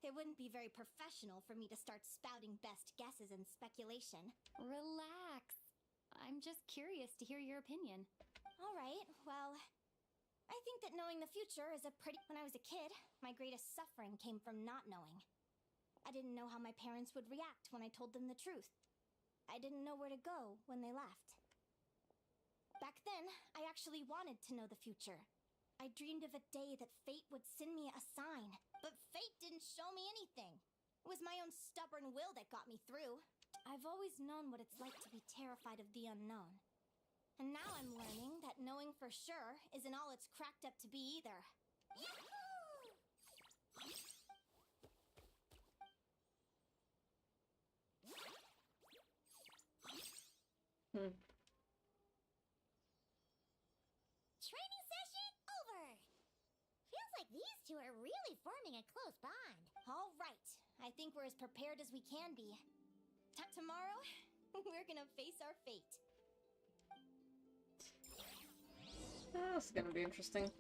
It wouldn't be very professional for me to start spouting best guesses and speculation. Relax. I'm just curious to hear your opinion. All right, well, I think that knowing the future is a pretty... When I was a kid, my greatest suffering came from not knowing. I didn't know how my parents would react when I told them the truth. I didn't know where to go when they left. Back then, I actually wanted to know the future. I dreamed of a day that fate would send me a sign, but fate didn't show me anything. It was my own stubborn will that got me through. I've always known what it's like to be terrified of the unknown. And now I'm learning that knowing for sure isn't all it's cracked up to be either. Training session over! Feels like these two are really forming a close bond. All right, I think we're as prepared as we can be. Tomorrow, we're gonna face our fate. That's gonna be interesting.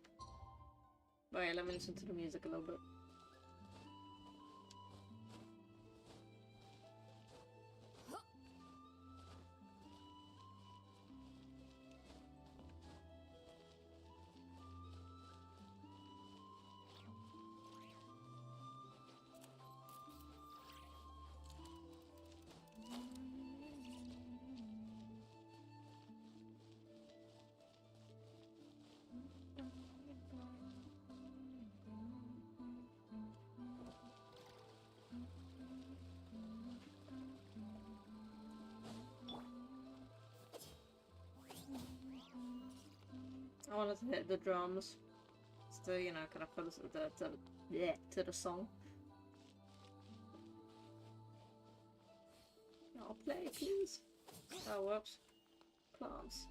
Wait, let me listen to the music a little bit. I wanted to hit the drums to, you know, kind of put us to the song. I'll play, please. Oh, whoops. Plants.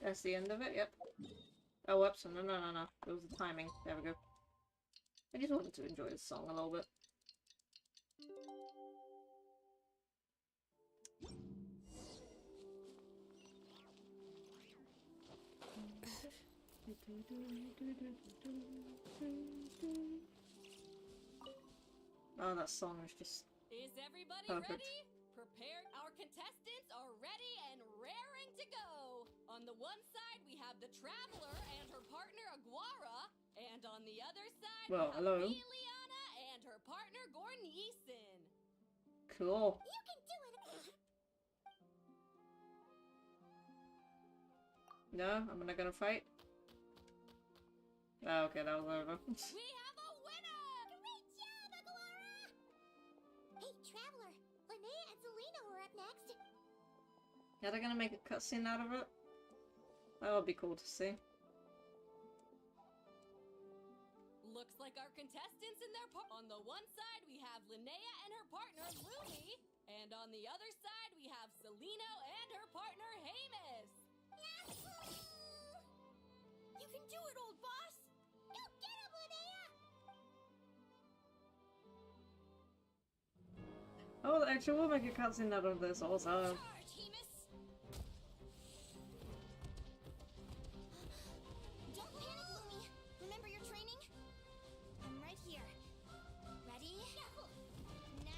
That's the end of it, yep. Oh, whoops, no. It was the timing. There we go. I just wanted to enjoy the song a little bit. Oh, that song is just Is everybody perfect. ready? Prepared. Our contestants are ready and raring to go. On the one side, we have the Traveler and her partner Aguara, and on the other side, Well, we have hello. Linnea and her partner Gornyesin. Cool. You can do it! No, I'm not gonna fight. Oh, okay, that was over. We have a winner! Great job, Aguara! Hey, Traveler, Linnea and Selena were up next. Yeah, they're gonna make a cutscene out of it. That would be cool to see. Looks like our contestants and their on the one side, we have Linnea and her partner Lumi, and on the other side, we have Selena and her partner Hamus. You can do it, old boss! Go get him, Linnea! Oh, actually, we'll make a cutscene out of this also. Charge, Hamus! Don't panic, Lumi. Remember your training? I'm right here. Ready? Now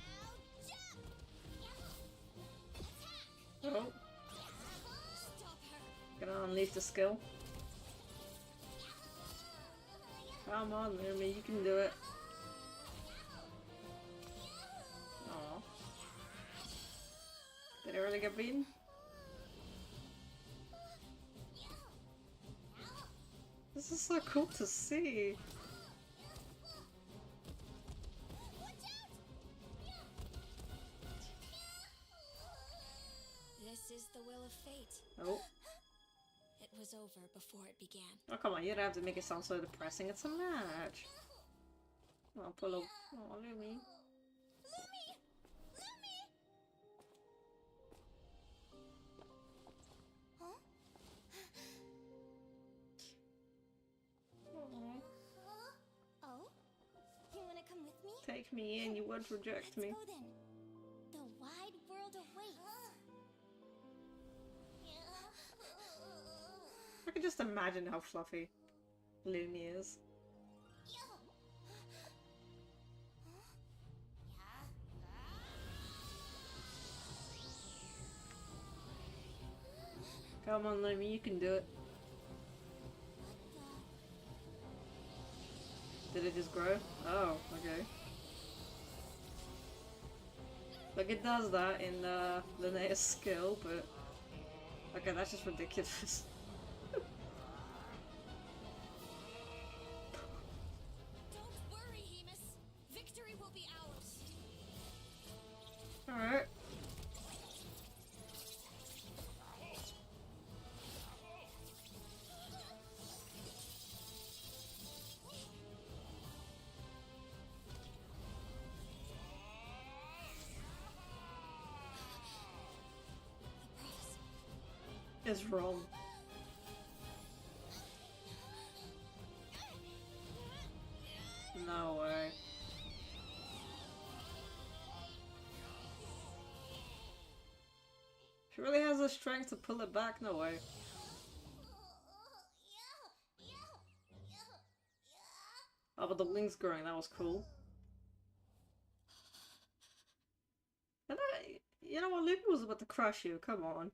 jump! Attack! Oh, Stop her! gonna unleash the skill. Come on, Lumi, you can do it. Aw. Did I really get beaten? This is so cool to see. This is the will of fate. Oh. It was over before it began. Oh, come on, you don't have to make it sound so depressing. It's a match. Oh, pull up. Oh, Lumi. Oh? You wanna come with me? Take me in, you won't reject me. Let's go then. The wide world awaits. I can just imagine how fluffy Lumi is. Come on, Lumi, you can do it. Did it just grow? Oh, okay. Like, it does that in Linnea's skill, but... Okay, that's just ridiculous. Don't worry, Hemus. Victory will be ours. Alright. Is wrong. No way. She really has the strength to pull it back? No way. Oh, but the wings growing, that was cool. And you know what, Luffy was about to crush you, come on.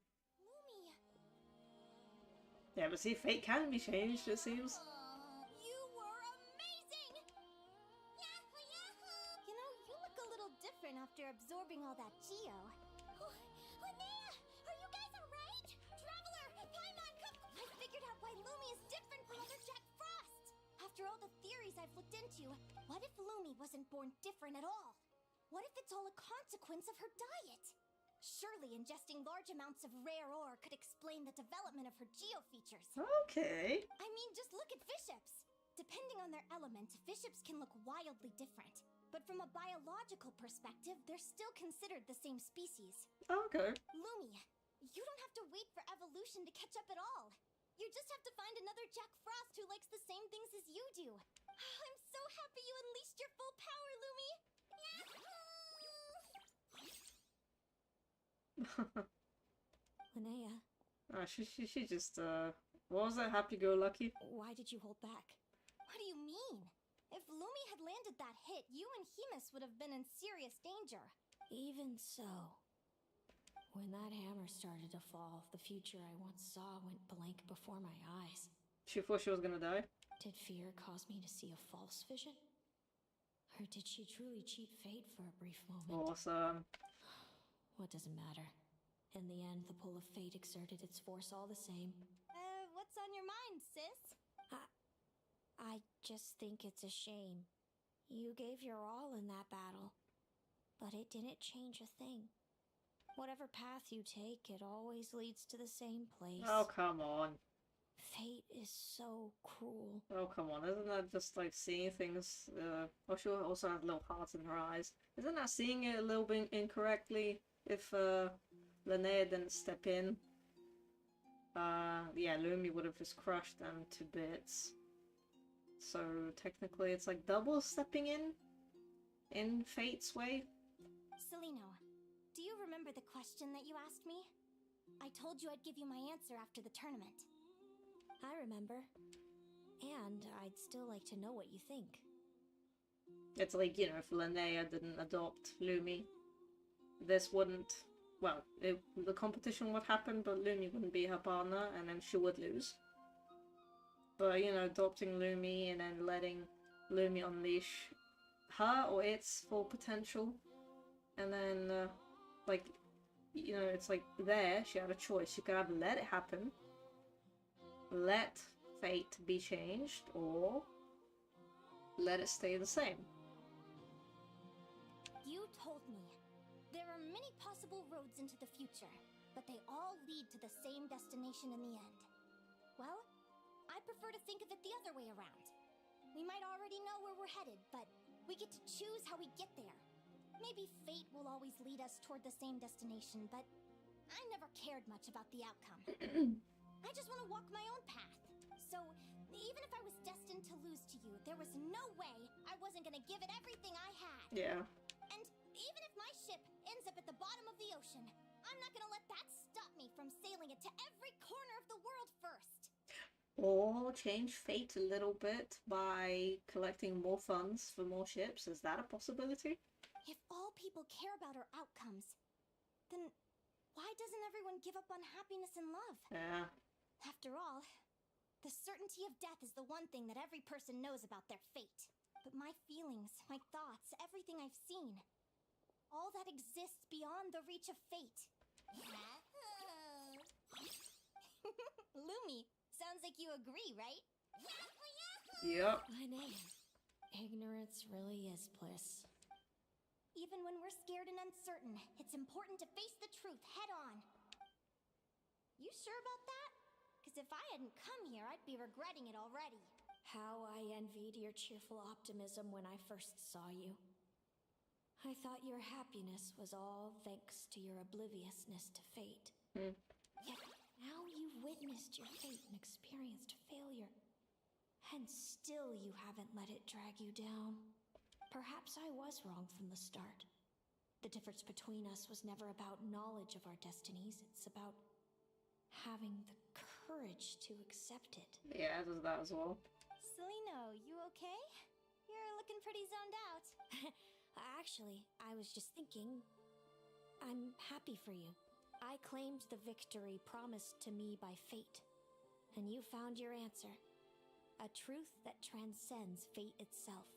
Yeah, but see, fate can be changed, it seems. You were amazing! Yahoo, yahoo! You know, you look a little different after absorbing all that Geo. Linnea! Are you guys alright? Traveler! Paimon, come! I figured out why Lumi is different from other Jack Frost! After all the theories I've looked into, what if Lumi wasn't born different at all? What if it's all a consequence of her diet? Surely ingesting large amounts of rare ore could explain the development of her geo-features. Okay. I mean, just look at fiships. Depending on their element, fiships can look wildly different. But from a biological perspective, they're still considered the same species. Okay. Lumi, you don't have to wait for evolution to catch up at all. You just have to find another Jack Frost who likes the same things as you do. I'm so happy you unleashed your full power, Lumi! Linnea, she just, what was that, happy-go-lucky? why did you hold back? What do you mean? If Lumi had landed that hit, you and Hemus would have been in serious danger. Even so, when that hammer started to fall, the future I once saw went blank before my eyes. She thought she was gonna die? Did fear cause me to see a false vision? Or did she truly cheat fate for a brief moment? Awesome. What does it matter? In the end, the pull of fate exerted its force all the same. What's on your mind, sis? I just think it's a shame. You gave your all in that battle, but it didn't change a thing. Whatever path you take, it always leads to the same place. Oh, come on. Fate is so cruel. Oh, come on. Isn't that just like seeing things? Oh, she also had little hearts in her eyes. Isn't that seeing it a little bit incorrectly if Linnea didn't step in? Yeah, Lumi would have just crushed them to bits. So technically it's like double stepping in Fate's way. Celino, do you remember the question that you asked me? I told you I'd give you my answer after the tournament. I remember. And I'd still like to know what you think. It's like, you know, if Linnea didn't adopt Lumi, this wouldn't... Well, the competition would happen, but Lumi wouldn't be her partner, and then she would lose. But, you know, adopting Lumi and then letting Lumi unleash her or its full potential. And then, like, you know, it's like there, she had a choice. She could either let it happen, let fate be changed, or let it stay the same. You told me there are many possible roads into the future, but they all lead to the same destination in the end. Well, I prefer to think of it the other way around. We might already know where we're headed, but we get to choose how we get there. Maybe fate will always lead us toward the same destination, but I never cared much about the outcome. I just want to walk my own path. So, even if I was destined to lose to you, there was no way I wasn't gonna give it everything I had. Yeah. And even if my ship ends up at the bottom of the ocean, I'm not gonna let that stop me from sailing it to every corner of the world first. Or change fate a little bit by collecting more funds for more ships. Is that a possibility? If all people care about are outcomes, then why doesn't everyone give up on happiness and love? Yeah. After all, the certainty of death is the one thing that every person knows about their fate. But my feelings, my thoughts, everything I've seen, all that exists beyond the reach of fate. Lumi, sounds like you agree, right? Yep. Linnea, ignorance really is bliss. Even when we're scared and uncertain, it's important to face the truth head on. You sure about that? Because if I hadn't come here, I'd be regretting it already. How I envied your cheerful optimism when I first saw you. I thought your happiness was all thanks to your obliviousness to fate. Yet now you've witnessed your fate and experienced failure. And still you haven't let it drag you down. Perhaps I was wrong from the start. The difference between us was never about knowledge of our destinies. It's about having the courage to accept it. Yeah, does that as well. Celino, you okay? You're looking pretty zoned out. Actually, I was just thinking, I'm happy for you. I claimed the victory promised to me by fate, and you found your answer. A truth that transcends fate itself.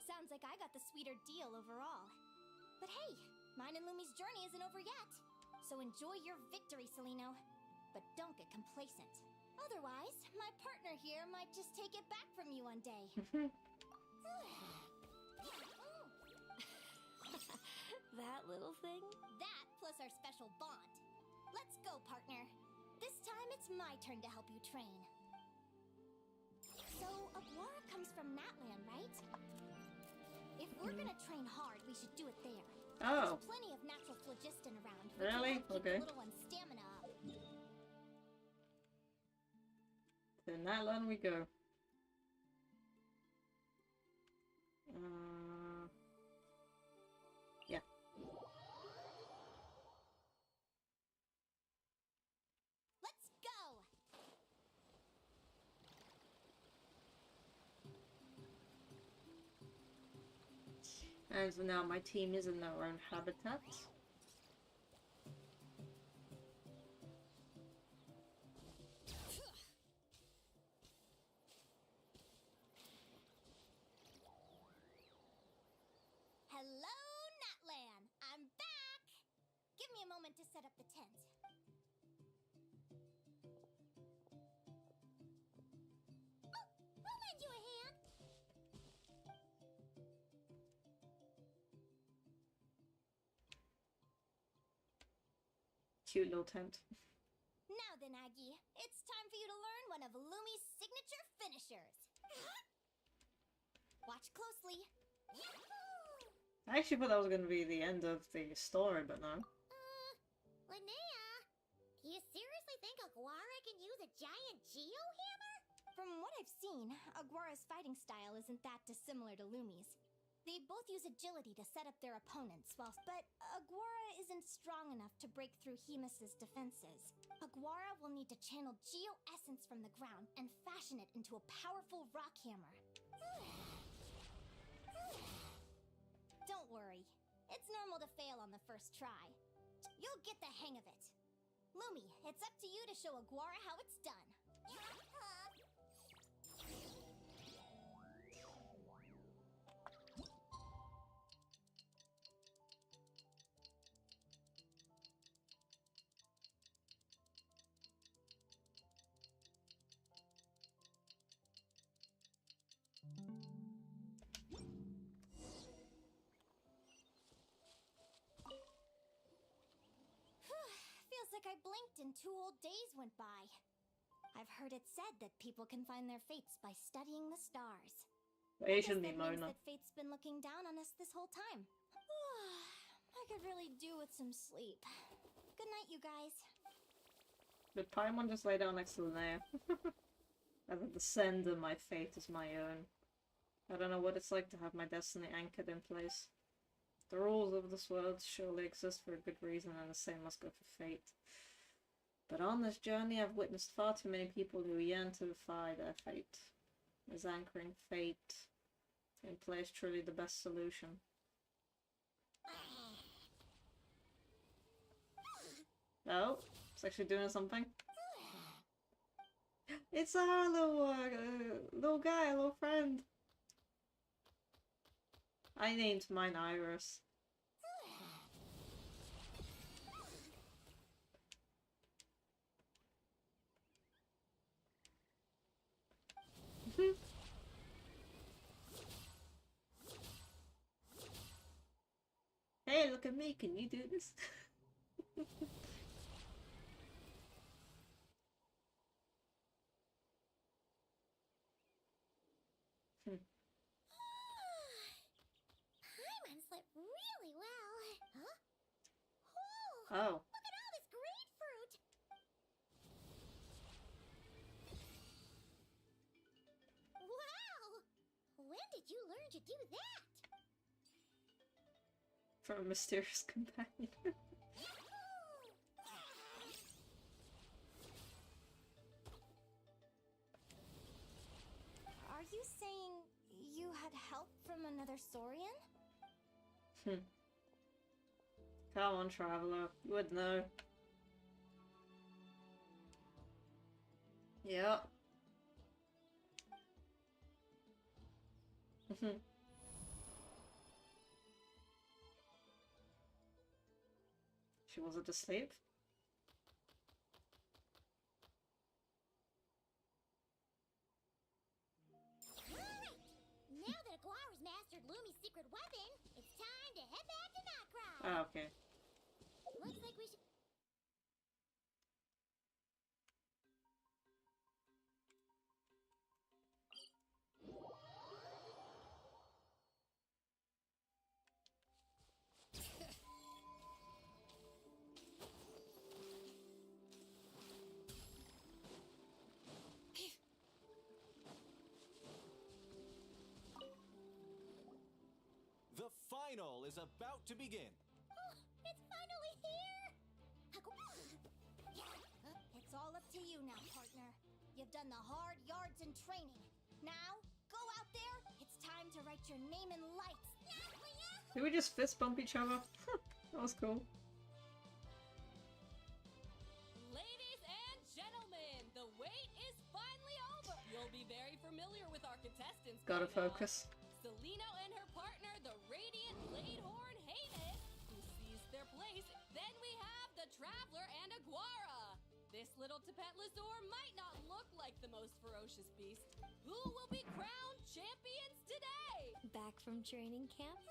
Sounds like I got the sweeter deal overall. But hey, mine and Lumi's journey isn't over yet. So enjoy your victory, Celino. But don't get complacent. Otherwise, my partner here might just take it back from you one day. That little thing? That plus our special bond. Let's go, partner. This time it's my turn to help you train. So, Aguara comes from Natlan, right? If we're gonna train hard, we should do it there. Oh. There's plenty of natural phlogiston around. Really? Okay. Keep the little one's stamina up. Then that one we go. Yeah. Let's go! And so now my team is in their own habitat. Hello, Natlan! I'm back! Give me a moment to set up the tent. Oh, I'll lend you a hand! Cute little tent. Now then, Aggie, it's time for you to learn one of Lumi's signature finishers. Watch closely. I actually thought that was going to be the end of the story, but no. Linnea, do you seriously think Aguara can use a giant geohammer? From what I've seen, Aguara's fighting style isn't that dissimilar to Lumi's. They both use agility to set up their opponents, but Aguara isn't strong enough to break through Hemus's defenses. Aguara will need to channel geo-essence from the ground and fashion it into a powerful rock hammer. Don't worry. It's normal to fail on the first try. You'll get the hang of it. Lumi, it's up to you to show Aguara how it's done. like I blinked and 2 whole days went by. I've heard it said that people can find their fates by studying the stars. I guess Asian that means Mimona. that fate's been looking down on us this whole time. I could really do with some sleep. Good night, you guys. Did Paimon just lay down next to Linnea? As a descender, my fate is my own. I don't know what it's like to have my destiny anchored in place. The rules of this world surely exist for a good reason, and the same must go for fate. But on this journey, I've witnessed far too many people who yearn to defy their fate. Is anchoring fate in place truly the best solution? Oh, it's actually doing something. It's our little guy, a little friend. I named mine Iris. Hey, look at me, can you do this? Paimon slept really well. Huh? Oh. Look at all this grapefruit! Wow! When did you learn to do that? From a mysterious companion. Are you saying you had help from another Saurian? Come on, Traveler. You would know. Yeah. She wasn't asleep? Alright! Now that Aguara's mastered Lumi's secret weapon, it's time to head back to Nightcrawler! Oh, okay. Looks like we should... The final is about to begin. It's finally here! It's all up to you now, partner. You've done the hard yards in training. Now, go out there. It's time to write your name in lights. Did we just fist bump each other? That was cool. Ladies and gentlemen, the wait is finally over. You'll be very familiar with our contestants. Gotta by now. focus. Selino and her partner, the radiant Bladehorn Haynes, who seized their place. Then we have the Traveler and Aguara. This little Tapetlasaur might not look like the most ferocious beast. Who will be crowned champions today? Back from training camp?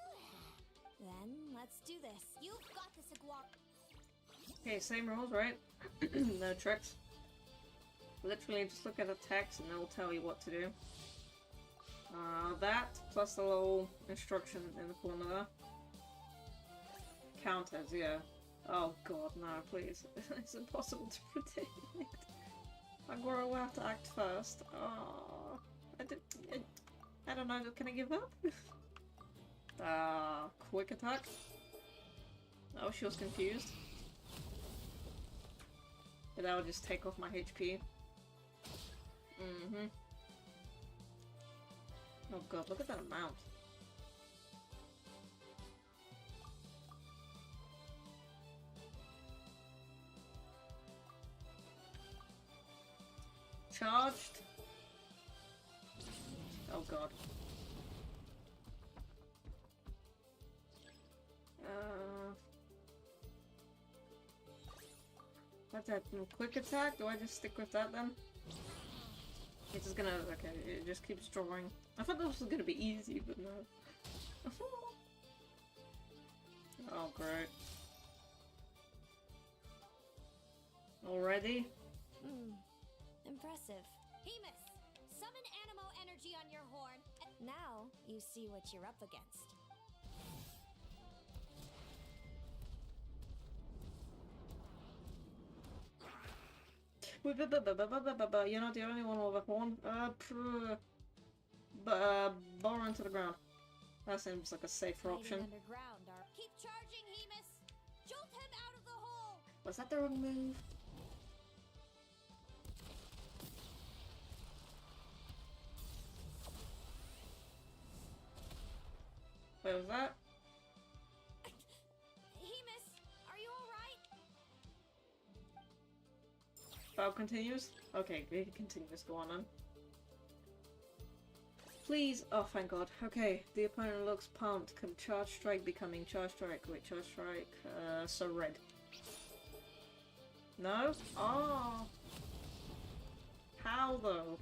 Then let's do this. You've got this, Aguara. Okay, same rules, right? No tricks. Literally just look at the text and it'll tell you what to do. That, plus the little instruction in the corner there. Counters, yeah. Oh god, no, please. It's impossible to predict. Aguara will have to act first. Oh, I don't know, can I give up? Quick attack. Oh, she was confused. But that would just take off my HP. Oh god, look at that amount. Charged. Oh god. What's that? Quick attack? Do I just stick with that then? It's just gonna... okay, it just keeps drawing. I thought this was gonna be easy, but no. Oh, great. Already? Impressive. Hemus, summon Animo energy on your horn. Now you see what you're up against. You're not the only one with a horn. Borrow into the ground. That seems like a safer option. Underground, keep charging, Hemus. Jolt him out of the hole. Was that the wrong move? Wait, was that? Hemus, are you alright? Battle continues? Okay, it continues. Go on then. Please! Oh, thank god. Okay, the opponent looks pumped. Can charge strike becoming charge strike? Wait, charge strike. So red. No? Oh! How though?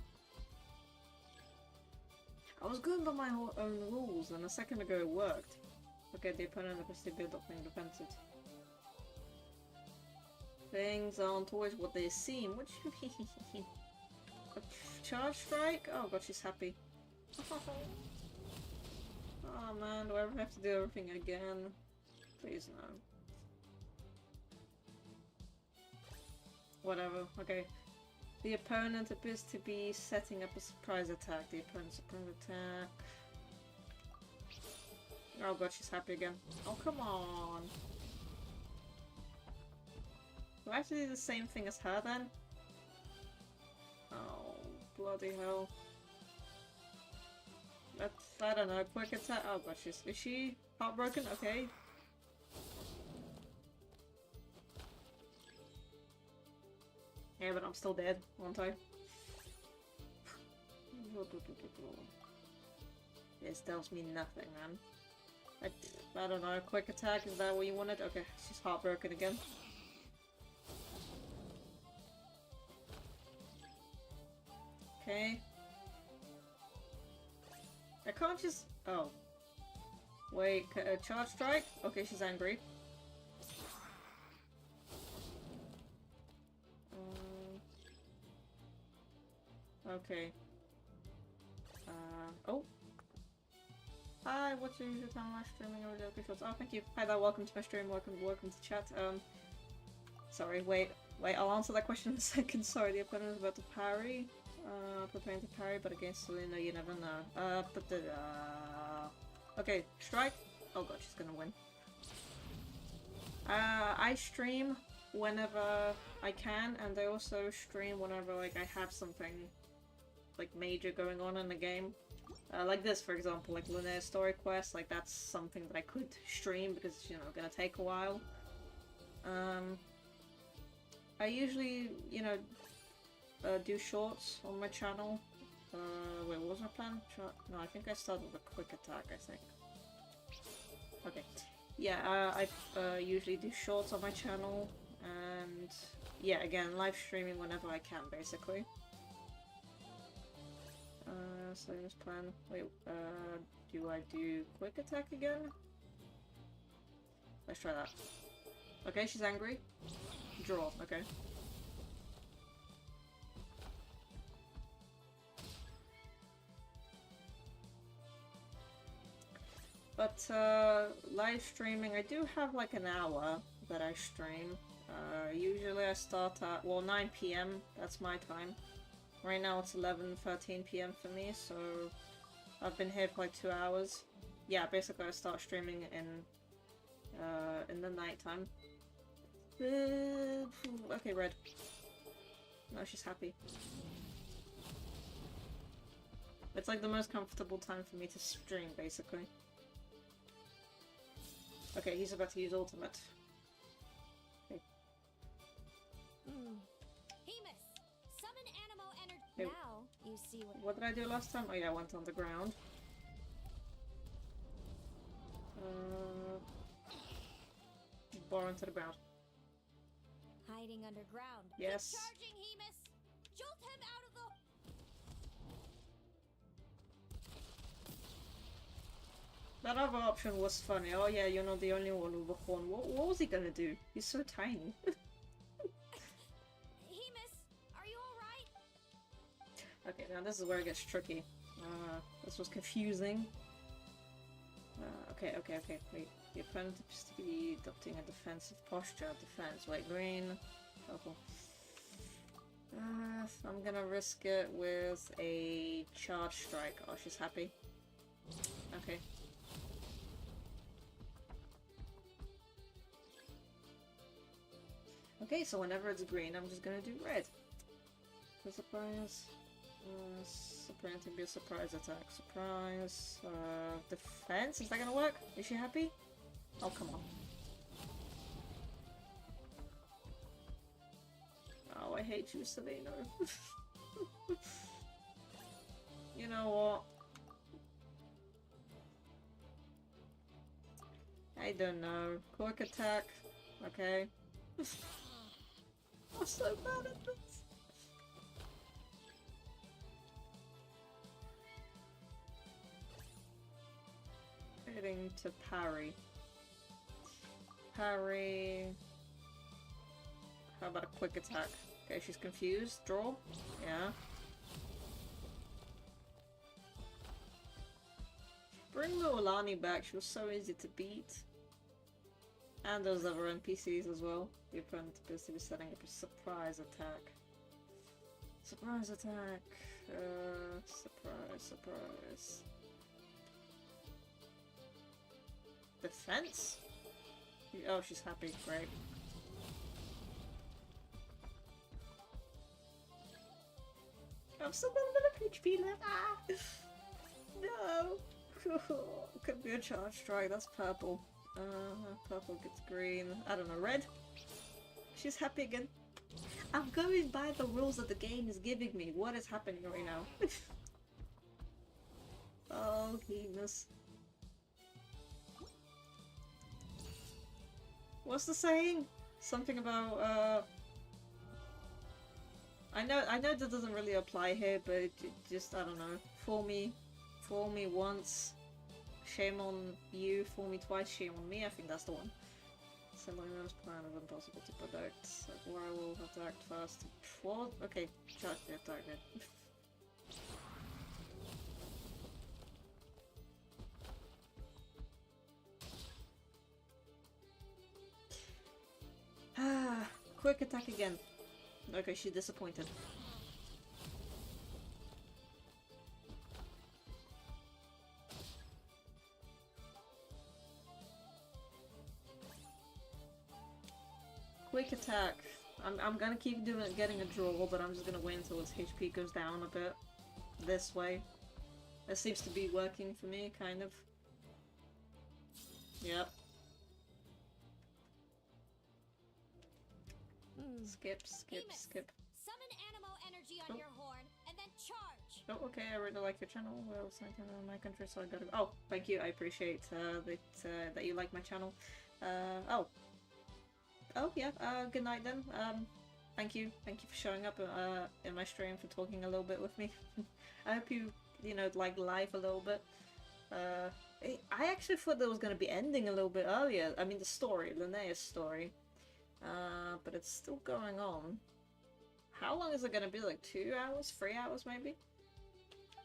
I was going by my own rules, and a second ago it worked. Okay, the opponent appears to be adopting defensive. Things aren't always what they seem. What do you mean? A charge strike? Oh god, she's happy. Oh man, do I ever have to do everything again? Please no. Whatever, okay. The opponent appears to be setting up a surprise attack. The opponent's surprise attack. Oh god, she's happy again. Oh come on. Do I have to do the same thing as her then? Oh, bloody hell. That's, I don't know, quick attack. Oh god, is she heartbroken? Okay. Yeah, but I'm still dead, aren't I? This tells me nothing, man. I don't know, quick attack, is that what you wanted? Okay, she's heartbroken again. Okay. I can't just... Oh. Wait, charge strike? Okay, she's angry. Okay. Oh. Hi, what's your usual time live streaming or the officials? Oh, thank you. Hi there, welcome to my stream, welcome to chat. Sorry, wait, I'll answer that question in a second. Sorry, the opponent is about to parry. Preparing to parry, but against Selena, you never know. Okay, strike. Oh god, she's gonna win. I stream whenever I can, and I also stream whenever, like, I have something, like, major going on in the game. Like this, for example, like Linnea's story quest, like, that's something that I could stream because, you know, gonna take a while. I usually, you know, do shorts on my channel. Wait, what was my plan? No, I think I started with a quick attack, I think. Okay. Yeah, I usually do shorts on my channel, and yeah, again, live streaming whenever I can, basically. So this plan. Wait, do I do quick attack again? Let's try that. Okay, she's angry. Draw, okay. But, live streaming, I do have like an hour that I stream. Usually I start at, well, 9 PM, that's my time. Right now it's 11:13 PM for me, so I've been here for like 2 hours. Yeah, basically I start streaming in the nighttime. Okay, red. No, she's happy. It's like the most comfortable time for me to stream, basically. Okay, he's about to use ultimate. Okay. Hemus, summon Animo energy. Okay. Now you see What did I do last time? Oh yeah, I went on the ground. Bar into the ground. Hiding underground. Yes. Keep charging, Hemus. Jolt him out of the... That other option was funny. Oh yeah, you're not the only one with a horn. What was he gonna do? He's so tiny. Okay, now this is where it gets tricky. This was confusing. Okay, wait. The opponent appears to be adopting a defensive posture. Defense. Wait, green. Purple. I'm gonna risk it with a charge strike. Oh, she's happy. Okay. Okay, so whenever it's green, I'm just gonna do red. For surprise. Surprise to be a surprise attack. Surprise. Defense? Is that gonna work? Is she happy? Oh, come on. Oh, I hate you, Selena. You know what? I don't know. Quick attack. Okay. I'm so bad at this. Heading to parry. Parry. How about a quick attack? Okay, she's confused. Draw. Yeah. Bring Luolani back. She was so easy to beat. And those other NPCs as well. The opponent appears to be setting up a surprise attack. Surprise attack. Surprise. Defense? Oh, she's happy. Great. I'm still got a bit of HP left. Ah! No! Could be a charge strike. That's purple. Purple gets green. I don't know. Red? She's happy again. I'm going by the rules that the game is giving me. What is happening right now? Oh, goodness. What's the saying? Something about, I know that doesn't really apply here, but it just, I don't know. Fool me once, shame on you. Fool me twice, shame on me. I think that's the one. Selena's plan is impossible to predict. Where I will have to act fast. What? Okay, charge the target. Quick attack again. Okay, she's disappointed. Quick attack. I'm gonna keep getting a draw, but I'm just gonna wait until its HP goes down a bit. This way. It seems to be working for me, kind of. Yep. Skip. Summon Animo energy on your horn, and then charge! Oh, okay, I really like your channel. Well, it's not in my country, so I gotta... Oh, thank you, I appreciate that you like my channel. Oh, yeah, good night then. Thank you for showing up in my stream, for talking a little bit with me. I hope you know, like live a little bit. I actually thought that was gonna be ending a little bit earlier. I mean, the story, Linnea's story. But it's still going on. How long is it gonna be? Like 2 hours? 3 hours maybe?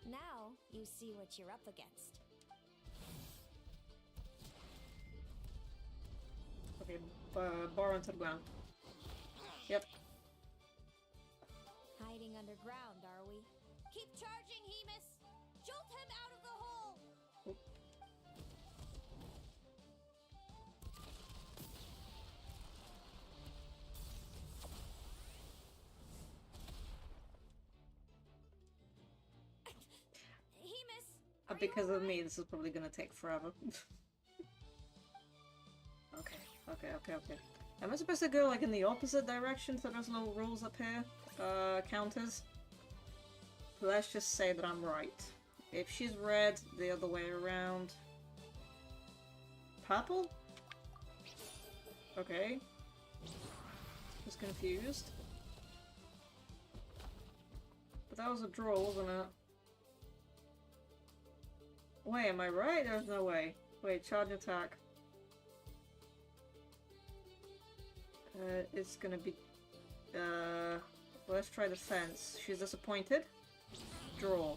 Now you see what you're up against. Okay, bar onto the ground. Yep. Hiding underground, are we? Keep charging, Hemus! Jolt him out of the hole! Hemus! Because of me, this is probably gonna take forever. Okay. Am I supposed to go like in the opposite direction so there's no rules up here? Counters? Let's just say that I'm right. If she's red, the other way around. Purple? Okay. Just confused. But that was a draw, wasn't it? Wait, am I right? There's no way. Wait, charge attack. It's gonna be... let's try the fence. She's disappointed. Draw.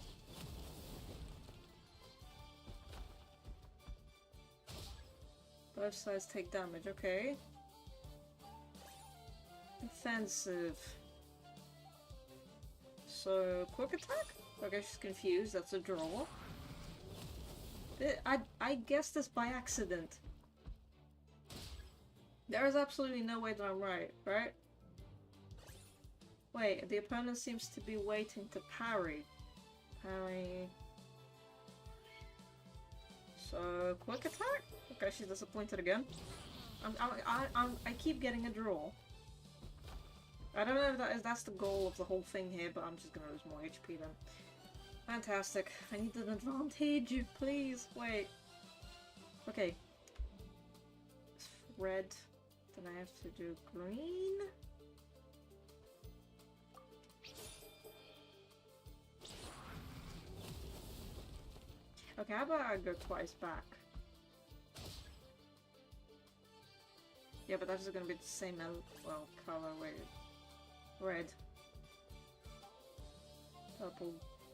Both sides take damage, okay. Defensive. So, quick attack? Okay, she's confused, that's a draw. I guessed this by accident. There is absolutely no way that I'm right, right? Wait, the opponent seems to be waiting to parry. Parry. So, quick attack? Okay, she's disappointed again. I keep getting a draw. I don't know if that's the goal of the whole thing here, but I'm just gonna lose more HP then. Fantastic. I need an advantage, please. Wait. Okay. Red. Then I have to do green. Okay, how about I go twice back? Yeah, but that's gonna be the same, well, color. Wait. Red. Purple.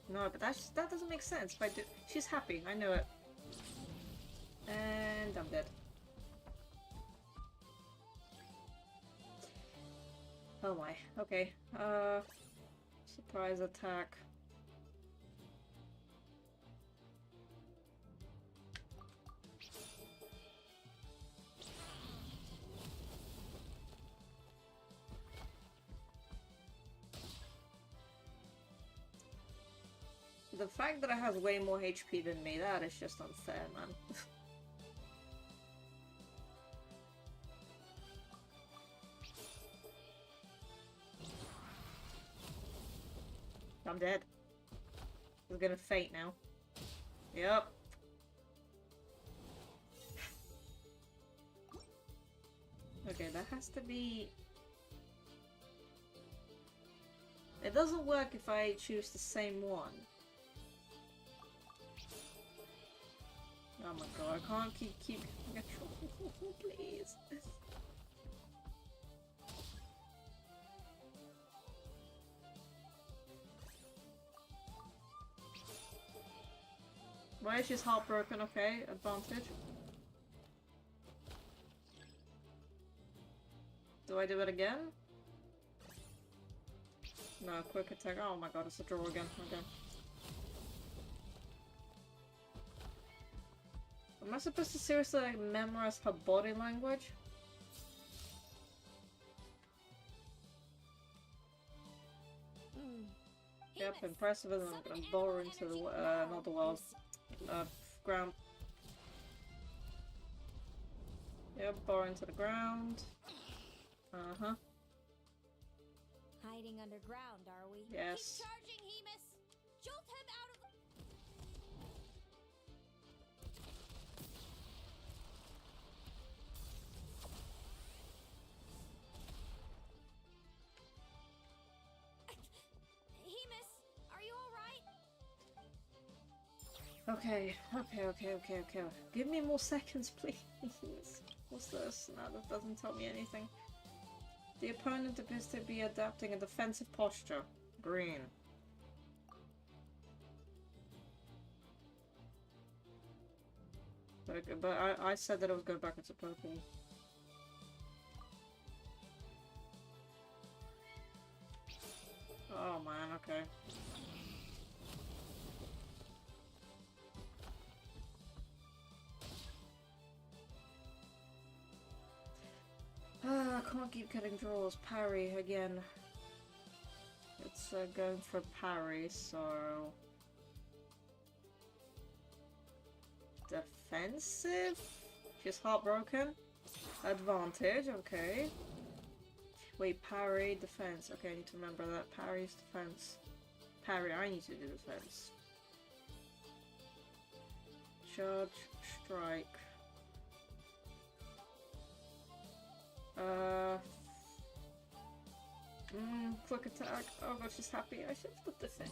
No, but that doesn't make sense. If I do, she's happy. I know it. And I'm dead. Oh my. Okay. Surprise attack. The fact that it has way more HP than me, that is just unfair, man. I'm dead. We're gonna faint now. Yep. Okay, that has to be... It doesn't work if I choose the same one. Oh my god, I can't keep please. Why is she heartbroken? Okay, advantage. Do I do it again? No, quick attack. Oh my god, it's a draw again. Okay. Am I supposed to seriously like memorize her body language? Yep, impressive, and I'm gonna bore into the not the world, ground. Yep, bore into the ground. Uh-huh. Hiding underground, are we? Yes. Keep charging, Hemus! Jolt him out of the... Hemus, are you alright? Okay. Give me more seconds, please. What's this? No, that doesn't tell me anything. The opponent appears to be adapting a defensive posture. Green. But I said that I was going back into purple. Oh man, okay. I can't keep getting draws. Parry again. It's going for parry, so... Defensive? She's heartbroken. Advantage, okay. Wait, parry, defense. Okay, I need to remember that. Parry is defense. Parry, I need to do defense. Charge, strike. Quick attack. Oh god, she's happy. I should put defense.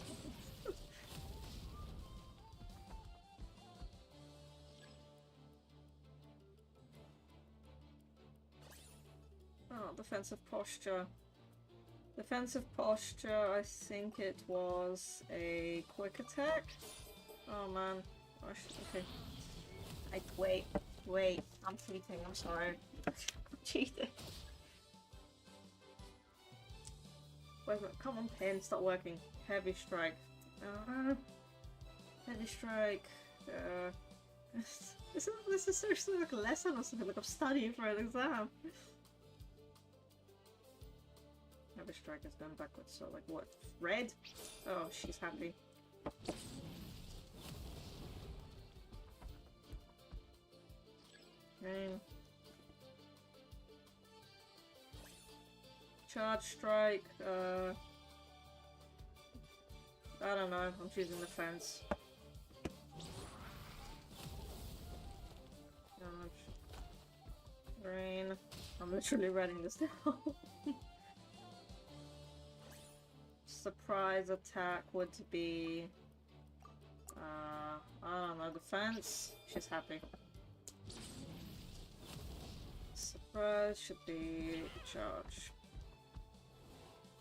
Oh, defensive posture. Defensive posture, I think it was a quick attack. Oh man. Okay. Wait. I'm cheating, I'm sorry. I'm cheating. Wait a minute, come on, pen, stop working. Heavy strike. Heavy strike. This is seriously like a lesson or something, like I'm studying for an exam. Heavy strike is going backwards, so like what? Red? Oh, she's happy. Green. Charge strike, I don't know, I'm choosing the fence. Green. I'm literally writing this down. Surprise attack would be... I don't know, defense. She's happy. Surprise should be charge.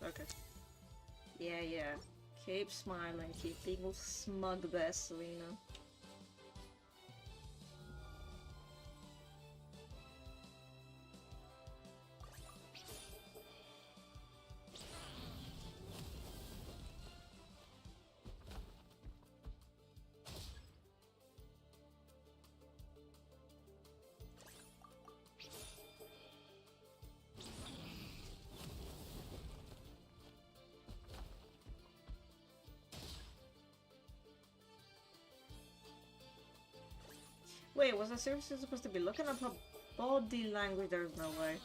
Okay. Yeah. Keep smiling, keep being all smug there, Selena. Wait, was I seriously supposed to be looking at her body language? There's no way.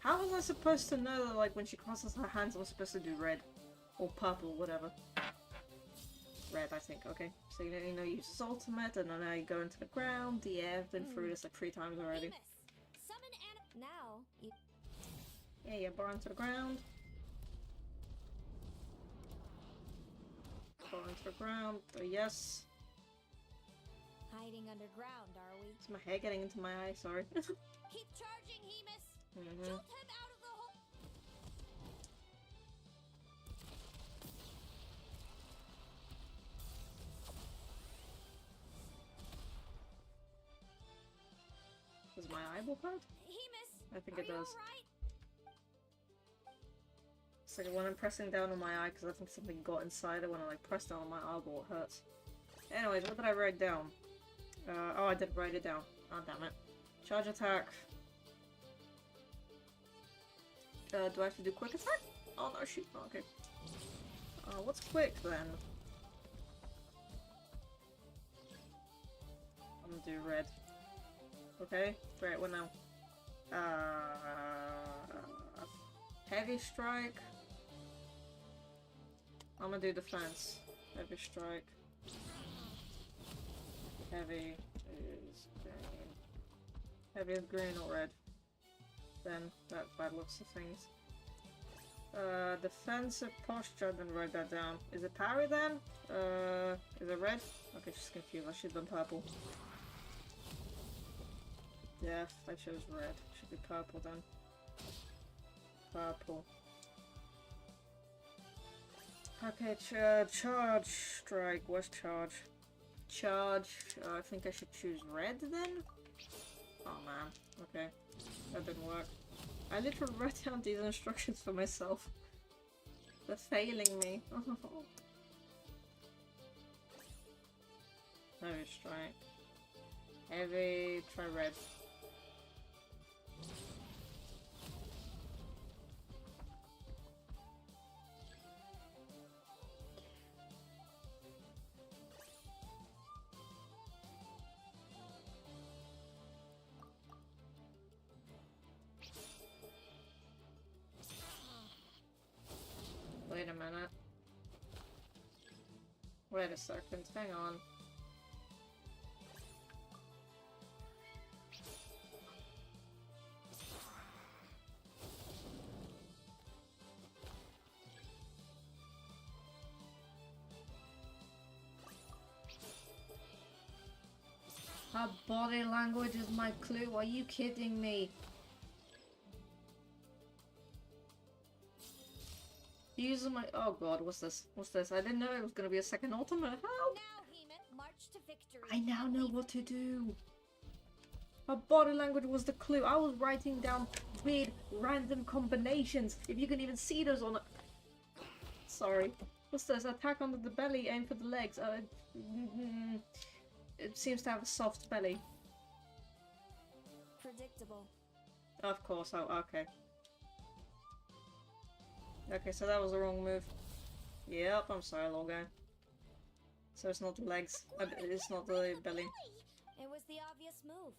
How was I supposed to know that, like, when she crosses her hands, I'm supposed to do red? Or purple, whatever. Red, I think, okay. So you know, use his ultimate, and then you go into the ground. Yeah, I've been through this like 3 times already. Now, you... Yeah, bar into the ground. Bar into the ground, yes. Hiding underground, are we? Is my hair getting into my eye? Sorry. Keep charging, Hemus! Jolt him out of the hole! Does my eyeball hurt? Hemus! I think it does. Right? It's like when I'm pressing down on my eye because I think something got inside it. When I like press down on my eyeball, it hurts. Anyways, what did I write down? Oh, I did write it down. Oh, damn it. Charge attack. Do I have to do quick attack? Oh no, shoot. Oh, okay. What's quick then? I'm gonna do red. Okay, great, what now? Heavy strike. I'm gonna do defense. Heavy strike. Heavy is green. Heavy is green or red. Then that bad looks of things. Defensive posture, I didn't write that down. Is it parry then? Is it red? Okay, she's confused. I should have done purple. Yeah, I chose red. Should be purple then. Purple. Okay, charge strike. Where's charge? Charge. I think I should choose red then? Oh man. Okay. That didn't work. I literally wrote down these instructions for myself. They're failing me. Heavy strike. Heavy. Try red. Wait a minute. Wait a second, hang on. Her body language is my clue, are you kidding me? Using my... Oh god, what's this? What's this? I didn't know it was gonna be a second ultimate. Help! Now, Hemet, march to victory. I now know what to do. Her body language was the clue. I was writing down weird random combinations. If you can even see those on it. Sorry. What's this? Attack under the belly, aim for the legs. It seems to have a soft belly. Predictable. Of course. Oh, okay. Okay, so that was the wrong move. Yep, I'm sorry, little guy. So it's not the legs. It's not the belly. It was the obvious move.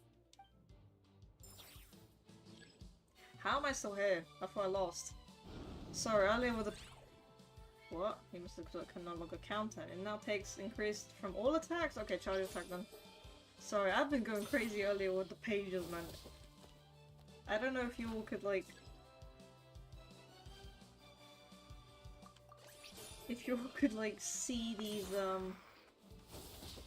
How am I still here? I thought I lost. Sorry, earlier with the... What? He must have can no longer counter. It now takes increased from all attacks? Okay, charge attack then. Sorry, I've been going crazy earlier with the pages, man. I don't know if you all could, like... If you all could, like, see these,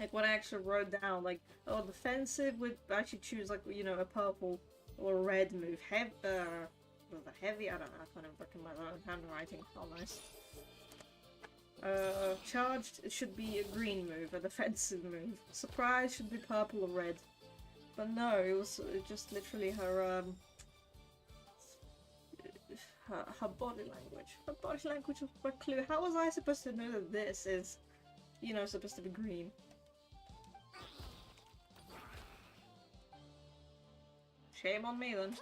like, what I actually wrote down. Like, oh, defensive would actually choose, like, you know, a purple or a red move. Was it heavy? I don't know. I can't even recognize my own handwriting. Oh, nice. Charged, it should be a green move, a defensive move. Surprise should be purple or red. But no, it was just literally her, her body language. Her body language was my clue. How was I supposed to know that this is, you know, supposed to be green? Shame on me then. Come on!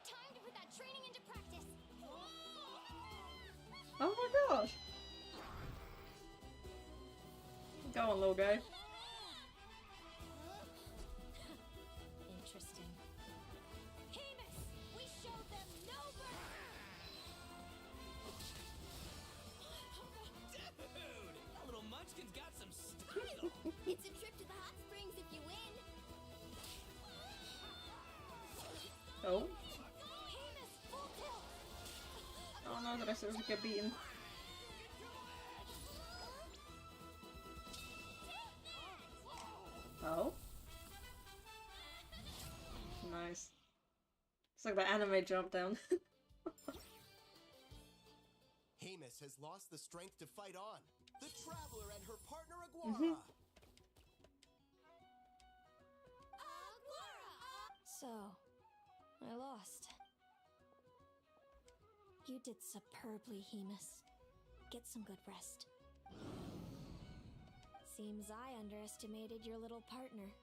Time to put that training into practice. Oh my gosh! Go on, little guy. Interesting. Hemus, we showed them no mercy. Dude! That little munchkin's got some style! It's a trip to the hot springs if you win. Oh. Hemus, full tilt. Oh no, did I seriously get beaten? Oh. Nice. It's like the anime jump down. Hemus has lost the strength to fight on. The Traveler and her partner Aguara. So, I lost. You did superbly, Hemus. Get some good rest. Seems I underestimated your little partner.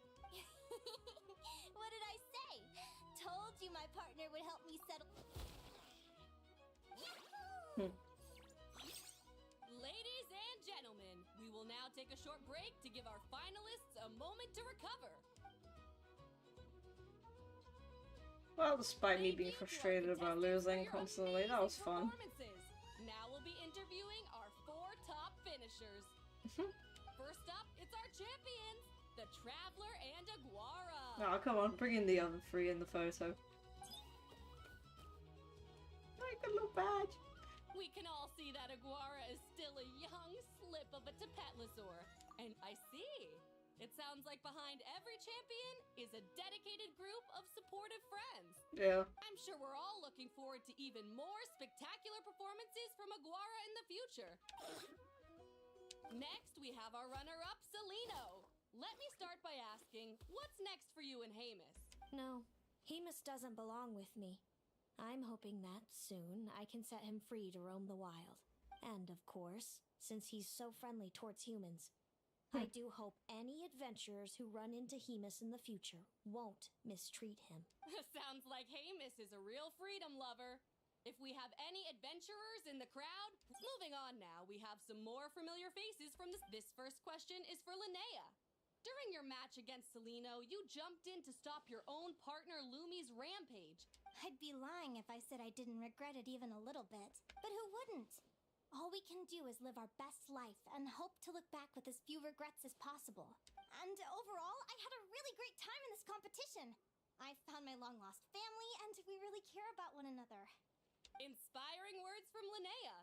What did I say? Told you my partner would help me settle. Ladies and gentlemen, we will now take a short break to give our finalists a moment to recover. Well, despite me being frustrated about losing constantly, that was fun. Now we'll be interviewing our 4 top finishers. First up, it's our champions, the Traveler and Aguara. Oh, come on, bring in the other 3 in the photo. Like a little badge. We can all see that Aguara is still a young slip of a Tapetlosaur. And I see. It sounds like behind every champion is a dedicated group of supportive friends. Yeah. I'm sure we're all looking forward to even more spectacular performances from Aguara in the future. Next, we have our runner-up, Celino. Let me start by asking, what's next for you and Hemus? No, Hemus doesn't belong with me. I'm hoping that soon I can set him free to roam the wild. And of course, since he's so friendly towards humans, I do hope any adventurers who run into Hemus in the future won't mistreat him. Sounds like Hemus is a real freedom lover. If we have any adventurers in the crowd, moving on now, we have some more familiar faces from this. This first question is for Linnea. During your match against Celino, you jumped in to stop your own partner Lumi's rampage. I'd be lying if I said I didn't regret it even a little bit. But who wouldn't? All we can do is live our best life and hope to look back with as few regrets as possible. And overall, I had a really great time in this competition. I found my long-lost family, and we really care about one another. Inspiring words from Linnea.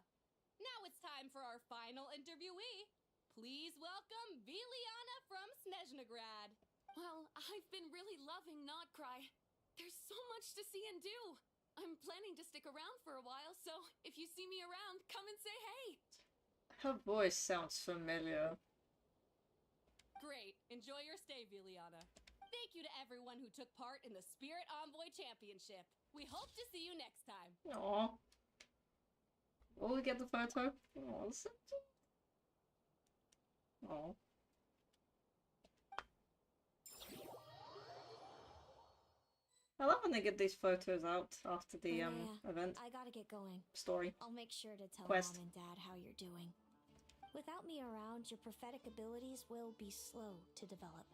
Now it's time for our final interviewee. Please welcome Viliana from Snezhnegrad. Well, I've been really loving Not Cry. There's so much to see and do. I'm planning to stick around for a while, so if you see me around, come and say hey! Her voice sounds familiar. Great. Enjoy your stay, Viliana. Thank you to everyone who took part in the Spirit Envoy Championship. We hope to see you next time. Aww. Will we get the photo? Aww, Aww. I love when they get these photos out after the event. I gotta get going. Story. I'll make sure to tell Quest. Mom and Dad how you're doing. Without me around, your prophetic abilities will be slow to develop.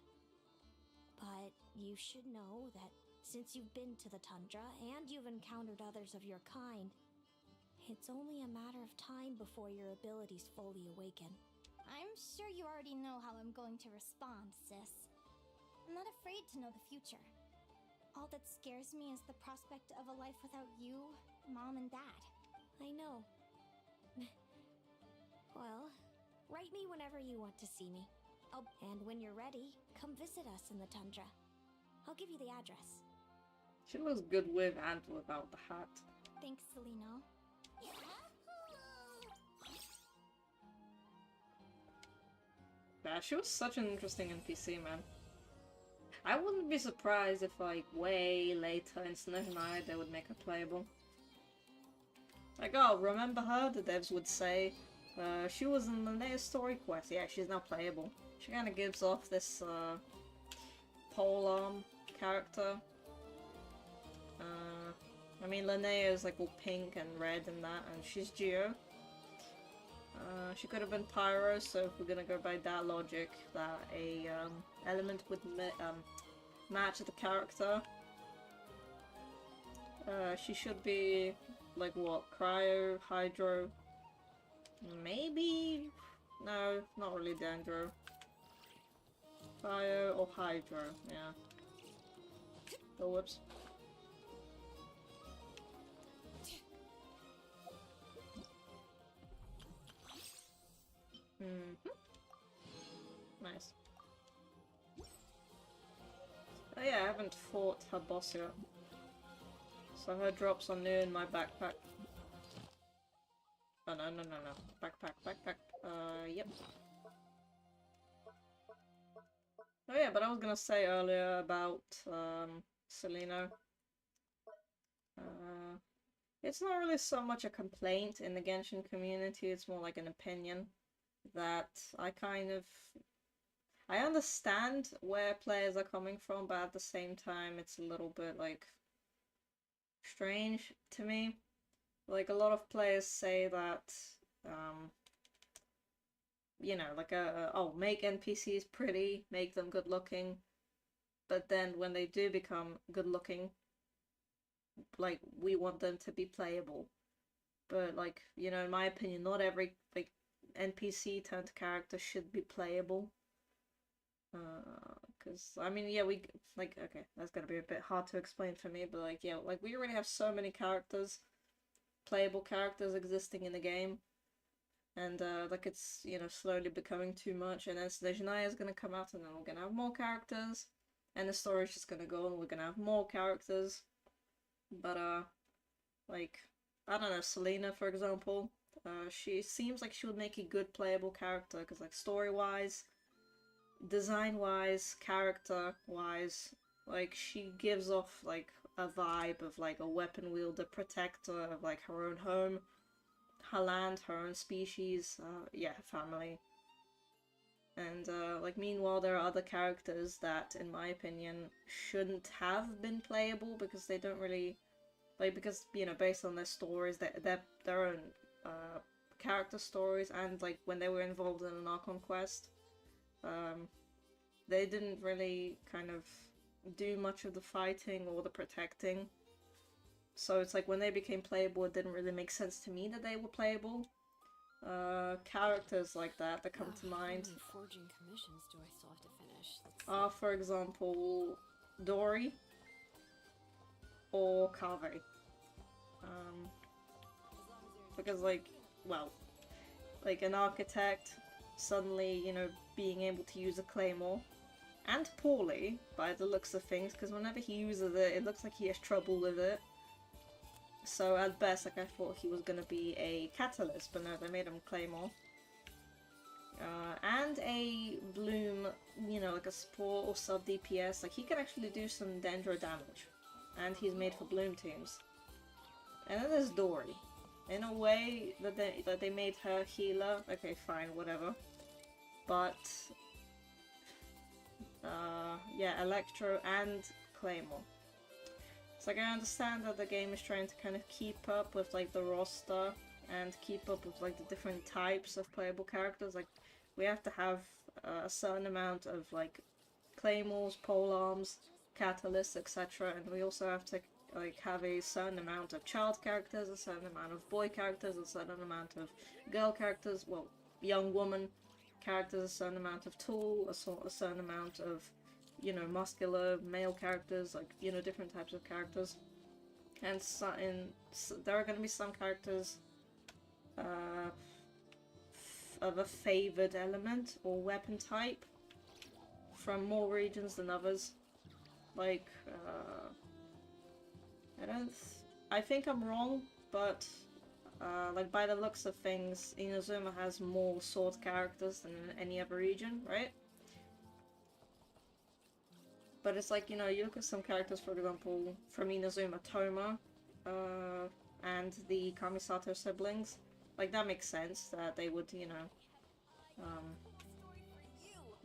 But you should know that since you've been to the tundra and you've encountered others of your kind, it's only a matter of time before your abilities fully awaken. I'm sure you already know how I'm going to respond, sis. I'm not afraid to know the future. All that scares me is the prospect of a life without you, Mom, and Dad. I know. Well, write me whenever you want to see me. And when you're ready, come visit us in the tundra. I'll give you the address. She looks good with and without the hat. Thanks, Seleno. Yeah, she was such an interesting NPC, man. I wouldn't be surprised if, like, way later in Snow Night they would make her playable. Like, oh, remember her? The devs would say. She was in Linnea's story quest. Yeah, she's now playable. She kind of gives off this, polearm character. I mean, Linnea is, like, all pink and red and that, and she's Geo. She could have been Pyro, so if we're gonna go by that logic, that a element would match the character. She should be like what? Cryo, Hydro, maybe? No, not really Dendro. Cryo or Hydro, yeah. Oh, whoops. Nice. Oh yeah, I haven't fought her boss yet. So her drops are new in my backpack. Oh no. Backpack. Yep. Oh yeah, but I was gonna say earlier about, Seleno. It's not really so much a complaint in the Genshin community, it's more like an opinion. That I understand where players are coming from, but at the same time it's a little bit, like, strange to me. Like, a lot of players say that, you know, like, oh, make NPCs pretty, make them good looking, but then when they do become good looking, like, we want them to be playable. But, like, you know, in my opinion, not every, like, NPC turned character should be playable. Because, I mean, yeah, we, like, okay, that's gonna be a bit hard to explain for me, but, like, yeah, like, we already have so many characters, playable characters existing in the game, and, like, it's, you know, slowly becoming too much, and then Snezhnaya is gonna come out, and then we're gonna have more characters, and the story is just gonna go on, we're gonna have more characters, but, like, I don't know, Selena, for example, she seems like she would make a good playable character, because, like, story-wise, design-wise, character-wise, like, she gives off, like, a vibe of, like, a weapon-wielder protector of, like, her own home, her land, her own species, yeah, her family. And, like, meanwhile, there are other characters that, in my opinion, shouldn't have been playable because they don't really, like, because, you know, based on their stories, they're their own, character stories, and, like, when they were involved in an Archon quest, they didn't really kind of do much of the fighting or the protecting. So it's like when they became playable, it didn't really make sense to me that they were playable. Characters like that come to mind. How many forging commissions do I still have to finish? Are, for example, Dory or Kave. Because, like, well, like an architect suddenly, you know, being able to use a claymore, and poorly by the looks of things, because whenever he uses it, it looks like he has trouble with it. So at best, like I thought he was gonna be a catalyst, but no, they made him Claymore. And a Bloom, you know, like a support or sub DPS. Like he can actually do some Dendro damage, and he's made for Bloom teams. And then there's Dory. In a way that they made her healer. Okay, fine, whatever. But yeah, Electro and Claymore. It's like I understand that the game is trying to kind of keep up with like the roster and keep up with like the different types of playable characters. Like we have to have a certain amount of like Claymores, polearms, catalysts, etc. And we also have to like have a certain amount of child characters, a certain amount of boy characters, a certain amount of girl characters, well, young woman characters, a certain amount of tall, a certain amount of, you know, muscular male characters, like, you know, different types of characters. And there are going to be some characters of a favored element or weapon type from more regions than others. Like, I think I'm wrong, but like by the looks of things, Inazuma has more sword characters than in any other region, right? But it's like, you know, you look at some characters, for example, from Inazuma, Toma, and the Kamisato siblings. Like, that makes sense that they would, you know,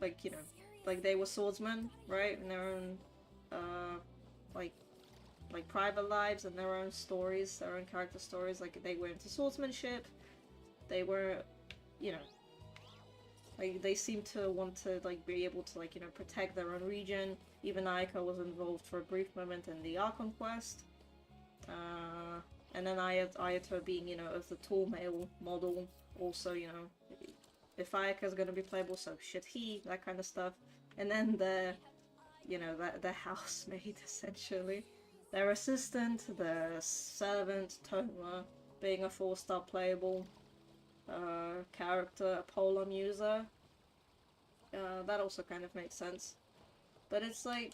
like, you know, like they were swordsmen, right? In their own, like private lives and their own stories, their own character stories. Like, they were into swordsmanship, they were, you know, like, they seem to want to, like, be able to, like, you know, protect their own region. Even Ayaka was involved for a brief moment in the Archon quest. And then Ayato being, you know, of the tall male model, also, you know, if Ayaka's gonna be playable, so should he, that kind of stuff. And then the, you know, the housemaid, essentially. Their assistant, the servant, Toma, being a 4-star playable character, a polearm user. That also kind of makes sense. But it's like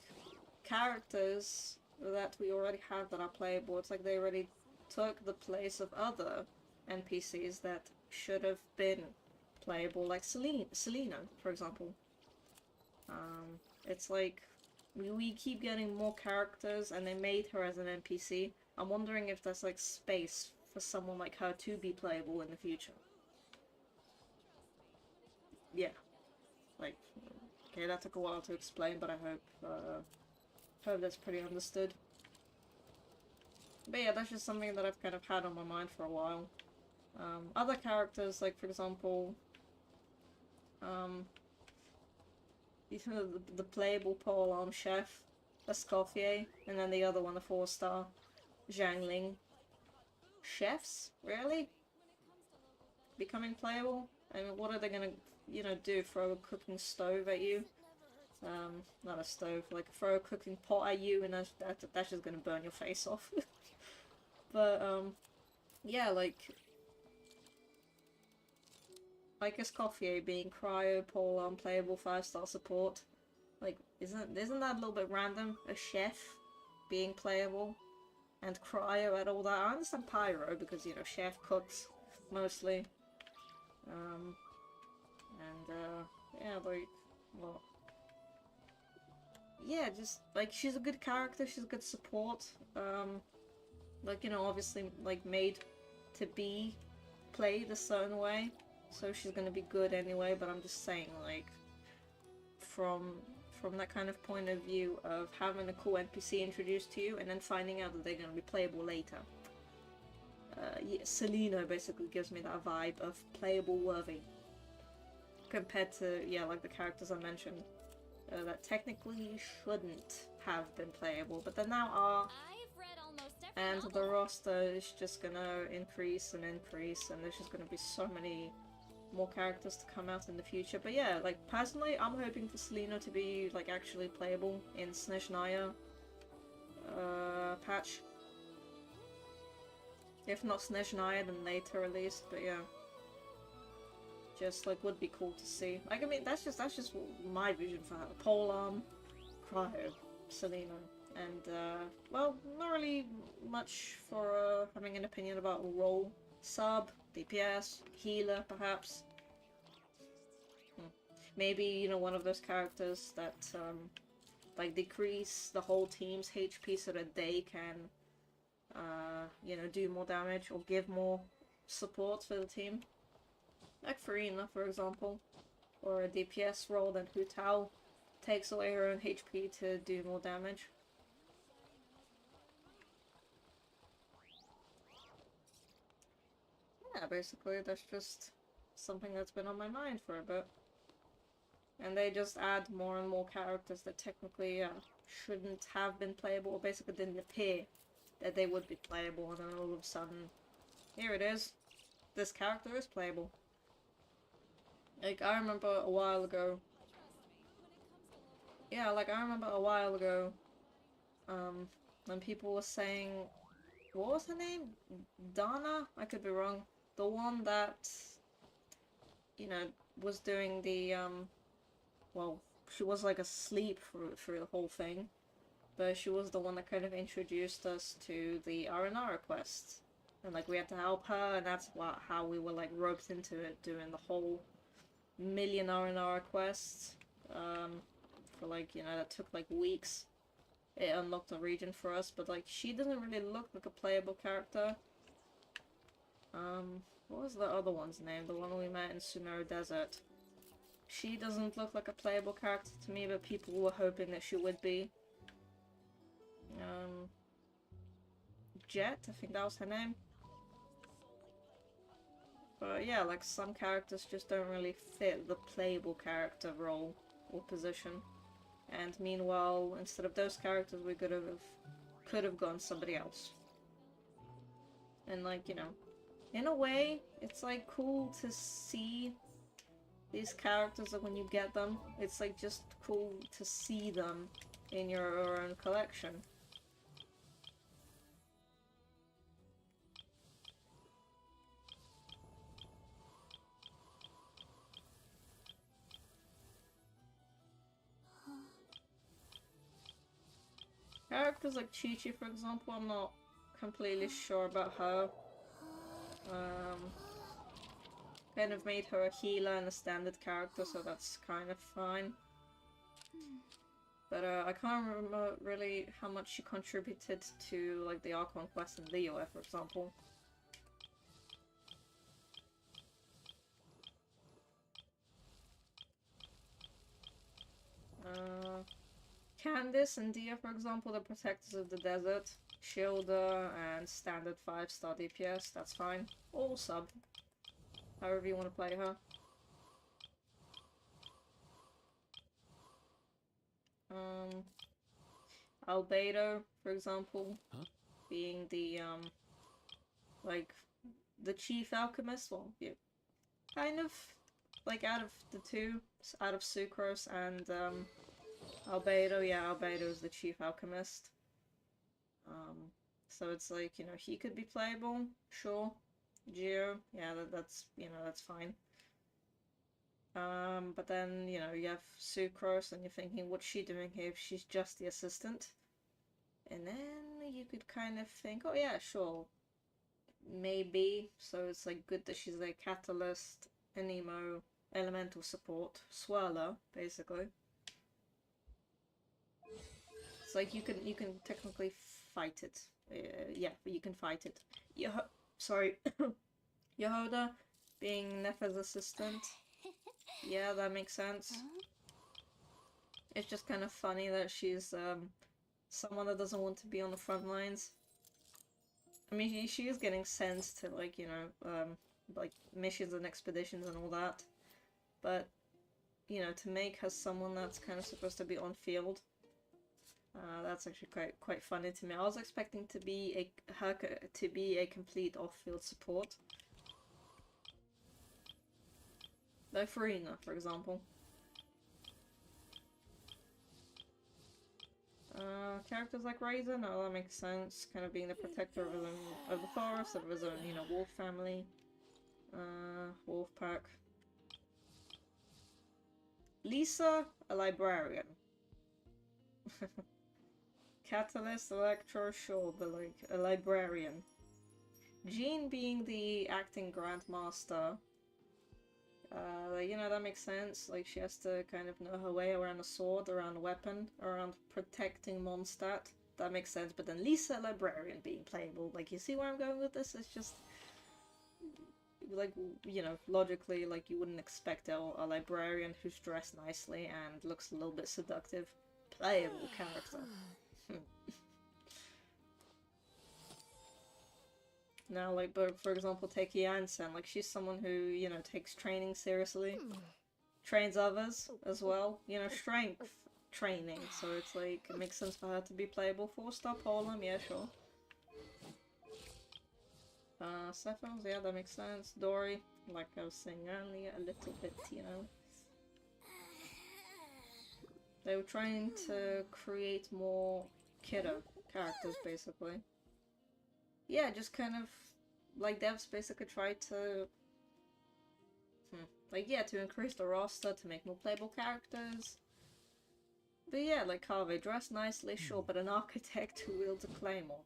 characters that we already have that are playable. It's like they already took the place of other NPCs that should have been playable, like Selena, for example. It's like we keep getting more characters and they made her as an NPC. I'm wondering if there's like space for someone like her to be playable in the future. Yeah. Like, okay, that took a while to explain, but I hope that's pretty understood. But yeah, that's just something that I've kind of had on my mind for a while. Other characters, like for example, the playable polearm chef, Escoffier, and then the other one, the 4-star, Zhangling. Chefs? Really? Becoming playable? I mean, what are they gonna, you know, do? Throw a cooking stove at you? Not a stove, like throw a cooking pot at you and that's just gonna burn your face off. But, yeah, like Escoffier being cryo, polearm, playable 5-star support. Like, isn't that a little bit random? A chef being playable and cryo and all that. I understand pyro because, you know, chef cooks mostly. Yeah, like, well, yeah, just like she's a good character, she's a good support. Like, you know, obviously like made to be played a certain way. So she's gonna be good anyway, but I'm just saying, like, from that kind of point of view of having a cool NPC introduced to you and then finding out that they're gonna be playable later. Yeah, Selena basically gives me that vibe of playable worthy. Compared to, yeah, like the characters I mentioned, that technically shouldn't have been playable, but they now are. And the roster is just gonna increase and increase, and there's just gonna be so many more characters to come out in the future. But yeah, like personally, I'm hoping for Selena to be like actually playable in Snezhnaya patch. If not Snezhnaya, then later at least. But yeah, just like would be cool to see. Like, I mean, that's just my vision for her. Polearm, cryo, Selena. And, well, not really much for having an opinion about role. Sub, DPS, healer, perhaps. Maybe, you know, one of those characters that, like, decrease the whole team's HP so that they can, you know, do more damage or give more support for the team. Like Farina, for example. Or a DPS role that Hu Tao takes away her own HP to do more damage. Yeah, basically, that's just something that's been on my mind for a bit. And they just add more and more characters that technically shouldn't have been playable, or basically didn't appear that they would be playable, and then all of a sudden, here it is. This character is playable. Like, I remember a while ago... Yeah, like, I remember a while ago, when people were saying... What was her name? Dana? I could be wrong. The one that, you know, was doing the, well, she was like asleep through the whole thing, but she was the one that kind of introduced us to the R&R quests, and like we had to help her, and that's how we were like roped into it, doing the whole million R&R quests, for like, you know, that took like weeks. It unlocked a region for us, but like she doesn't really look like a playable character. What was the other one's name? The one we met in Sumeru Desert. She doesn't look like a playable character to me, but people were hoping that she would be. Jet, I think that was her name. But yeah, like some characters just don't really fit the playable character role or position. And meanwhile, instead of those characters, we could have gone somebody else. And like, you know, in a way, it's like cool to see these characters, like when you get them, it's like just cool to see them in your own collection. Characters like Chi-Chi, for example, I'm not completely sure about her. Kind of made her a healer and a standard character, so that's kind of fine. But I can't remember really how much she contributed to like the Archon quest in Liyue, for example. Candice and Dia, for example, the Protectors of the Desert, Shielder, and standard 5-star DPS, that's fine. Or sub. However you want to play her. Albedo, for example, being the, like, the chief alchemist, well, yeah, kind of, like, out of the two, out of Sucrose and, Albedo, yeah, Albedo is the chief alchemist. So it's like, you know, he could be playable, sure. Geo, yeah, that's, you know, that's fine. But then, you know, you have Sucrose and you're thinking, what's she doing here if she's just the assistant? And then you could kind of think, oh yeah, sure, maybe. So it's like good that she's a catalyst, anemo, elemental support, swirler, basically. It's like you can technically fight it. Yeah, you can fight it. Sorry, Yehoda being Nefa's assistant. Yeah, that makes sense. It's just kind of funny that she's someone that doesn't want to be on the front lines. I mean, she is getting sent to, like, you know, like missions and expeditions and all that. But, you know, to make her someone that's kind of supposed to be on field, that's actually quite funny to me. I was expecting to be her to be a complete off-field support. Like Farina, for example. Characters like Razor, no, that makes sense. Kind of being the protector of the forest, of his own, you know, wolf family. Wolf pack. Lisa, a librarian. Catalyst, Electro, sure, but like a librarian. Jean being the acting grandmaster. You know, that makes sense. Like, she has to kind of know her way around a sword, around a weapon, around protecting Mondstadt. That makes sense. But then Lisa, librarian, being playable. Like, you see where I'm going with this? It's just... like, you know, logically, like, you wouldn't expect a librarian who's dressed nicely and looks a little bit seductive. Playable character. Now, like, but for example, take Jansen. Like, she's someone who, you know, takes training seriously. Trains others as well. You know, strength training. So it's like, it makes sense for her to be playable. 4-star Polam, yeah, sure. Stephens, yeah, that makes sense. Dory, like I was saying earlier, a little bit, you know. They were trying to create more kiddo characters, basically. Yeah, just kind of, like, devs basically tried to, like, yeah, to increase the roster, to make more playable characters. But yeah, like, Harvey, dressed nicely, sure, but an architect who wields a claymore.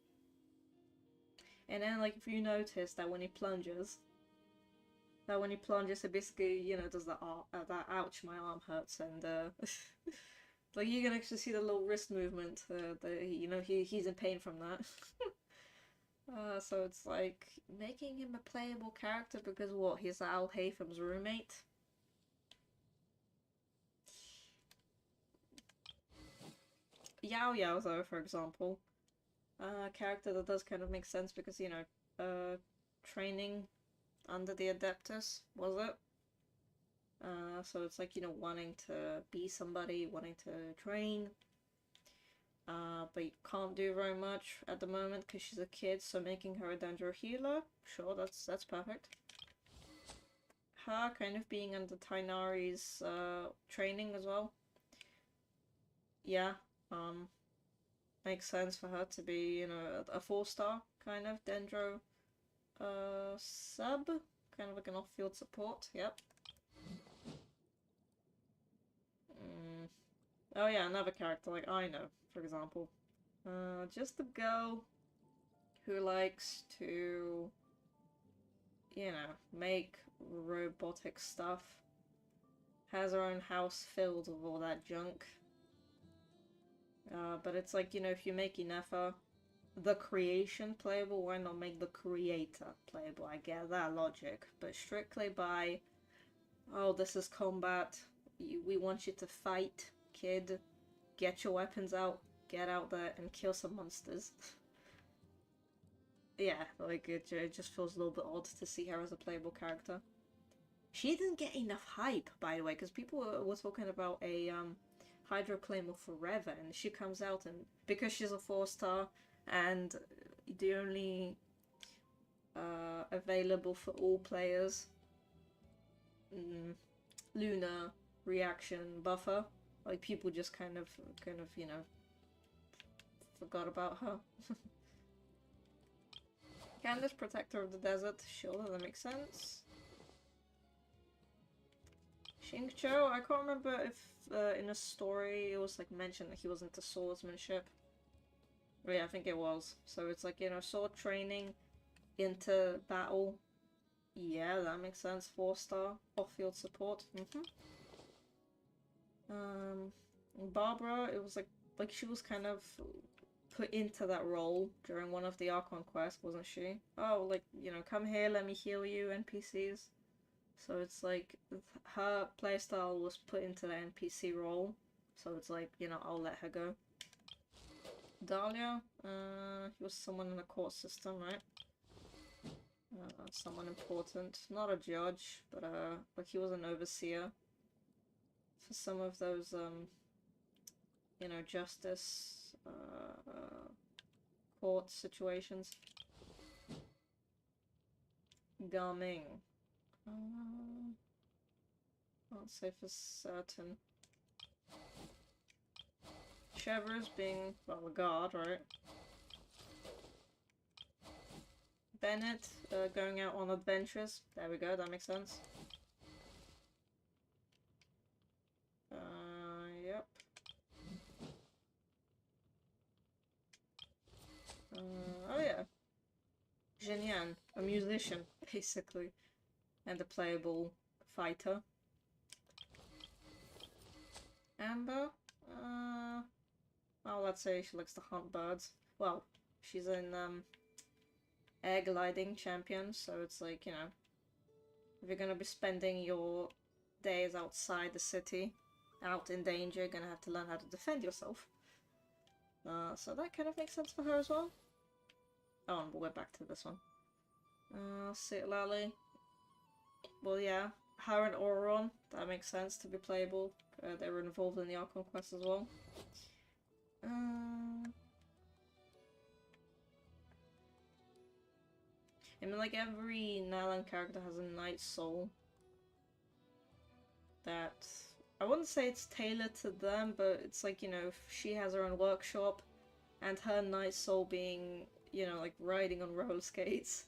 And then, like, if you notice that when he plunges, it basically, you know, does that, that ouch, my arm hurts, and, like, you can actually see the little wrist movement, you know, he's in pain from that. So it's like, making him a playable character because what, he's Al Haytham's roommate? Yao Yao, though, for example. A character that does kind of make sense because, you know, training under the Adeptus, was it? So it's like, you know, wanting to be somebody, wanting to train. But you can't do very much at the moment because she's a kid, so making her a Dendro healer, sure, that's perfect. Her kind of being under Tainari's training as well. Yeah, makes sense for her to be, you know, a 4-star kind of Dendro sub, kind of like an off-field support, yep. Oh yeah, another character, like I know, for example. Just a girl who likes to, you know, make robotic stuff. Has her own house filled with all that junk. But it's like, you know, if you make Inefa the creation playable, why not make the creator playable? I get that logic, but strictly by, oh, this is combat, we want you to fight, kid, get your weapons out, get out there and kill some monsters. Yeah, like, it just feels a little bit odd to see her as a playable character. She didn't get enough hype, by the way, because people were talking about a Hydro Claymore forever, and she comes out, and because she's a 4-star, and the only available for all players Lunar reaction buffer, like, people just kind of, you know, forgot about her. Candace, Protector of the Desert, sure, that makes sense. Xingqiu, I can't remember if in a story it was like mentioned that he was into swordsmanship. But yeah, I think it was. So it's like, you know, sword training into battle. Yeah, that makes sense. 4-star off-field support. Barbara, it was like she was kind of put into that role during one of the Archon quests, wasn't she? Oh, like, you know, come here, let me heal you, NPCs. So it's like, her playstyle was put into the NPC role. So it's like, you know, I'll let her go. Dahlia, he was someone in the court system, right? Someone important. Not a judge, but like, he was an overseer for some of those, you know, justice, court situations. Gaming. Can't say for certain. Chevers being, well, a guard, right? Bennett going out on adventures. There we go, that makes sense. Yep. Oh yeah. Jinyan, a musician, basically. And a playable fighter. Amber? Well, let's say she likes to hunt birds. Well, she's an air gliding champion, so it's like, you know, if you're gonna be spending your days outside the city, out in danger, you're gonna have to learn how to defend yourself. So that kind of makes sense for her as well. Oh, and we're back to this one. Citlali. Well, yeah, her and Auron, that makes sense to be playable. They were involved in the Archon quest as well. I mean, like, every Nalan character has a Night Soul that... I wouldn't say it's tailored to them, but it's like, you know, if she has her own workshop, and her Night Soul being, you know, like, riding on roller skates.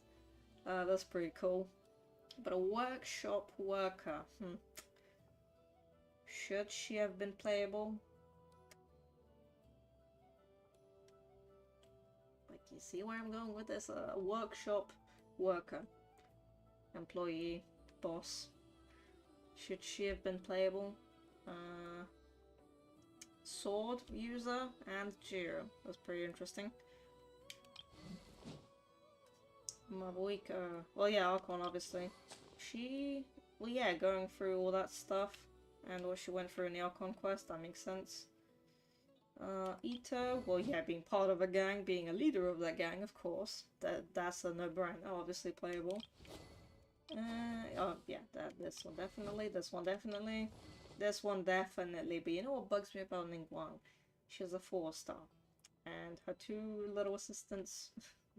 That's pretty cool. But a workshop worker, should she have been playable? Like, you see where I'm going with this? A workshop worker. Employee. Boss. Should she have been playable? Sword user and Jiro. That's pretty interesting. Mabuika. Well, yeah, Archon, obviously. She... Well, yeah, going through all that stuff and what she went through in the Archon quest, that makes sense. Ito, well, yeah, being part of a gang, being a leader of that gang, of course. That's a no-brainer, obviously playable. Oh, yeah, this one definitely, this one definitely, this one definitely, but you know what bugs me about Ningguang? She's a 4-star, and her two little assistants,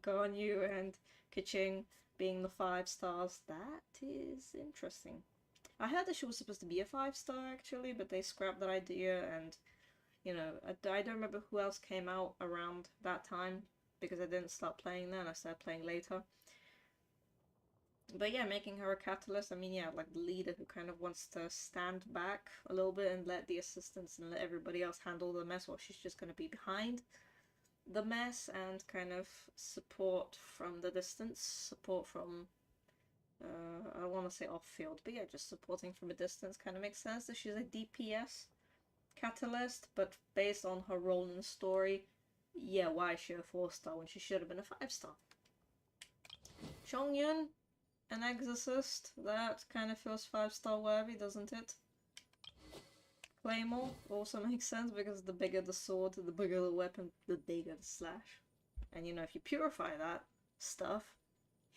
Ganyu and Keqing, being the 5 stars, that is interesting. I heard that she was supposed to be a 5-star actually, but they scrapped that idea, and you know, I don't remember who else came out around that time, because I didn't start playing then, I started playing later. But yeah, making her a catalyst, I mean, yeah, like the leader who kind of wants to stand back a little bit and let the assistants and let everybody else handle the mess while she's just going to be behind the mess and kind of support from the distance, support from, I don't want to say off-field, but yeah, just supporting from a distance kind of makes sense that she's a DPS catalyst, but based on her role in the story, yeah, why is she a 4-star when she should have been a 5-star? Chongyun, an exorcist, that kind of feels 5-star worthy, doesn't it? Claymore also makes sense because the bigger the sword, the bigger the weapon, the bigger the slash. And you know, if you purify that stuff,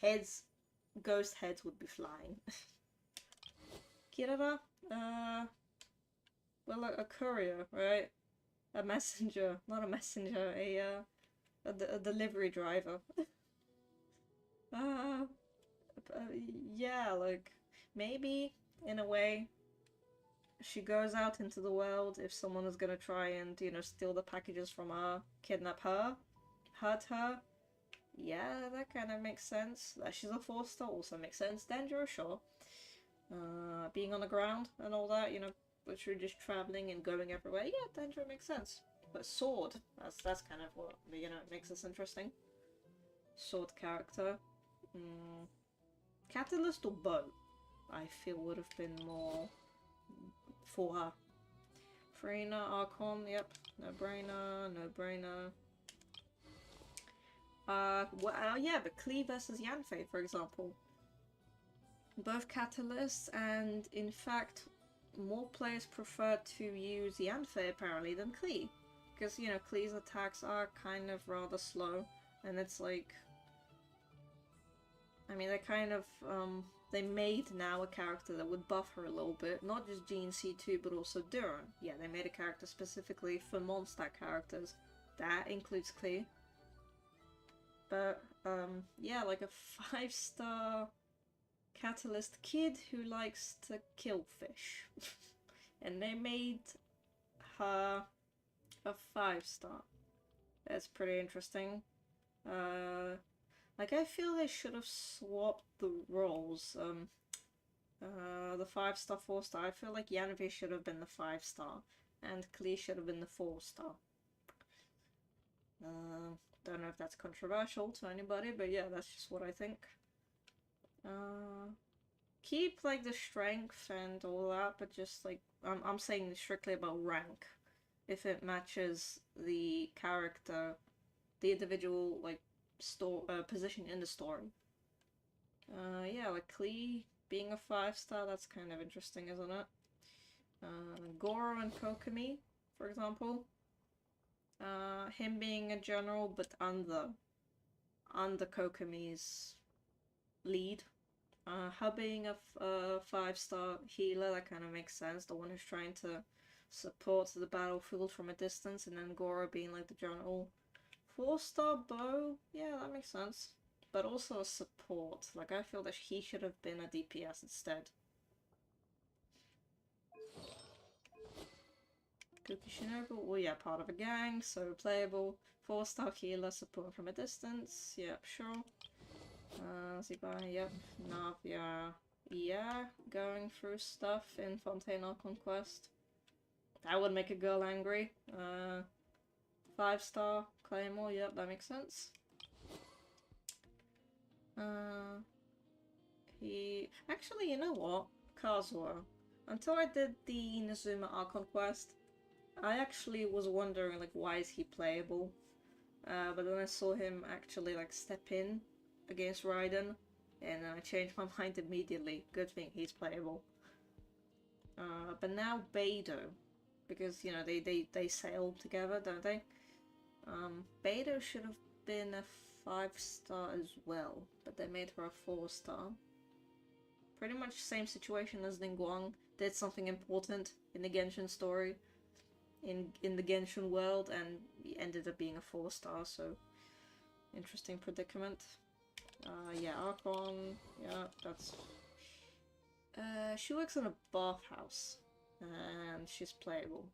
heads, ghost heads would be flying. Kirara, well, a courier, right? A messenger, not a messenger, a delivery driver. Yeah, like, maybe, in a way, she goes out into the world if someone is gonna try and, you know, steal the packages from her, kidnap her, hurt her. Yeah, that kind of makes sense. That she's a 4-star also makes sense. Dangerous, sure. Being on the ground and all that, you know, literally just traveling and going everywhere. Yeah, danger makes sense. But sword, that's kind of what, you know, makes this interesting. Sword character. Catalyst or bow, I feel would have been more for her. Farina, Archon, yep, no brainer, no brainer. Well, yeah, but Klee versus Yanfei, for example. Both catalysts, and in fact, more players prefer to use Yanfei apparently than Klee. Because, you know, Klee's attacks are kind of rather slow, and it's like... I mean, they kind of, they made now a character that would buff her a little bit. Not just GNC2, but also Duran. Yeah, they made a character specifically for Mondstadt characters. That includes Klee. But, yeah, like a 5-star catalyst kid who likes to kill fish. And they made her a 5-star. That's pretty interesting. Like, I feel they should have swapped the roles. The 5-star, 4-star. I feel like Yanvi should have been the 5-star, and Klee should have been the 4-star. Don't know if that's controversial to anybody, but yeah, that's just what I think. Keep like the strength and all that, but just like I'm saying strictly about rank. If it matches the character, the individual like position in the story. Yeah, like Klee being a 5-star, that's kind of interesting, isn't it? Goro and Kokomi, for example. Him being a general, but under Kokomi's lead. Her being a 5-star healer, that kind of makes sense. The one who's trying to support the battlefield from a distance, and then Goro being like the general 4-star bow. Yeah, that makes sense. But also a support. Like, I feel that he should have been a DPS instead. Kuki Shinobu, well yeah, part of a gang, so playable. 4-star healer, support from a distance. Yep, sure. Zibai, yep. Navia, yeah. Going through stuff in Fontaine Conquest. That would make a girl angry. 5-star Claymore, yep, that makes sense. Actually, you know what? Kazuha. Until I did the Inazuma Archon quest, I actually was wondering, like, why is he playable? But then I saw him actually, like, step in against Raiden, and I changed my mind immediately. Good thing he's playable. But now Beidou, because, you know, they sail together, don't they? Beidou should have been a 5-star as well, but they made her a 4-star. Pretty much same situation as Ningguang, did something important in the Genshin story, in the Genshin world, and ended up being a 4-star, so interesting predicament. Yeah, Archon, yeah, that's... she works in a bathhouse, and she's playable.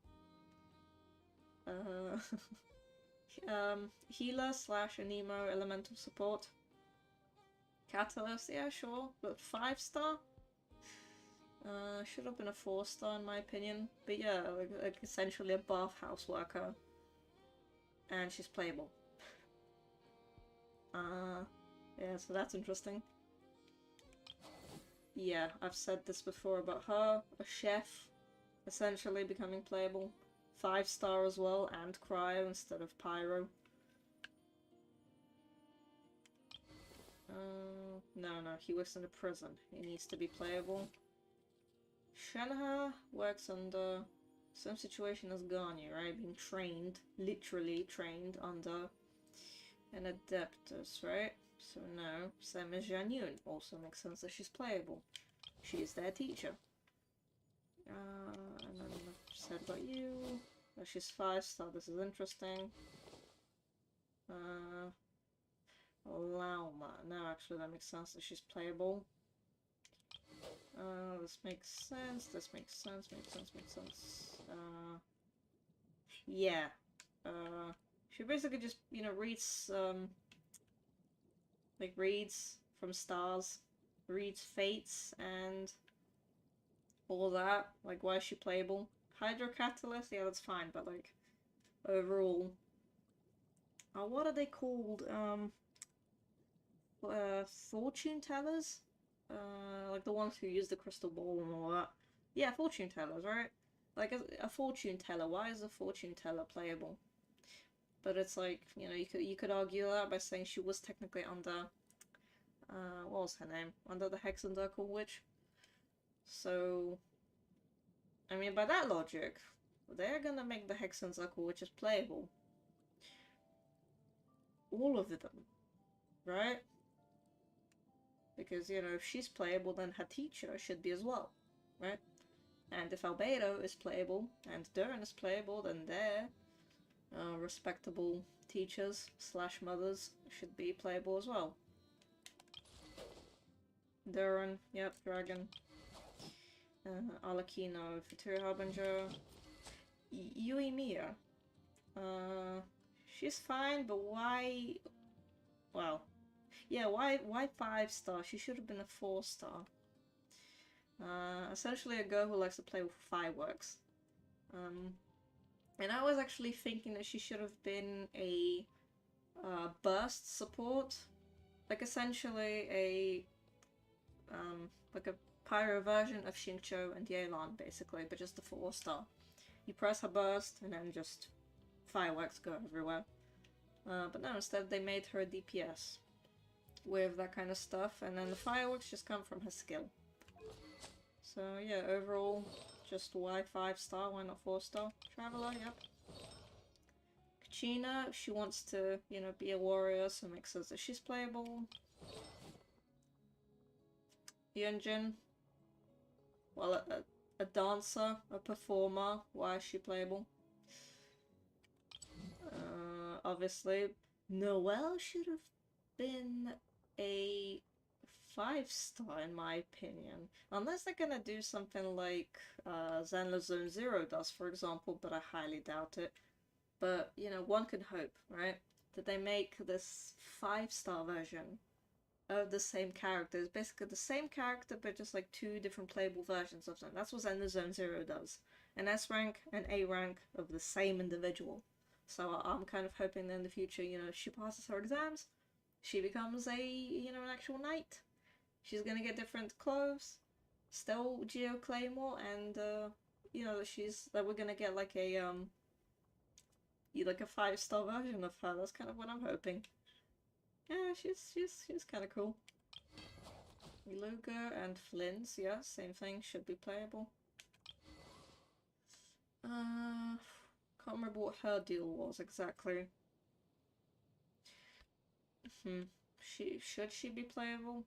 Healer / Anemo elemental support. Catalyst, yeah, sure, but 5-star? Should have been a 4-star in my opinion, but yeah, like essentially a bathhouse worker, and she's playable. Yeah, so that's interesting. Yeah, I've said this before about her, a chef, essentially becoming playable. 5-star as well, and Cryo instead of Pyro. No, he works in a prison. He needs to be playable. Shenhe works under same situation as Garni, right? Being trained, literally trained under an Adeptus, right? So no. Same as Janyun. Also makes sense that she's playable. She is their teacher. And then I've said about you. Oh, she's 5-star. This is interesting. Lauma. No, actually that makes sense that she's playable. This makes sense. This makes sense. Makes sense. Yeah. She basically just, you know, reads, like, reads from stars, reads fates, and all that. Like, why is she playable? Hydrocatalyst? Yeah, that's fine, but, like, overall... what are they called? Fortune tellers? Like the ones who use the crystal ball and all that. Yeah, fortune tellers, right? Like, a fortune teller. Why is a fortune teller playable? But it's like, you know, you could argue that by saying she was technically under... what was her name? Under the Hexenderkel Witch. So... I mean, by that logic, they're gonna make the Hexenderkel Witches playable. All of them. Right? Because, you know, if she's playable, then her teacher should be as well, right? And if Albedo is playable, and Durin is playable, then their respectable teachers / mothers should be playable as well. Durin, yep, Dragon. Alakino, Future Harbinger. Yui Mia. She's fine, but why... Well... Yeah, why 5-star? She should have been a 4-star. Essentially a girl who likes to play with fireworks. And I was actually thinking that she should have been a burst support. Like essentially a like a pyro version of Xingqiu and Yelan basically, but just a 4-star. You press her burst and then just fireworks go everywhere. But no, instead they made her a DPS with that kind of stuff, and then the fireworks just come from her skill. So yeah, overall, just why 5-star, why not 4-star? Traveler, yep. Kachina, she wants to, you know, be a warrior, so it makes sense that she's playable. Yunjin, well, a dancer, a performer, why is she playable? Obviously, Noelle should have been a 5-star in my opinion. Unless they're gonna do something like Zenless Zone Zero does, for example, but I highly doubt it. But, you know, one could hope, right? That they make this 5-star version of the same character. It's basically the same character, but just like 2 different playable versions of them. That's what Zenless Zone Zero does. An S rank and A rank of the same individual. So I'm kind of hoping that in the future, you know, if she passes her exams, she becomes a, you know, an actual knight. She's gonna get different clothes, still Geo Claymore, and, you know, that we're gonna get like a 5-star version of her. That's kind of what I'm hoping. Yeah, she's kind of cool. Luger and Flynn's, yeah, same thing, should be playable. Can't remember what her deal was exactly. Should she be playable?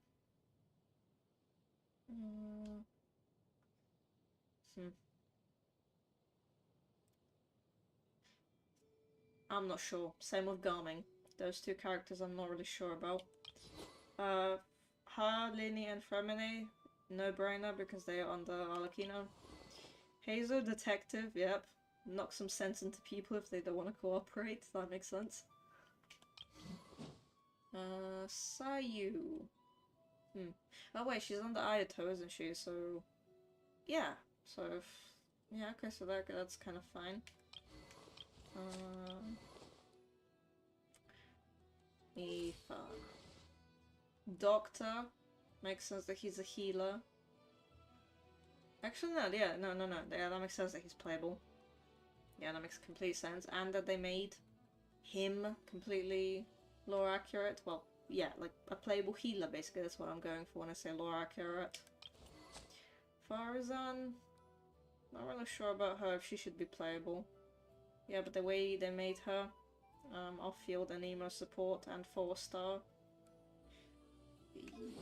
I'm not sure. Same with Garming. Those 2 characters I'm not really sure about. Her, Linnea, and Fremine, no-brainer because they are under Arlecchino. Hazel, detective, yep. Knock some sense into people if they don't want to cooperate, that makes sense. Sayu. Oh wait, she's under Ayato, isn't she? So, yeah. So, yeah, okay, so that's kind of fine. Aoife. Doctor. Makes sense that he's a healer. Actually, no, yeah, no. Yeah, that makes sense that he's playable. Yeah, that makes complete sense. And that they made him completely lore accurate. Well, yeah, like a playable healer, basically. That's what I'm going for when I say lore accurate. Farazan. Not really sure about her, if she should be playable. Yeah, but the way they made her, off-field and emo support and 4-star.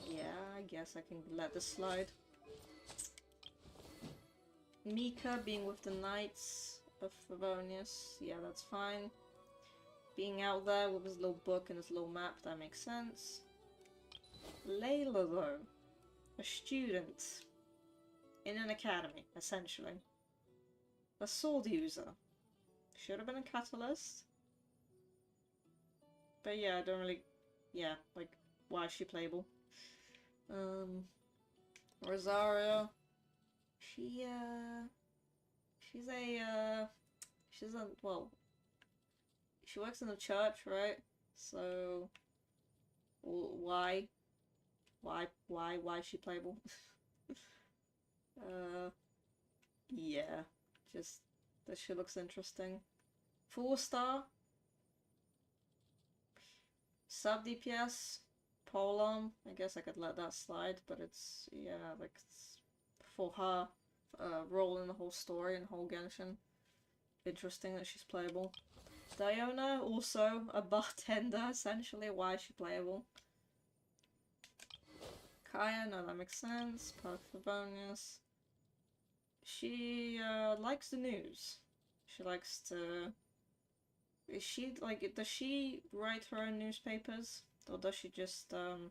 Yeah, I guess I can let this slide. Mika being with the Knights of Favonius, yeah, that's fine. Being out there with his little book and his little map, that makes sense. Layla, though, a student in an academy, essentially. A sword user. Should have been a catalyst. But yeah, I don't really... Yeah, like, why is she playable? Rosario. She's well, she works in the church, right? So, why is she playable? Yeah, just, this shit looks interesting. 4-star. Sub DPS. Polearm. I guess I could let that slide, but it's, yeah, like, it's for her role in the whole story and whole Genshin. Interesting that she's playable. Diona, also a bartender, essentially. Why is she playable? Kaya, no, that makes sense. Perfect bonus. She likes the news. She likes to... Is she, like, does she write her own newspapers? Or does she just, or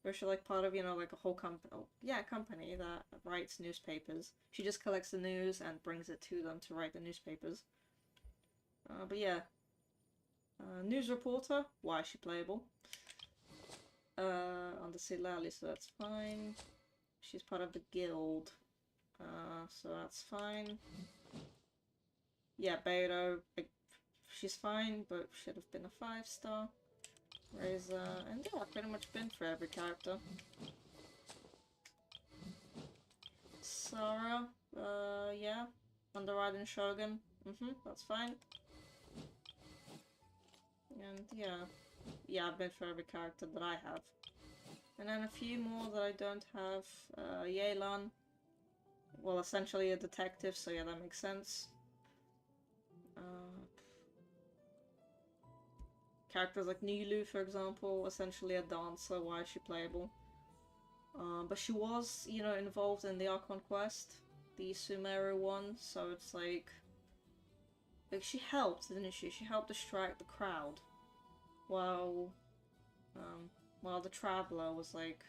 is she, like, part of, you know, like, a whole company? Oh, yeah, a company that writes newspapers. She just collects the news and brings it to them to write the newspapers. But yeah. News reporter. Why is she playable? Under Silali, so that's fine. She's part of the guild. So that's fine. Yeah, Beto, like, she's fine, but should have been a 5-star. Razor, and yeah, I've pretty much been for every character. Sarah, yeah. Underriding Shogun, that's fine. And yeah, I've been for every character that I have. And then a few more that I don't have. Yelan, well, essentially a detective, so yeah, that makes sense. Characters like Nilu, for example, essentially a dancer. Why is she playable? But she was, you know, involved in the Archon quest, the Sumeru one, so it's like she helped, didn't she? She helped distract the crowd while the traveler was like,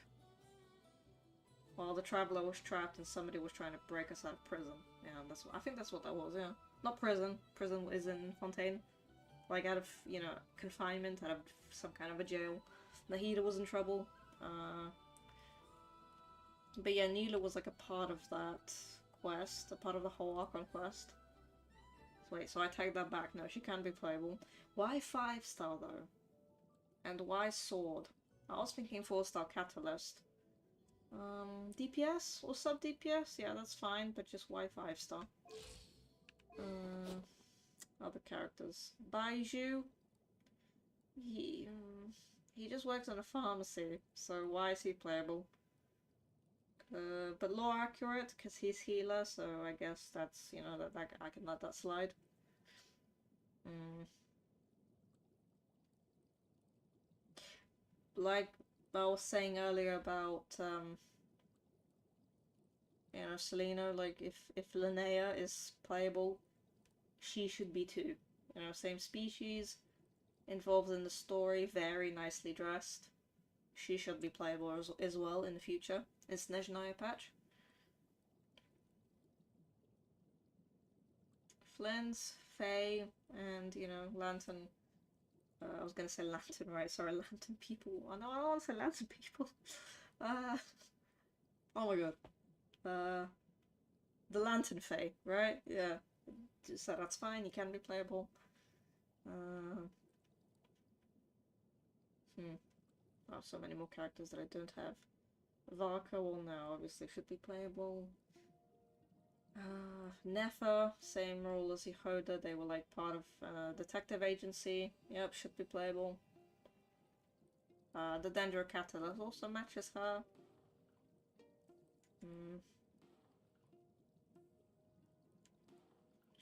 while the traveler was trapped and somebody was trying to break us out of prison. Yeah, I think that's what that was. Yeah, not prison. Prison is in Fontaine. Like, out of, you know, confinement, out of some kind of a jail. Nahida was in trouble. But yeah, Neela was like a part of that quest, a part of the whole Archon quest. So wait, so I take that back. No, she can be playable. Why 5-star though? And why Sword? I was thinking 4-star Catalyst. DPS or sub DPS? Yeah, that's fine, but just why 5-star? Other characters. Baiju. He just works in a pharmacy, so why is he playable? But lore accurate because he's healer, so I guess that's, you know, that I can let that slide. Like I was saying earlier about you know, Selena, like if Linnea is playable, she should be too. You know, same species, involved in the story, very nicely dressed. She should be playable as well in the future. In Snezhnaya patch. Flynn's, Faye, and, you know, Lantern. I was gonna say Lantern, right? Sorry, Lantern people. Oh no, I don't want to say Lantern people. Oh my god. The Lantern Fae, right? Yeah. So that's fine, you can be playable. Oh, so many more characters that I don't have. Varka, well no, obviously should be playable. Nefer, same role as Yehoda, they were like part of detective agency. Yep, should be playable. The Dendro Catalyst also matches her.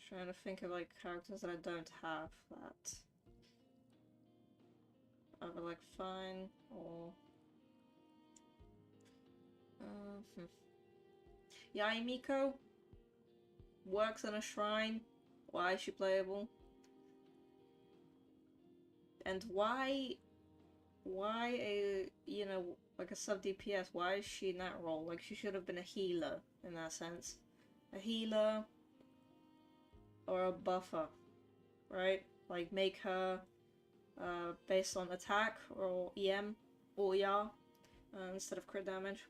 Trying to think of like characters that I don't have that either like fine or Yai Miko works in a shrine. Why is she playable? And why a, you know, like a sub DPS, why is she in that role? Like, she should have been a healer in that sense. A healer or a buffer, right? Like, make her based on attack or EM or ER instead of crit damage.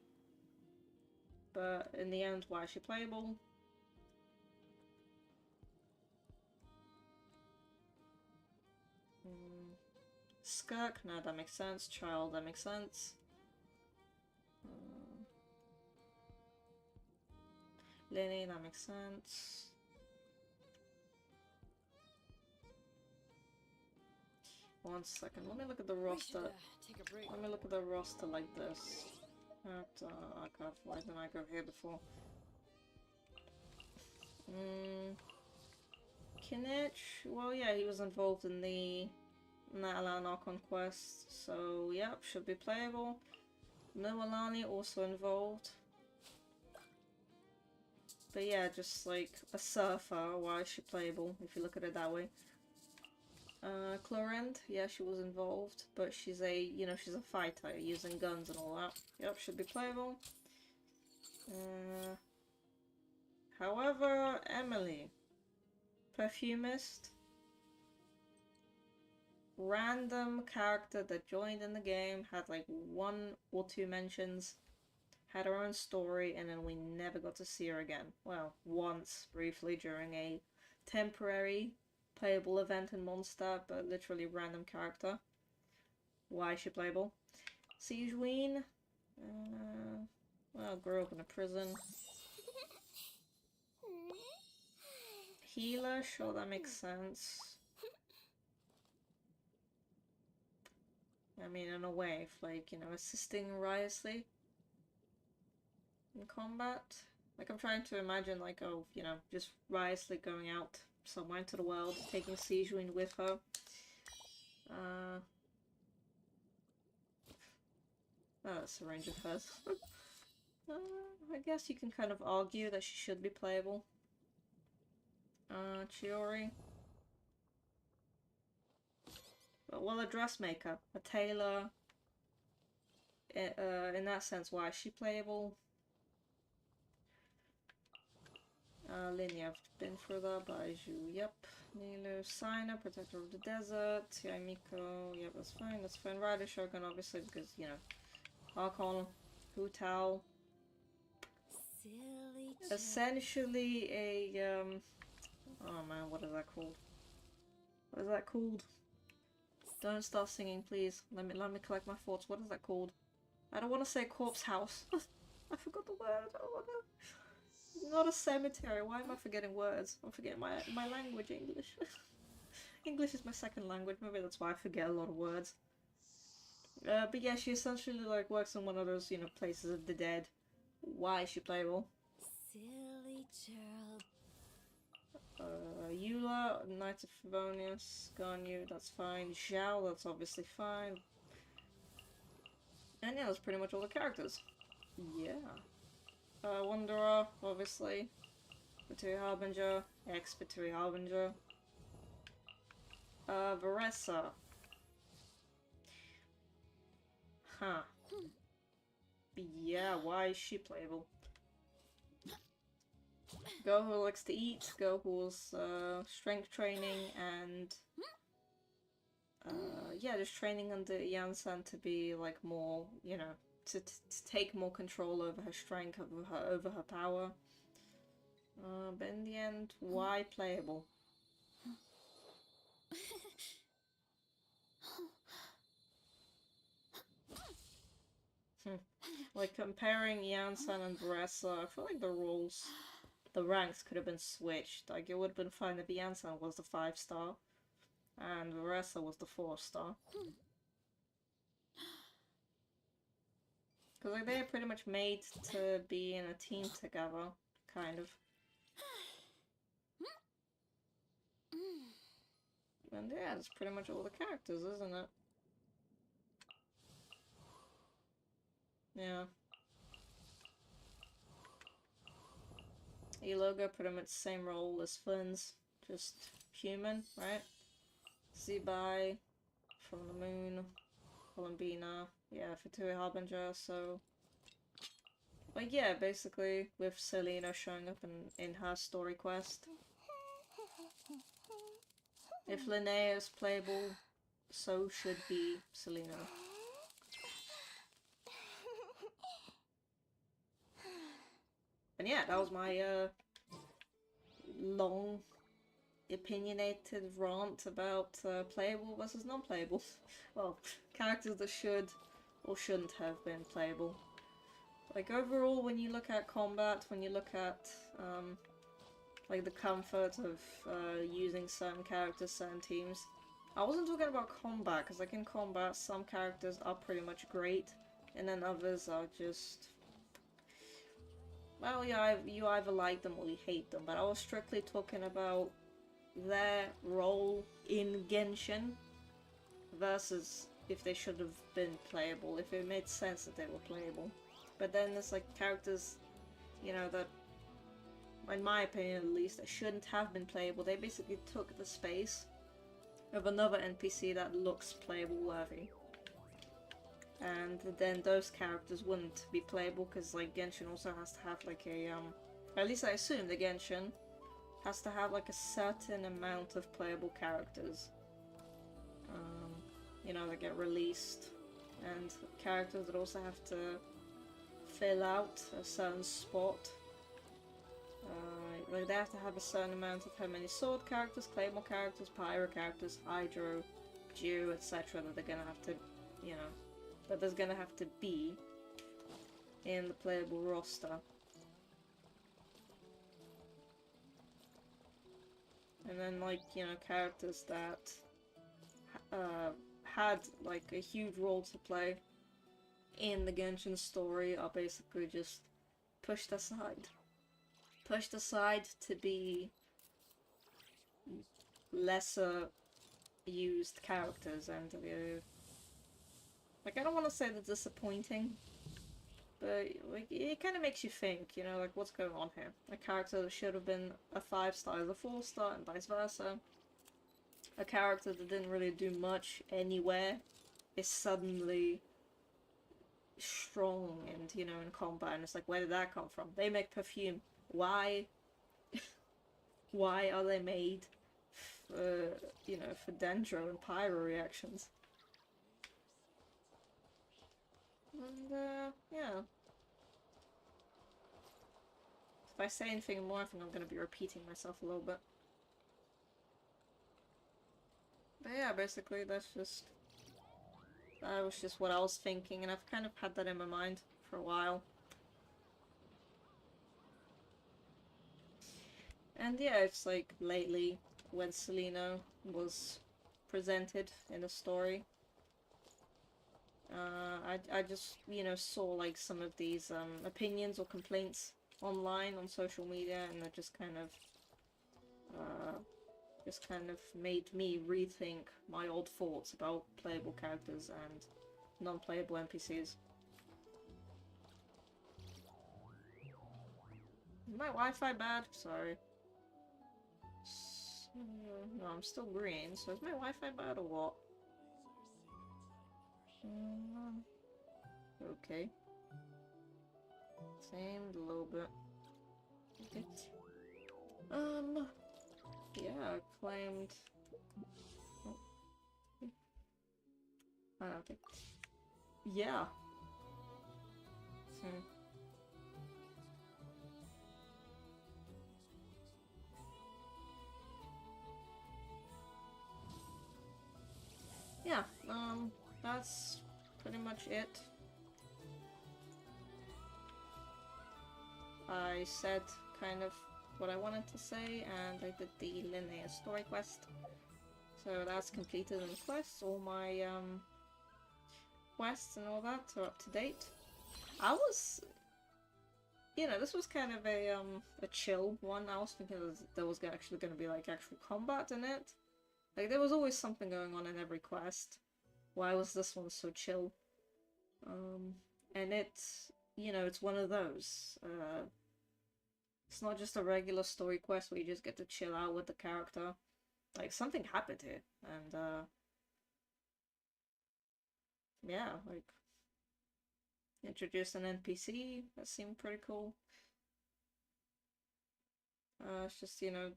But in the end, why is she playable? Skirk, no, that makes sense. Child, that makes sense. Linnea, that makes sense. One second, let me look at the roster. Let me look at the roster like this. Oh god, why didn't I go here before? Kinich, well yeah, he was involved in the Natalan Archon quest, so yep, should be playable. Mililani also involved. But yeah, just like a surfer, why is she playable, if you look at it that way. Clorend, yeah, she was involved, but she's a, you know, she's a fighter, using guns and all that. Yep, should be playable. However, Emily, perfumist, random character that joined in the game, had like 1 or 2 mentions, had her own story, and then we never got to see her again. Well, once, briefly, during a temporary playable event in Mondstadt, but literally random character. Why is she playable? Siegewein, well, grew up in a prison. Healer, sure, that makes sense. I mean, in a way, if, like, you know, assisting Riosley in combat. Like, I'm trying to imagine, like, oh, you know, just Riosley going out somewhere into the world, taking Siegewein with her. Oh, that's a range of hers. I guess you can kind of argue that she should be playable. Chiori. Well, a dressmaker, a tailor. In that sense, why is she playable? Linnea, I've been through that. Baiju, yep. Nilu, Sina, Protector of the Desert. Yaimiko, yep, that's fine, that's fine. Rider Shogun, obviously, because, you know. Archon, Hu Tao. Essentially a, oh man, what is that called? What is that called? Don't start singing, please. Let me collect my thoughts. What is that called? I don't want to say corpse house. I forgot the word. Oh no. Not a cemetery. Why am I forgetting words? I'm forgetting my language, English. English is my second language. Maybe that's why I forget a lot of words. But yeah, she essentially like works in one of those, you know, places of the dead. Why is she playable? Silly child. Eula, Knight of Favonius, Ganyu, that's fine. Zhao, that's obviously fine. And yeah, that's pretty much all the characters. Yeah. Wanderer, obviously. Fatui Harbinger, ex-Fatui Harbinger. Varessa. Huh. Yeah, why is she playable? Goku likes to eat, Goku's strength training, and yeah, just training under Yansan to be like more, you know, to take more control over her strength, over her power. But in the end, why playable? Like comparing Yansan and Varessa, I feel like the roles, the ranks could have been switched. Like it would have been fine if Yansan was the 5-star and Varessa was the 4-star. Because like they're pretty much made to be in a team together, kind of. And yeah, that's pretty much all the characters, isn't it? Yeah. Eloga pretty much same role as Flynn's, just human, right? Zibai from the moon, Columbina, yeah, Fatui Harbinger, so... Like, yeah, basically, with Selena showing up in her story quest. If Linnea is playable, so should be Selena. And yeah, that was my long, opinionated rant about playable versus non-playable. Well, characters that should or shouldn't have been playable. Like overall, when you look at combat, when you look at like the comfort of using certain characters, certain teams. I wasn't talking about combat, because like in combat, some characters are pretty much great, and then others are just... Well, yeah, you either like them or you hate them, but I was strictly talking about their role in Genshin versus if they should have been playable, if it made sense that they were playable. But then there's like characters, you know, that, in my opinion at least, that shouldn't have been playable. They basically took the space of another NPC that looks playable worthy. And then those characters wouldn't be playable because like Genshin also has to have like a at least I assume the Genshin has to have like a certain amount of playable characters, you know, that get released, and characters that also have to fill out a certain spot Like they have to have a certain amount of how many sword characters, claymore characters, pyro characters, hydro, dew, etc. that they're gonna have to, you know, that there's gonna have to be in the playable roster. And then, like, you know, characters that had like a huge role to play in the Genshin story are basically just pushed aside. Pushed aside to be lesser used characters, and like, I don't want to say they're disappointing, but like it kind of makes you think, you know, like, what's going on here? A character that should have been a 5-star is a 4-star, and vice versa. A character that didn't really do much anywhere is suddenly strong and, you know, in combat, and it's like, where did that come from? They make perfume. Why? Why are they made for, you know, for dendro and pyro reactions? And, yeah. If I say anything more, I think I'm gonna be repeating myself a little bit. But yeah, basically, that was just what I was thinking, and I've kind of had that in my mind for a while. And yeah, it's like lately, when Selena was presented in a story, I just, you know, saw like some of these opinions or complaints online on social media, and it just kind of made me rethink my old thoughts about playable characters and non-playable NPCs. Is my Wi-Fi bad? Sorry. No, I'm still green, so is my Wi-Fi bad or what? Okay. Same a little bit. Okay. Yeah, claimed... Oh. Okay. Yeah. Yeah, that's pretty much it. I said kind of what I wanted to say, and I did the Linnea story quest. So that's completed in the quests. All my quests and all that are up to date. I was, you know, this was kind of a chill one. I was thinking there was actually going to be like actual combat in it. Like, there was always something going on in every quest. Why was this one so chill? And it's, you know, it's one of those. It's not just a regular story quest where you just get to chill out with the character. Like, something happened here, and, yeah, like, introduced an NPC that seemed pretty cool. It's just, you know,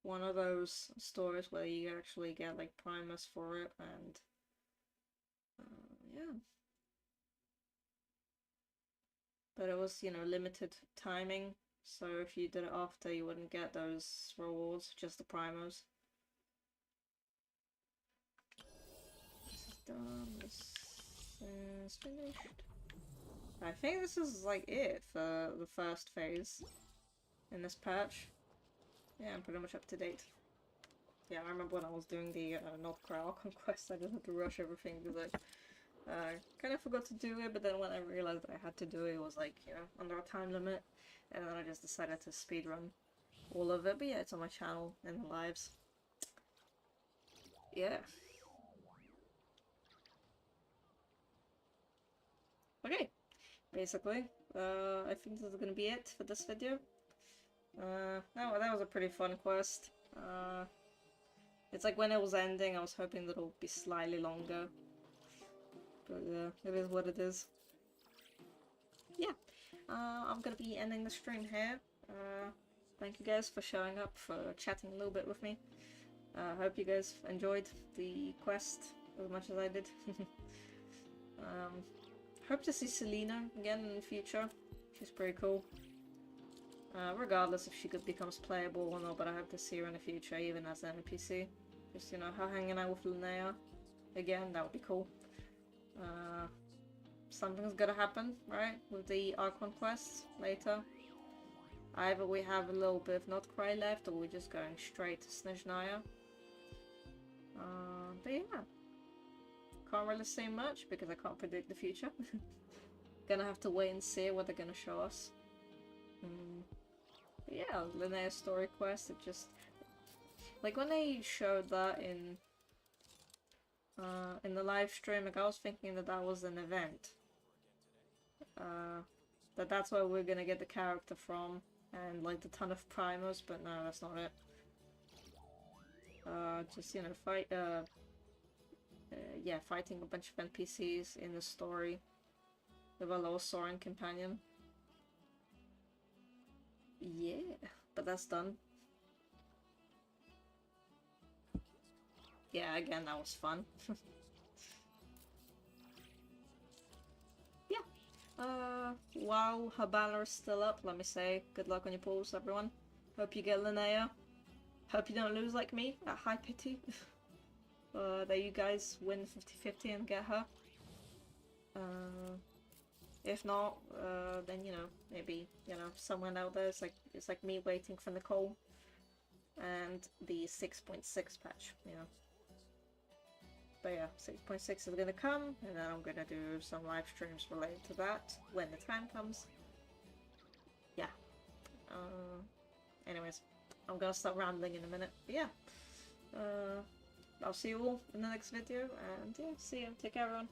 one of those stories where you actually get like Primus for it, and yeah. But it was, you know, limited timing, so if you did it after, you wouldn't get those rewards, just the primos. This is done, this is finished. I think this is like it for the first phase in this patch. Yeah, I'm pretty much up to date. Yeah, I remember when I was doing the North Corral conquest, I just had to rush everything because I kind of forgot to do it, but then when I realized I had to do it, it was like, you know, under a time limit, and then I just decided to speedrun all of it. But yeah, it's on my channel in the lives. Yeah. Okay, basically, I think this is gonna be it for this video. That was a pretty fun quest. It's like when it was ending, I was hoping that it'll be slightly longer. But yeah, it is what it is. Yeah, I'm gonna be ending the stream here. Thank you guys for showing up, for chatting a little bit with me. Hope you guys enjoyed the quest as much as I did. Hope to see Selena again in the future. She's pretty cool. Regardless if she becomes playable or not, but I hope to see her in the future, even as an NPC. Just, you know, her hanging out with Linnea again, that would be cool. Something's gonna happen, right? With the Archon quest later. Either we have a little bit of Notcry left, or we're just going straight to Snezhnaya. But yeah. Can't really say much, because I can't predict the future. Gonna have to wait and see what they're gonna show us. But yeah, Linnea's story quest, it just... Like, when they showed that in the live stream, like, I was thinking that that was an event. That's where we're gonna get the character from, and, like, the ton of primers, but no, that's not it. Just, you know, fighting a bunch of NPCs in the story with a little Soren companion. Yeah, but that's done. Yeah, again, that was fun. Yeah. While her banner is still up, let me say good luck on your pulls, everyone. Hope you get Linnea. Hope you don't lose like me at high pity. That you guys win 50-50 and get her. If not, then, you know, maybe, you know, someone out there is it's like me waiting for Nicole and the 6.6 patch, you know. But yeah, 6.6 is gonna come, and then I'm gonna do some live streams related to that when the time comes. Yeah. Anyways, I'm gonna stop rambling in a minute. But yeah. I'll see you all in the next video, and yeah, see you. Take care, everyone.